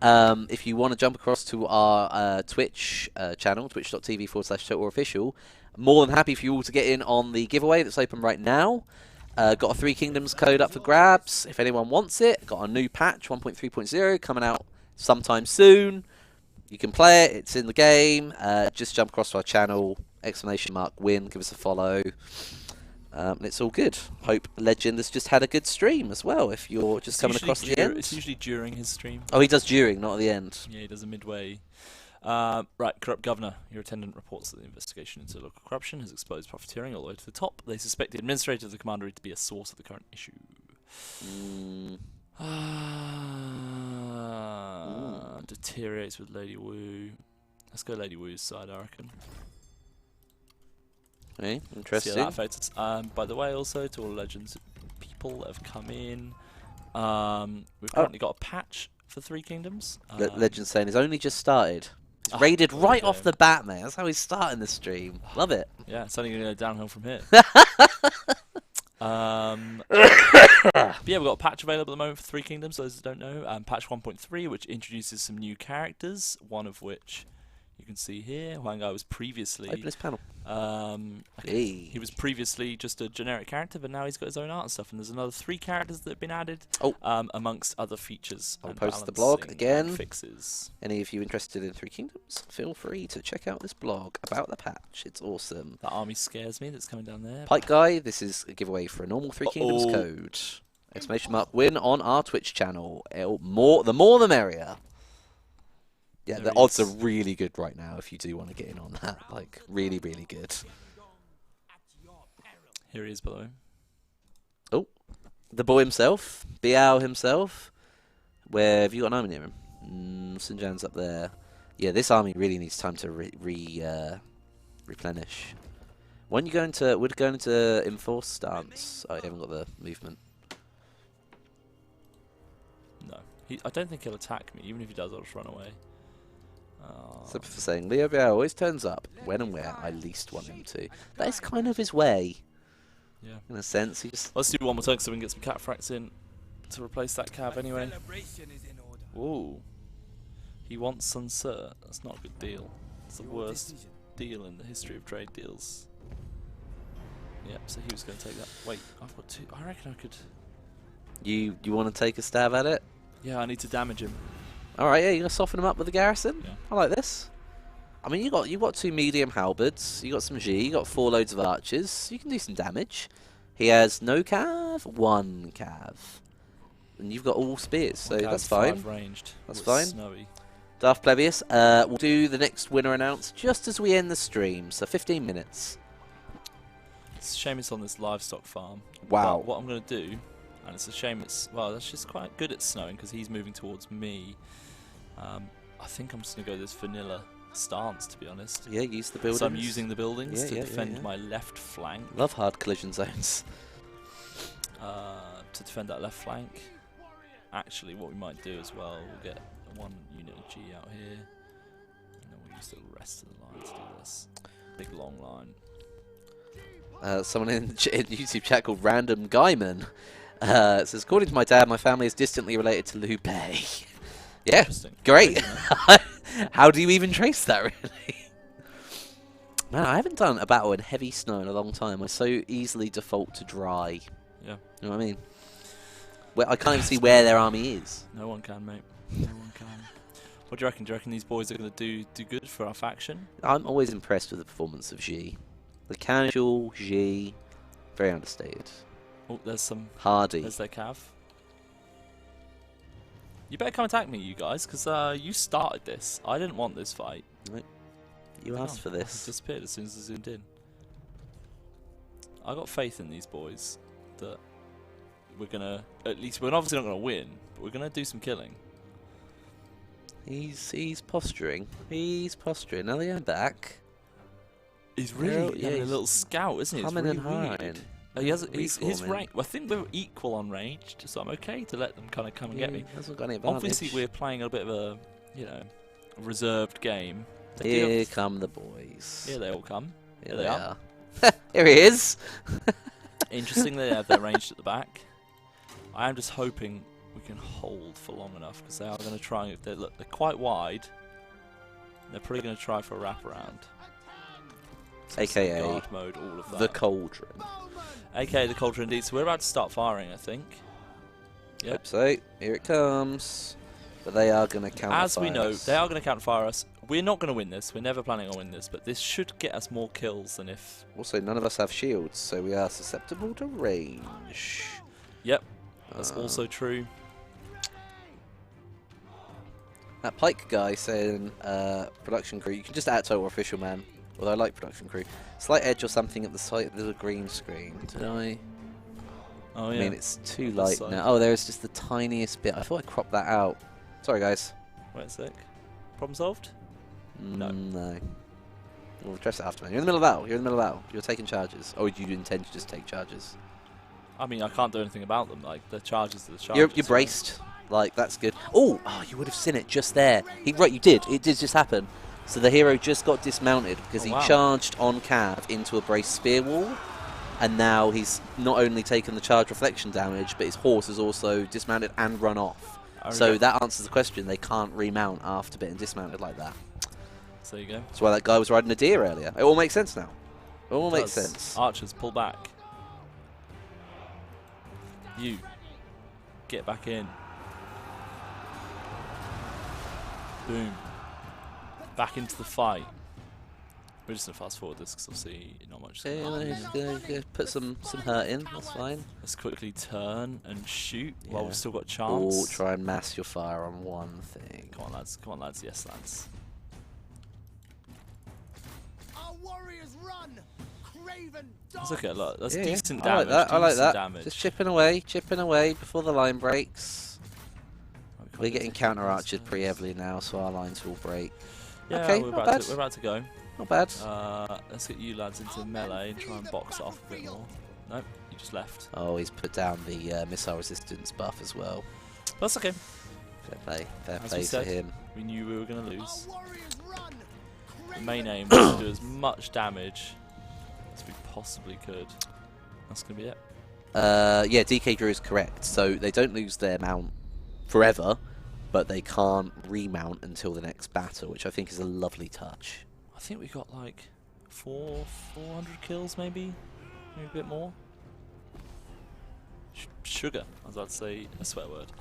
If you want to jump across to our Twitch channel, twitch.tv/TotalWarOfficial, more than happy for you all to get in on the giveaway that's open right now. Got a 3 Kingdoms code up for grabs if anyone wants it. Got a new patch 1.3.0 coming out sometime soon. You can play it, it's in the game. Just jump across to our channel, !win, give us a follow. And it's all good. Hope Legend has just had a good stream as well, if you're just coming across at the end. It's usually during his stream. Oh, he does during, not at the end. Yeah, he does a midway. Right, corrupt governor. Your attendant reports that the investigation into local corruption has exposed profiteering all the way to the top. They suspect the administrator of the commandery to be a source of the current issue. Deteriorates with Lady Wu. Let's go Lady Wu's side, I reckon. Okay, See interesting. how that affects us. By the way, also to all Legends people that have come in, we've currently got a patch for 3 Kingdoms. Legend saying he's only just started. He's Ah, raided there we right go. off the bat, man. That's how he's starting the stream. Love it. Yeah, it's only going to go downhill from here. But yeah, we've got a patch available at the moment for 3 Kingdoms, those that don't know. Patch 1.3, which introduces some new characters, one of which you can see here. Huangai was previously... Open this panel. He Hey. was previously just a generic character, but now he's got his own art and stuff. And there's another 3 characters that have been added, Oh. amongst other features. I'll and post the blog balancing again. and fixes. Any of you interested in 3 Kingdoms, feel free to check out this blog about the patch. It's awesome. That army scares me. That's coming down there. Pike Guy, this is a giveaway for a normal 3 Kingdoms code. !win on our Twitch channel. The more the merrier. Yeah, There the he odds is. are really good right now if you do want to get in on that. Like, really, really good. Here he is, by the way. The boy himself, Biao himself. Where have you got an army near him? Sinjan's up there. Yeah, this army really needs time to replenish. When you going to, we're going to enforce stance. Oh, you haven't got the movement. No. I don't think he'll attack me. Even if he does, I'll just run away. Except for saying Leo Biao always turns up when and where I least want him to. That is kind of his way, Yeah. in a sense. He just Let's do one more turn so we can get some cataphracts in to replace that cav anyway. Celebration is in order. Ooh. He wants Sun Tzu. That's not a good deal. It's the Your worst decision. deal in the history of trade deals. Yep, so he was going to take that. Wait, I've got 2. I reckon I could... you want to take a stab at it? Yeah, I need to damage him. All right, yeah, you gonna soften him up with the garrison. Yeah. I like this. I mean, you got 2 medium halberds. You got some G. You got 4 loads of archers. You can do some damage. He has no cav, 1 cav, and you've got all spears, so Okay, that's 5 fine. ranged. That's Ooh, fine. it's Snowy. Daft Plebius. We'll do the next winner announce just as we end the stream, so 15 minutes. It's a shame it's on this livestock farm. Wow. But what I'm going to do, and it's a shame it's... Well, that's just quite good at snowing because he's moving towards me. I think I'm just going to go this vanilla stance, to be honest. Yeah, use the buildings. So I'm using the buildings Yeah, to yeah, defend yeah. my left flank. Love hard collision zones. To defend that left flank. Actually, what we might do as well, we'll get 1 unit of G out here. And then we'll use the rest of the line to do this. Big long line. Someone in YouTube chat called Random Guyman says, according to my dad, my family is distantly related to Liu Bei. Yeah, Interesting. great. Crazy, man. How do you even trace that, really? Man, I haven't done a battle in heavy snow in a long time. I so easily default to dry. Yeah. You know what I mean? Where I can't even see where their army is. No one can, mate. No one can. What do you reckon? Do you reckon these boys are going to do good for our faction? I'm always impressed with the performance of Xi. The casual Xi, very understated. Oh, there's some... Hardy. There's their cav. You better come attack me, you guys, because you started this. I didn't want this fight. You asked for It this. disappeared as soon as I zoomed in. I got faith in these boys that we're gonna, at least we're obviously not gonna win, but we're gonna do some killing. He's posturing. He's posturing. Now they're back. He's really really having a a little scout, isn't he? It's coming really in weird. hard. He has Doesn't his reform in. rank. I think we're equal on ranged, so I'm okay to let them kind of come and get me. Hasn't got any advantage. Obviously, we're playing a bit of a, reserved game. They do Here have- come the boys. Here they all come. Here they they are. are. Here he is. Interesting, they have their ranged at the back. I am just hoping we can hold for long enough, because they are going to try. Look, they're quite wide. They're probably going to try for a wraparound. So AKA guard mode, all of that. the Cauldron. AKA the Cauldron indeed. So we're about to start firing, I think. Yep. Hope so. Here it comes. But they are going to counter As we know, us. they are going to counterfire us. We're not going to win this. We're never planning on winning this, but this should get us more kills than if... Also, none of us have shields, so we are susceptible to range. Yep, that's also true. That Pike guy saying, production crew, you can just add total official man. Although I like production crew. Slight edge or something at the side of the green screen. Did I? Oh, I yeah. mean, it's too On the light side. now. Oh, there is just the tiniest bit. I thought I cropped that out. Sorry, guys. Wait a sec. Problem solved? No. No. We'll address it after, man. You're in the middle of battle. You're in the middle of battle. You're taking charges. Or do you intend to just take charges? I mean, I can't do anything about them. Like, the charges are the charges. You're braced. Like, that's good. Oh, you would have seen it just there. Right, you did. It did just happen. So the hero just got dismounted because he wow. charged on Cav into a braced spear wall. And now he's not only taken the charge reflection damage, but his horse is also dismounted and run off. So Okay. that answers the question. They can't remount after being dismounted like that. So there you go. That's why that guy was riding a deer earlier. It all makes sense now. It all makes Does. sense. Archers, pull back. You. Get back in. Boom. Back into the fight. We're just going to fast forward this because obviously not much. is gonna Yeah, happen. just gonna put some hurt in. That's fine. Let's quickly turn and shoot while Yeah. we've still got Or chance. try and mass your fire on one thing. Come on, lads. Come on, lads. Yes, lads. Our warriors run. Craven That's okay. Look, that's Yeah, decent I like damage. that. I like decent that. Damage. Just chipping away before the line breaks. Oh, we can't We're get getting to counter those archered pretty guys. heavily now, so our lines will break. Yeah, Okay, we're not about bad. to, we're about to go. Not bad. Let's get you lads into melee and try and box it off a bit more. Nope, you just left. Oh, he's put down the missile resistance buff as well. That's okay. Fair As we play to said. him. We knew we were going to lose. Our warriors run. The main aim was to do as much damage as we possibly could. That's going to be it. Yeah, DK Drew is correct. So they don't lose their mount forever, but they can't remount until the next battle, which I think is a lovely touch. I think we got like 400 kills maybe a bit more. Sugar, I was about to say a swear word.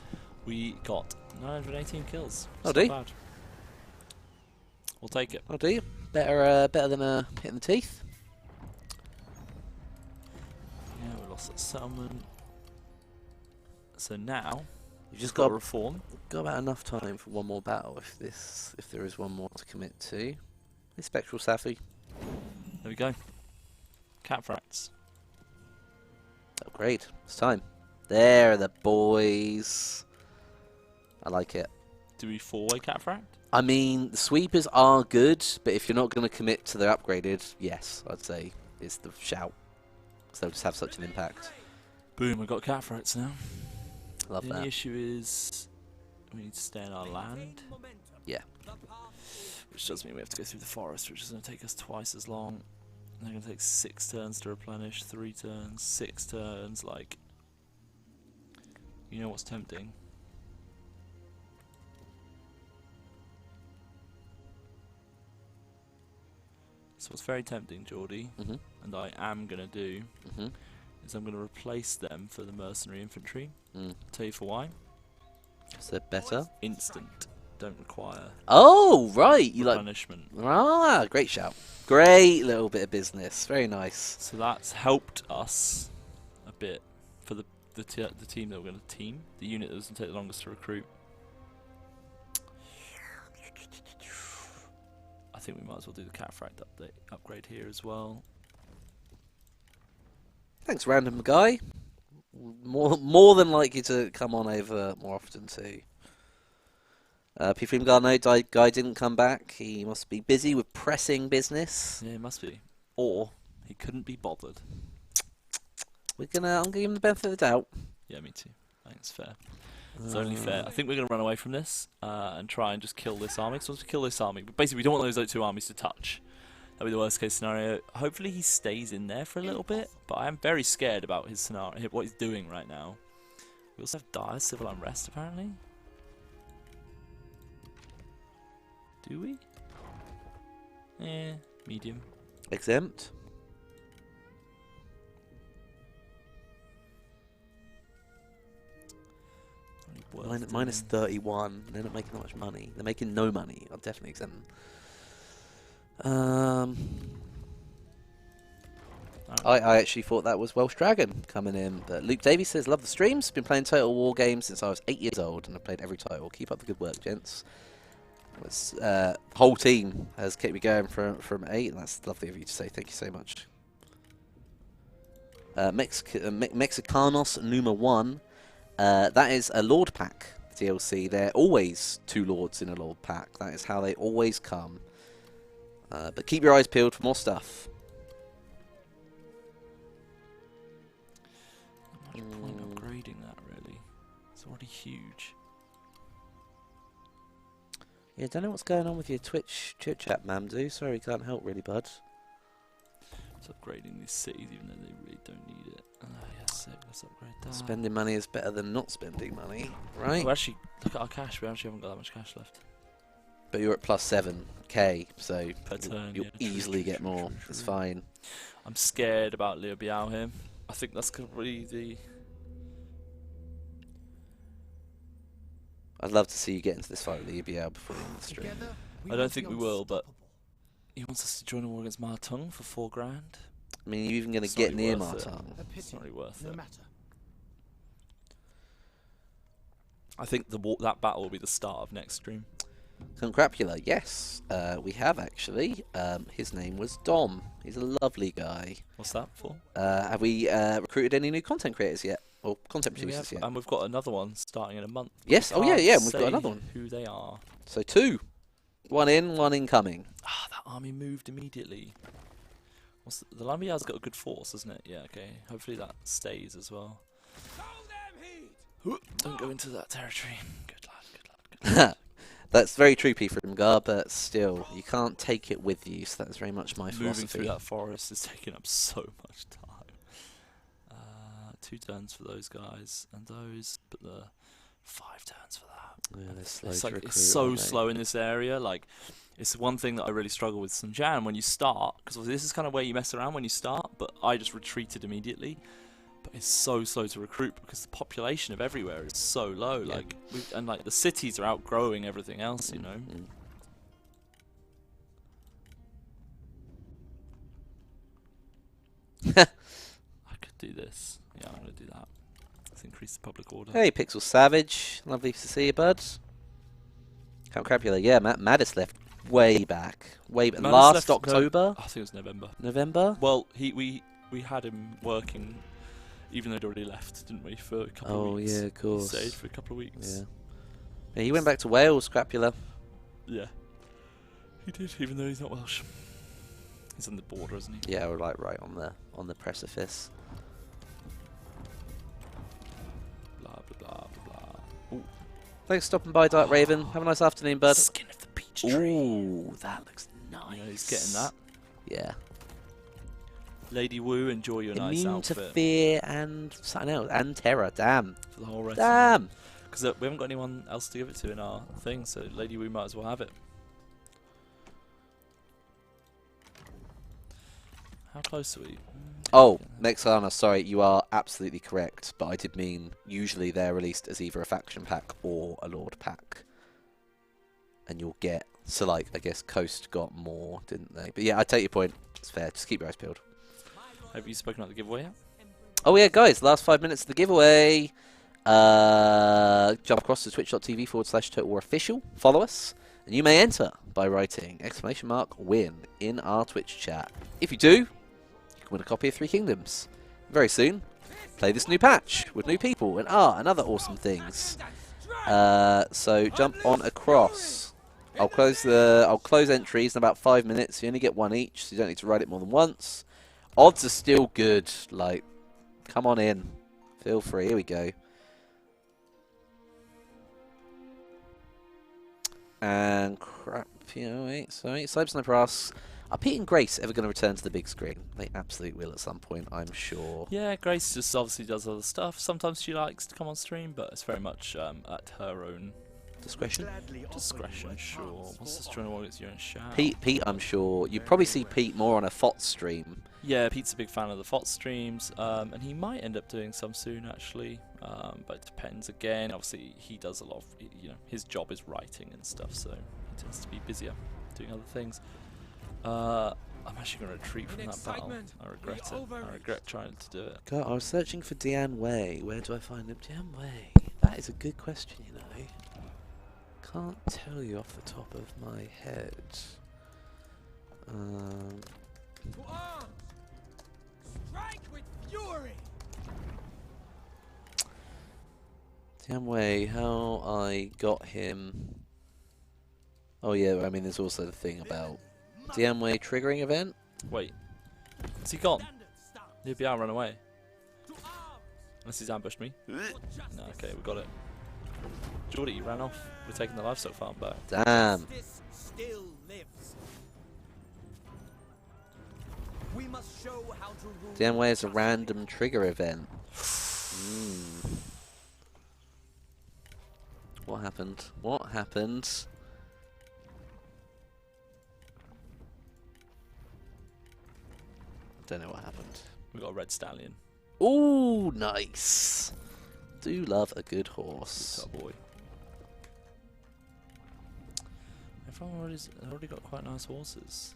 We got 918 kills. Oh, It's do you? not bad. We'll take it. Oh, do you? Better than hitting the teeth. Yeah, we lost that settlement. So now You've just got got reform. about enough time for one more battle if there is one more to commit to. Hey, Spectral Safi. There we go. Catfracts. Oh, great. It's time. There are the boys. I like it. Do we four-way catfract? I mean, the sweepers are good, but if you're not going to commit to the upgraded, yes, I'd say is the shout. Because they'll just have such an impact. Boom, I got catfracts now. Love The only that. issue is we need to stay in our land, Yeah. which does mean we have to go through the forest, which is going to take us twice as long. And they're going to take 6 turns to replenish, 3 turns, 6 turns, like... You know what's tempting? So what's very tempting, Geordie, Mhm. and I am going to do, Mhm. is I'm going to replace them for the mercenary infantry. Mm. Tell you for why. Is that better? Instant. Don't require Oh, right. You like. replenishment. Ah, great shout. Great little bit of business. Very nice. So that's helped us a bit for the team that we're going to team. The unit that doesn't take the longest to recruit. I think we might as well do the catfract upgrade here as well. Thanks, random guy. More than likely to come on over more often too. P3 Garno guy didn't come back. He must be busy with pressing business. Yeah, it must be. Or he couldn't be bothered. I'm gonna give him the benefit of the doubt. Yeah, me too. I think it's fair. It's only fair. I think we're going to run away from this and try and just kill this army. So once we kill this army, but basically we don't want those two armies to touch. That'd be the worst case scenario. Hopefully he stays in there for a little bit, but I am very scared about his scenario, what he's doing right now We also have dire civil unrest, apparently. Do we? Medium. Exempt. Minus 31. They're not making that much money. They're making no money. I'll definitely exempt them. I actually thought that was Welsh Dragon coming in. But Luke Davies says, love the streams. Been playing Total War games since I was 8 years old, and I've played every title. Keep up the good work, gents. Whole team has kept me going from 8, and that's lovely of you to say. Thank you so much. Mexicanos Numa 1. That is a Lord Pack DLC. They're always 2 Lords in a Lord Pack. That is how they always come. But keep your eyes peeled for more stuff. Not much point upgrading that, really. It's already huge. Yeah, don't know what's going on with your Twitch chit-chat, Mamdu. Sorry, can't help really, bud. It's upgrading these cities even though they really don't need it. Yes, let's upgrade that. Spending money is better than not spending money, right? Oh, actually, look at our cash. We actually haven't got that much cash left. But you're at plus 7k, so Per turn, you'll yeah, easily get more. It's fine. I'm scared about Liu Biao here. I think that's probably the... I'd love to see you get into this fight with Liu Biao before the end of the stream. I don't think we will, but he wants us to join a war against Ma Teng for 4 grand. I mean, you're even going to It's get not near really worth it. Martang. It's not really worth No it. matter. I think that battle will be the start of next stream. Concrapula, yes, we have actually. His name was Dom. He's a lovely guy. What's that for? Have we recruited any new content creators yet? Or content We producers have, yet? and we've got another one starting in a month. Yes, oh yeah, Can't yeah, we've got say another one. Who they are? So 2. 1 in, 1 incoming. Ah, that army moved immediately. The Lambia's got a good force, isn't it? Yeah, okay. Hopefully that stays as well. Show them heat. Don't go into that territory. Good lad, good lad, good lad. That's very troopy from Gar, but still, you can't take it with you, so that's very much my Moving philosophy. through that forest is taking up so much time. 2 turns for those guys, and those, but the 5 turns for that. Yeah, they're slow It's to like recruit, it's so aren't they? slow in this area. Like, it's one thing that I really struggle with St. Jan when you start, because this is kind of where you mess around when you start. But I just retreated immediately. But it's so slow to recruit because the population of everywhere is so low. Yeah. Like, and like the cities are outgrowing everything else. You know. Mm. I could do this. Yeah, I'm gonna do that. Let's increase the public order. Hey, Pixel Savage. Lovely to see you, bud. Count Crapula. Yeah, Maddis left way back. Way back. Maddis Last left- no, October? I think it was November. November? Well, we had him working, even though he'd already left, didn't we? For a couple Oh, of weeks. yeah, of He course. stayed for a couple of weeks. Yeah. Yeah, he went back to Wales, Crapula. Yeah. He did, even though he's not Welsh. He's on the border, isn't he? Yeah, we're like right on the precipice. Blah blah blah blah blah. Ooh. Thanks for stopping by, Dark Raven. Have a nice afternoon, bud. Skin of the peach tree. Ooh, that looks nice. Yeah, he's getting that. Yeah. Lady Wu, enjoy your nice Immune to outfit fear and something else. And terror. Damn. for the whole rest. Damn. Because we haven't got anyone else to give it to in our thing, so Lady Wu might as well have it. How close are we? Oh, Mexana, sorry, you are absolutely correct, but I did mean usually they're released as either a faction pack or a Lord pack. And you'll get, so like, I guess Coast got more, didn't they? But yeah, I take your point. It's fair. Just keep your eyes peeled. Have you spoken about the giveaway yet? Oh yeah, guys, last 5 minutes of the giveaway. Jump across to twitch.tv/TotalWarOfficial. Follow us, and you may enter by writing !win in our Twitch chat. If you do, you can win a copy of 3 Kingdoms. Very soon, play this new patch with new people and other awesome things. So jump on across. I'll close entries in about 5 minutes. You only get 1 each, so you don't need to write it more than once. Odds are still good. Like, come on in. Feel free. Here we go. And crap, wait, sorry. Cyber Sniper asks, Are Pete and Grace ever going to return to the big screen? They absolutely will at some point, I'm sure. Yeah, Grace just obviously does other stuff. Sometimes she likes to come on stream, but it's very much at her own Discretion. discretion. Sure. What's this trying to want your own shout? Pete, I'm sure. You probably see Pete more on a FOT stream. Yeah, Pete's a big fan of the FOT streams, and he might end up doing some soon actually. But it depends again. Obviously, he does a lot of, his job is writing and stuff, so he tends to be busier doing other things. I'm actually going to retreat from that battle. I regret it. I regret trying to do it. God, I was searching for Dian Wei. Where do I find him? Dian Wei. That is a good question, you know. Can't tell you off the top of my head. To arms! Strike with fury! Dian Wei, how I got him. Oh yeah, I mean there's also the thing about Dian Wei triggering event. Wait, is he gone? Standard stance. Liu Biao ran away. To arms! Unless he's ambushed me. For justice. No, okay, we got it. Geordie, you ran off. We're taking the livestock farm back. Damn. Justice still lives. We must show how to rule. Dian Wei is a random trigger event. What happened? What happened? Don't know what happened. We got a red stallion. Ooh, nice. Do love a good horse. Good boy. Everyone already got quite nice horses.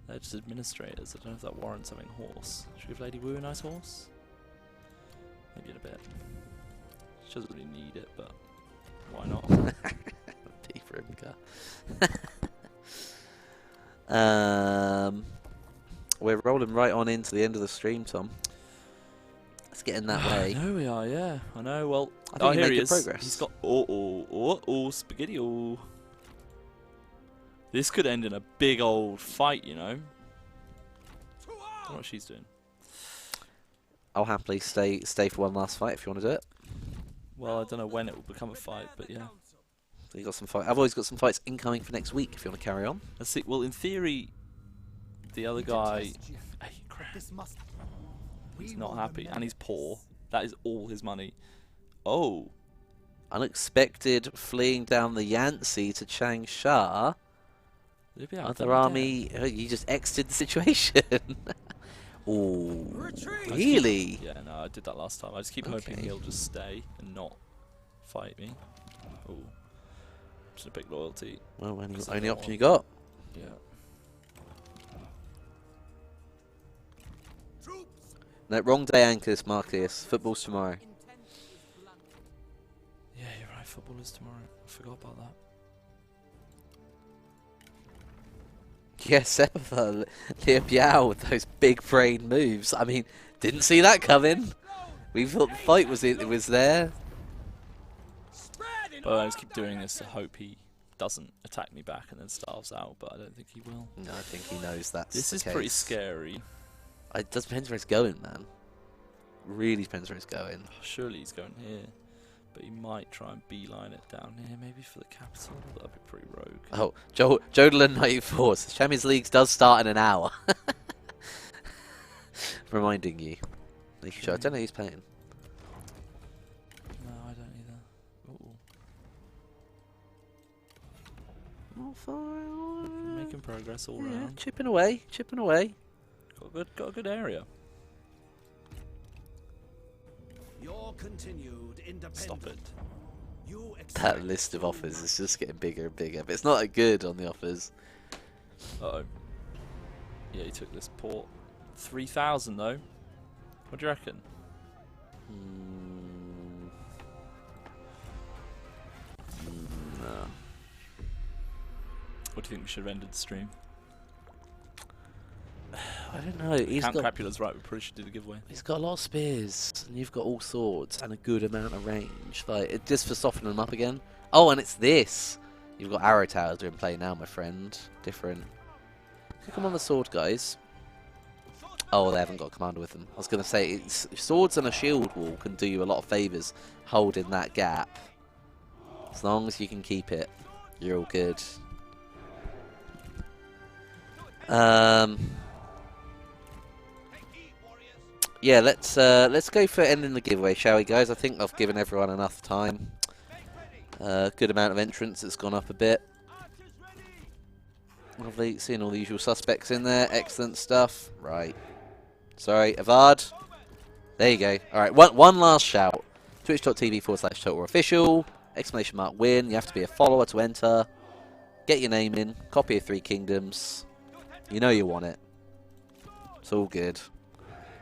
They're just administrators. I don't know if that warrants having a horse. Should we give Lady Wu a nice horse? Maybe in a bit. She doesn't really need it, but why not? P for Imka. We're rolling right on into the end of the stream, Tom. Let's get in that way. I know we are, yeah. I know. Well, I think you're here he making is. progress. He's got spaghetti. This could end in a big old fight, you know. To I don't know arms! what she's doing. I'll happily stay for one last fight if you want to do it. Well, I don't know when it will become a fight, but yeah. So you got some fight. I've always got some fights incoming for next week if you want to carry on. Let's see. Well, in theory, the other guy, hey, crap, This must. he's not happy, and he's poor. That is all his money. Oh, Unexpected fleeing down the Yangtze to Changsha. yeah, Other army, you just exited the situation. Ooh, Retreat! really? Yeah, no, I did that last time. I just keep hoping Okay. he'll just stay and not fight me. Oh, just a big loyalty. Well, Because I only don't option want- you got. Yeah. Troops! No, wrong day, Anchors, Marcus. Football's tomorrow. Intent is blunt. Yeah, you're right. Football is tomorrow. I forgot about that. Yes, Liu Biao with those big brain moves. I mean, didn't see that coming. We thought the fight was there. Spread in But I all just keep doing this to directions. hope he doesn't attack me back and then starves out. But I don't think he will. No, I think he knows that's This the is pretty case. scary. It does depends where it's going, man. Really depends where it's going. Surely he's going here. But he might try and beeline it down here, maybe for the capital. That'd be pretty rogue. Oh, Jodelan 94 says Champions League does start in an hour. Reminding you. Making sure. I don't know who's playing. No, I don't either. Ooh, Oh, fine. making progress all Yeah, round. chipping away, chipping away. Got a good area. Your continued independence. Stop it. You That expect list of true offers rule. is just getting bigger and bigger, but it's not that good on the offers. Uh-oh. Yeah, he took this port. 3,000 though. What do you reckon? No. What do you think we should have ended the stream? I don't know. Count Crapula's right, we probably should do the giveaway. He's got a lot of spears, and you've got all swords and a good amount of range. Like just for softening them up again. Oh, and it's this. You've got arrow towers in play now, my friend. Different. Click them on the sword, guys. Oh, they haven't got a commander with them. I was going to say, it's, swords and a shield wall can do you a lot of favours holding that gap. As long as you can keep it, you're all good. Yeah, let's go for ending the giveaway, shall we, guys? I think I've given everyone enough time. Good amount of entrants. It's gone up a bit. Lovely, seeing all the usual suspects in there. Excellent stuff. Right. Sorry, Avad. There you go. All right, one last shout. Twitch.tv/TotalWarOfficial. Exclamation mark win. You have to be a follower to enter. Get your name in. Copy of Three Kingdoms. You know you want it. It's all good.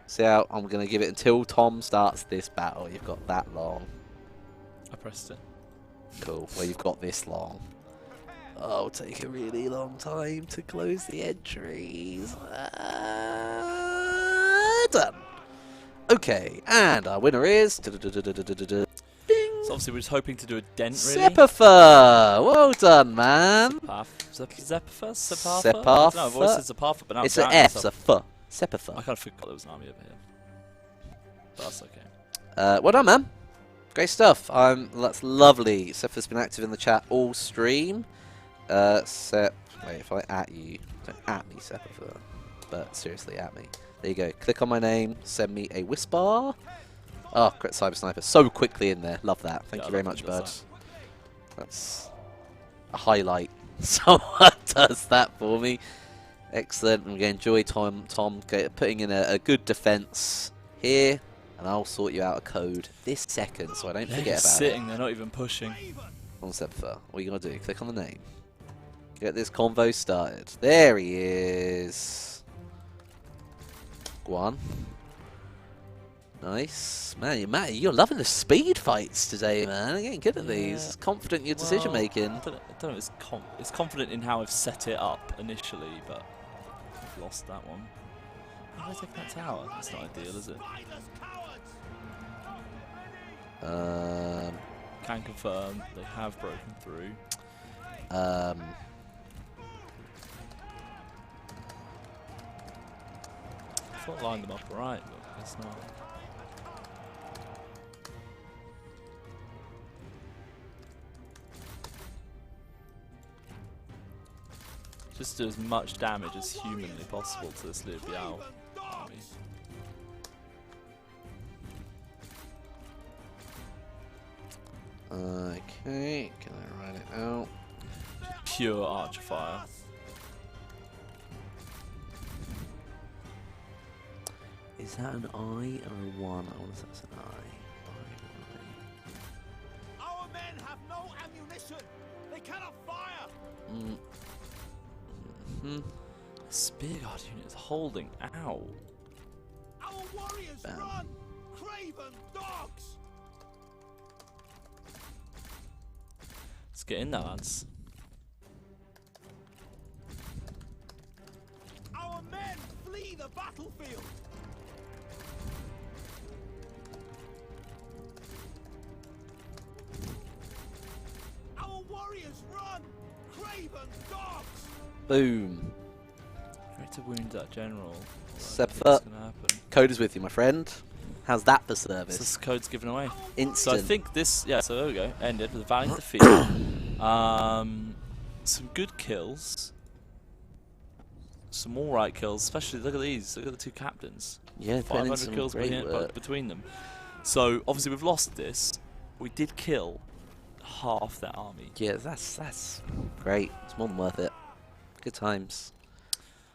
See how I'm going to give it until Tom starts this battle. You've got that long. I pressed it. Cool. Well, you've got this long. Oh, it'll take a really long time to close the entries. Done. Okay, and our winner is... Ding. So obviously we're just hoping to do a dent, really. Sepatha! Well done, man. Zepatha? Sepatha? No, I've always said Zapatha, but now It's I'm an doubting F, it's a myself. F. Sepatha. I kind of forgot there was an army over here. But that's okay. Well done, man. Great stuff. That's lovely. Sepatha's been active in the chat all stream. Wait, if I at you, don't at me, Sepatha. But seriously, at me. There you go. Click on my name. Send me a whisper. Oh, crit cyber sniper. So quickly in there. Love that. Thank you very much, bud. That's a highlight. Someone does that for me. Excellent. I'm going to enjoy Tom putting in a good defense here. And I'll sort you out a code this second so I don't forget about sitting, it. they're not even pushing. On Sepatha. What are you going to do? Click on the name. Get this convo started. There he is. Go on. Nice. Man, you're loving the speed fights today, man. You're getting good at these. It's confident in your decision making. I don't know, it's confident in how I've set it up initially, but I've lost that one. How did I take that tower? That's not ideal, is it? Can confirm they have broken through. I thought I lined them up right, but I guess not. Just do as much damage as humanly possible to this Liu Biao army. Okay, can I write it out? Pure archer fire. Is that an I or a 1? I want to say that's an I. Our men have no ammunition. They cannot fire. Spearguard unit is holding. Ow. Our warriors Bam. run. Craven dogs. Let's get in there, lads. Our men flee the battlefield. Our warriors run. Craven dogs. Boom. Try to wound that general. Sepatha. What's gonna happen? Code is with you, my friend. How's that for So service? this code's given away. Instant. So I think this, yeah. So there we go. Ended with a valiant defeat. Some good kills. Some alright kills. Especially look at these. Look at the two captains. Yeah, putting in 500 some kills great work. between them. So obviously we've lost this. We did kill half that army. Yeah, that's great. It's more than worth it. Good times.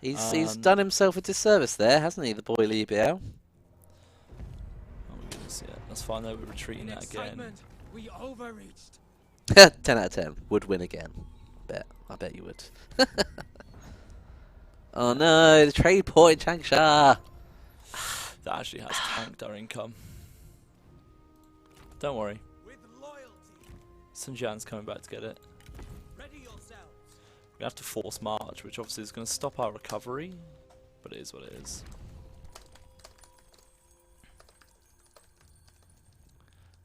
He's done himself a disservice there, hasn't he, the boy Liu Biao? Oh my goodness, yeah. That's fine though. We're retreating that again. We overreached. 10 out of 10. Would win again. I bet you would. Oh no, the trade port in Changsha. That actually has tanked our income. Don't worry. With loyalty. Sun Jian's coming back to get it. Ready yourselves. We have to force march, which obviously is going to stop our recovery, but it is what it is.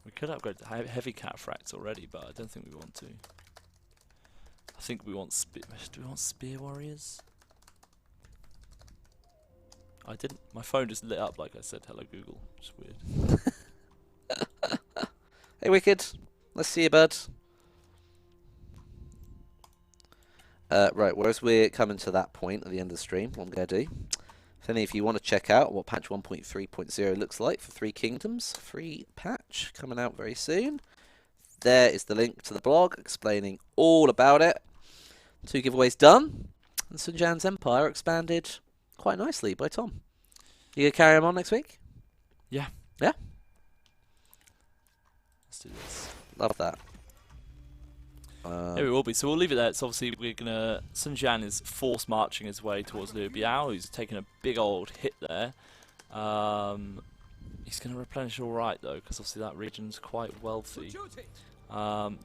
We could upgrade to heavy cataphracts already, but I don't think we want to. I think we want do we want spear warriors? I didn't. My phone just lit up like I said hello Google. Which is weird. Hey Wicked, let's see you, bud. Right, whereas we're coming to that point at the end of the stream, what I'm going to do, if any of you want to check out what patch 1.3.0 looks like for Three Kingdoms, free patch coming out very soon, there is the link to the blog explaining all about it. 2 giveaways done, and Sun Jian's Empire expanded quite nicely by Tom. You going to carry him on next week? Yeah. Yeah? Let's do this. Love that. Yeah, we will be. So we'll leave it there. It's obviously we're gonna. Sun Jian is force marching his way towards Liu Biao, who's taking a big old hit there. He's gonna replenish all right though, because obviously that region's quite wealthy.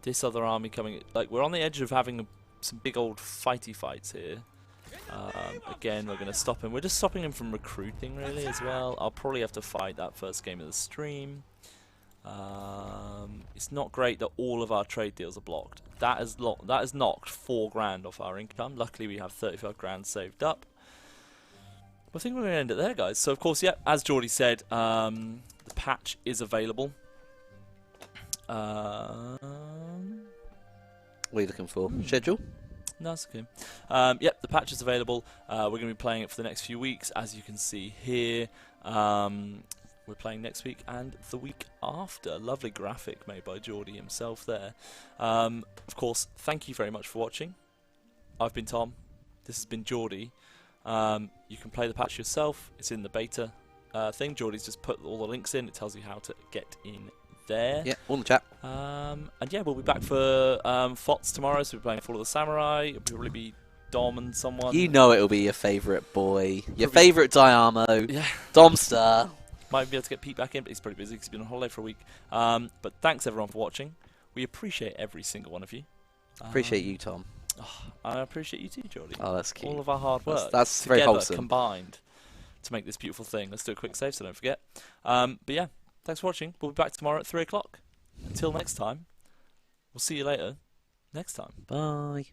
This other army coming, like we're on the edge of having some big old fighty fights here. Again, we're gonna stop him. We're just stopping him from recruiting really as well. I'll probably have to fight that first game of the stream. It's not great that all of our trade deals are blocked. That has knocked 4 grand off our income. Luckily, we have 35 grand saved up. I think we're going to end it there, guys. So, of course, yeah, as Geordie said, the patch is available. What are you looking for? Schedule? No, that's okay. Yep, the patch is available. We're going to be playing it for the next few weeks, as you can see here. We're playing next week and the week after. Lovely graphic made by Geordie himself there. Of course, thank you very much for watching. I've been Tom. This has been Geordie. You can play the patch yourself. It's in the beta thing. Geordie's just put all the links in. It tells you how to get in there. Yeah, all in the chat. And yeah, we'll be back for FOTS tomorrow. So we're playing Fall of the Samurai. It'll probably be Dom and someone. You know it'll be your favourite boy. Your favourite Diamo. Yeah. Domster. Might be able to get Pete back in, but he's pretty busy because he's been on holiday for a week. But thanks everyone for watching. We appreciate every single one of you. Appreciate you, Tom. I appreciate you too, Geordie. Oh, that's cute. All of our hard work. That's very together, wholesome. Combined to make this beautiful thing. Let's do a quick save so don't forget. But yeah, thanks for watching. We'll be back tomorrow at 3 o'clock. Until next time, we'll see you later next time. Bye.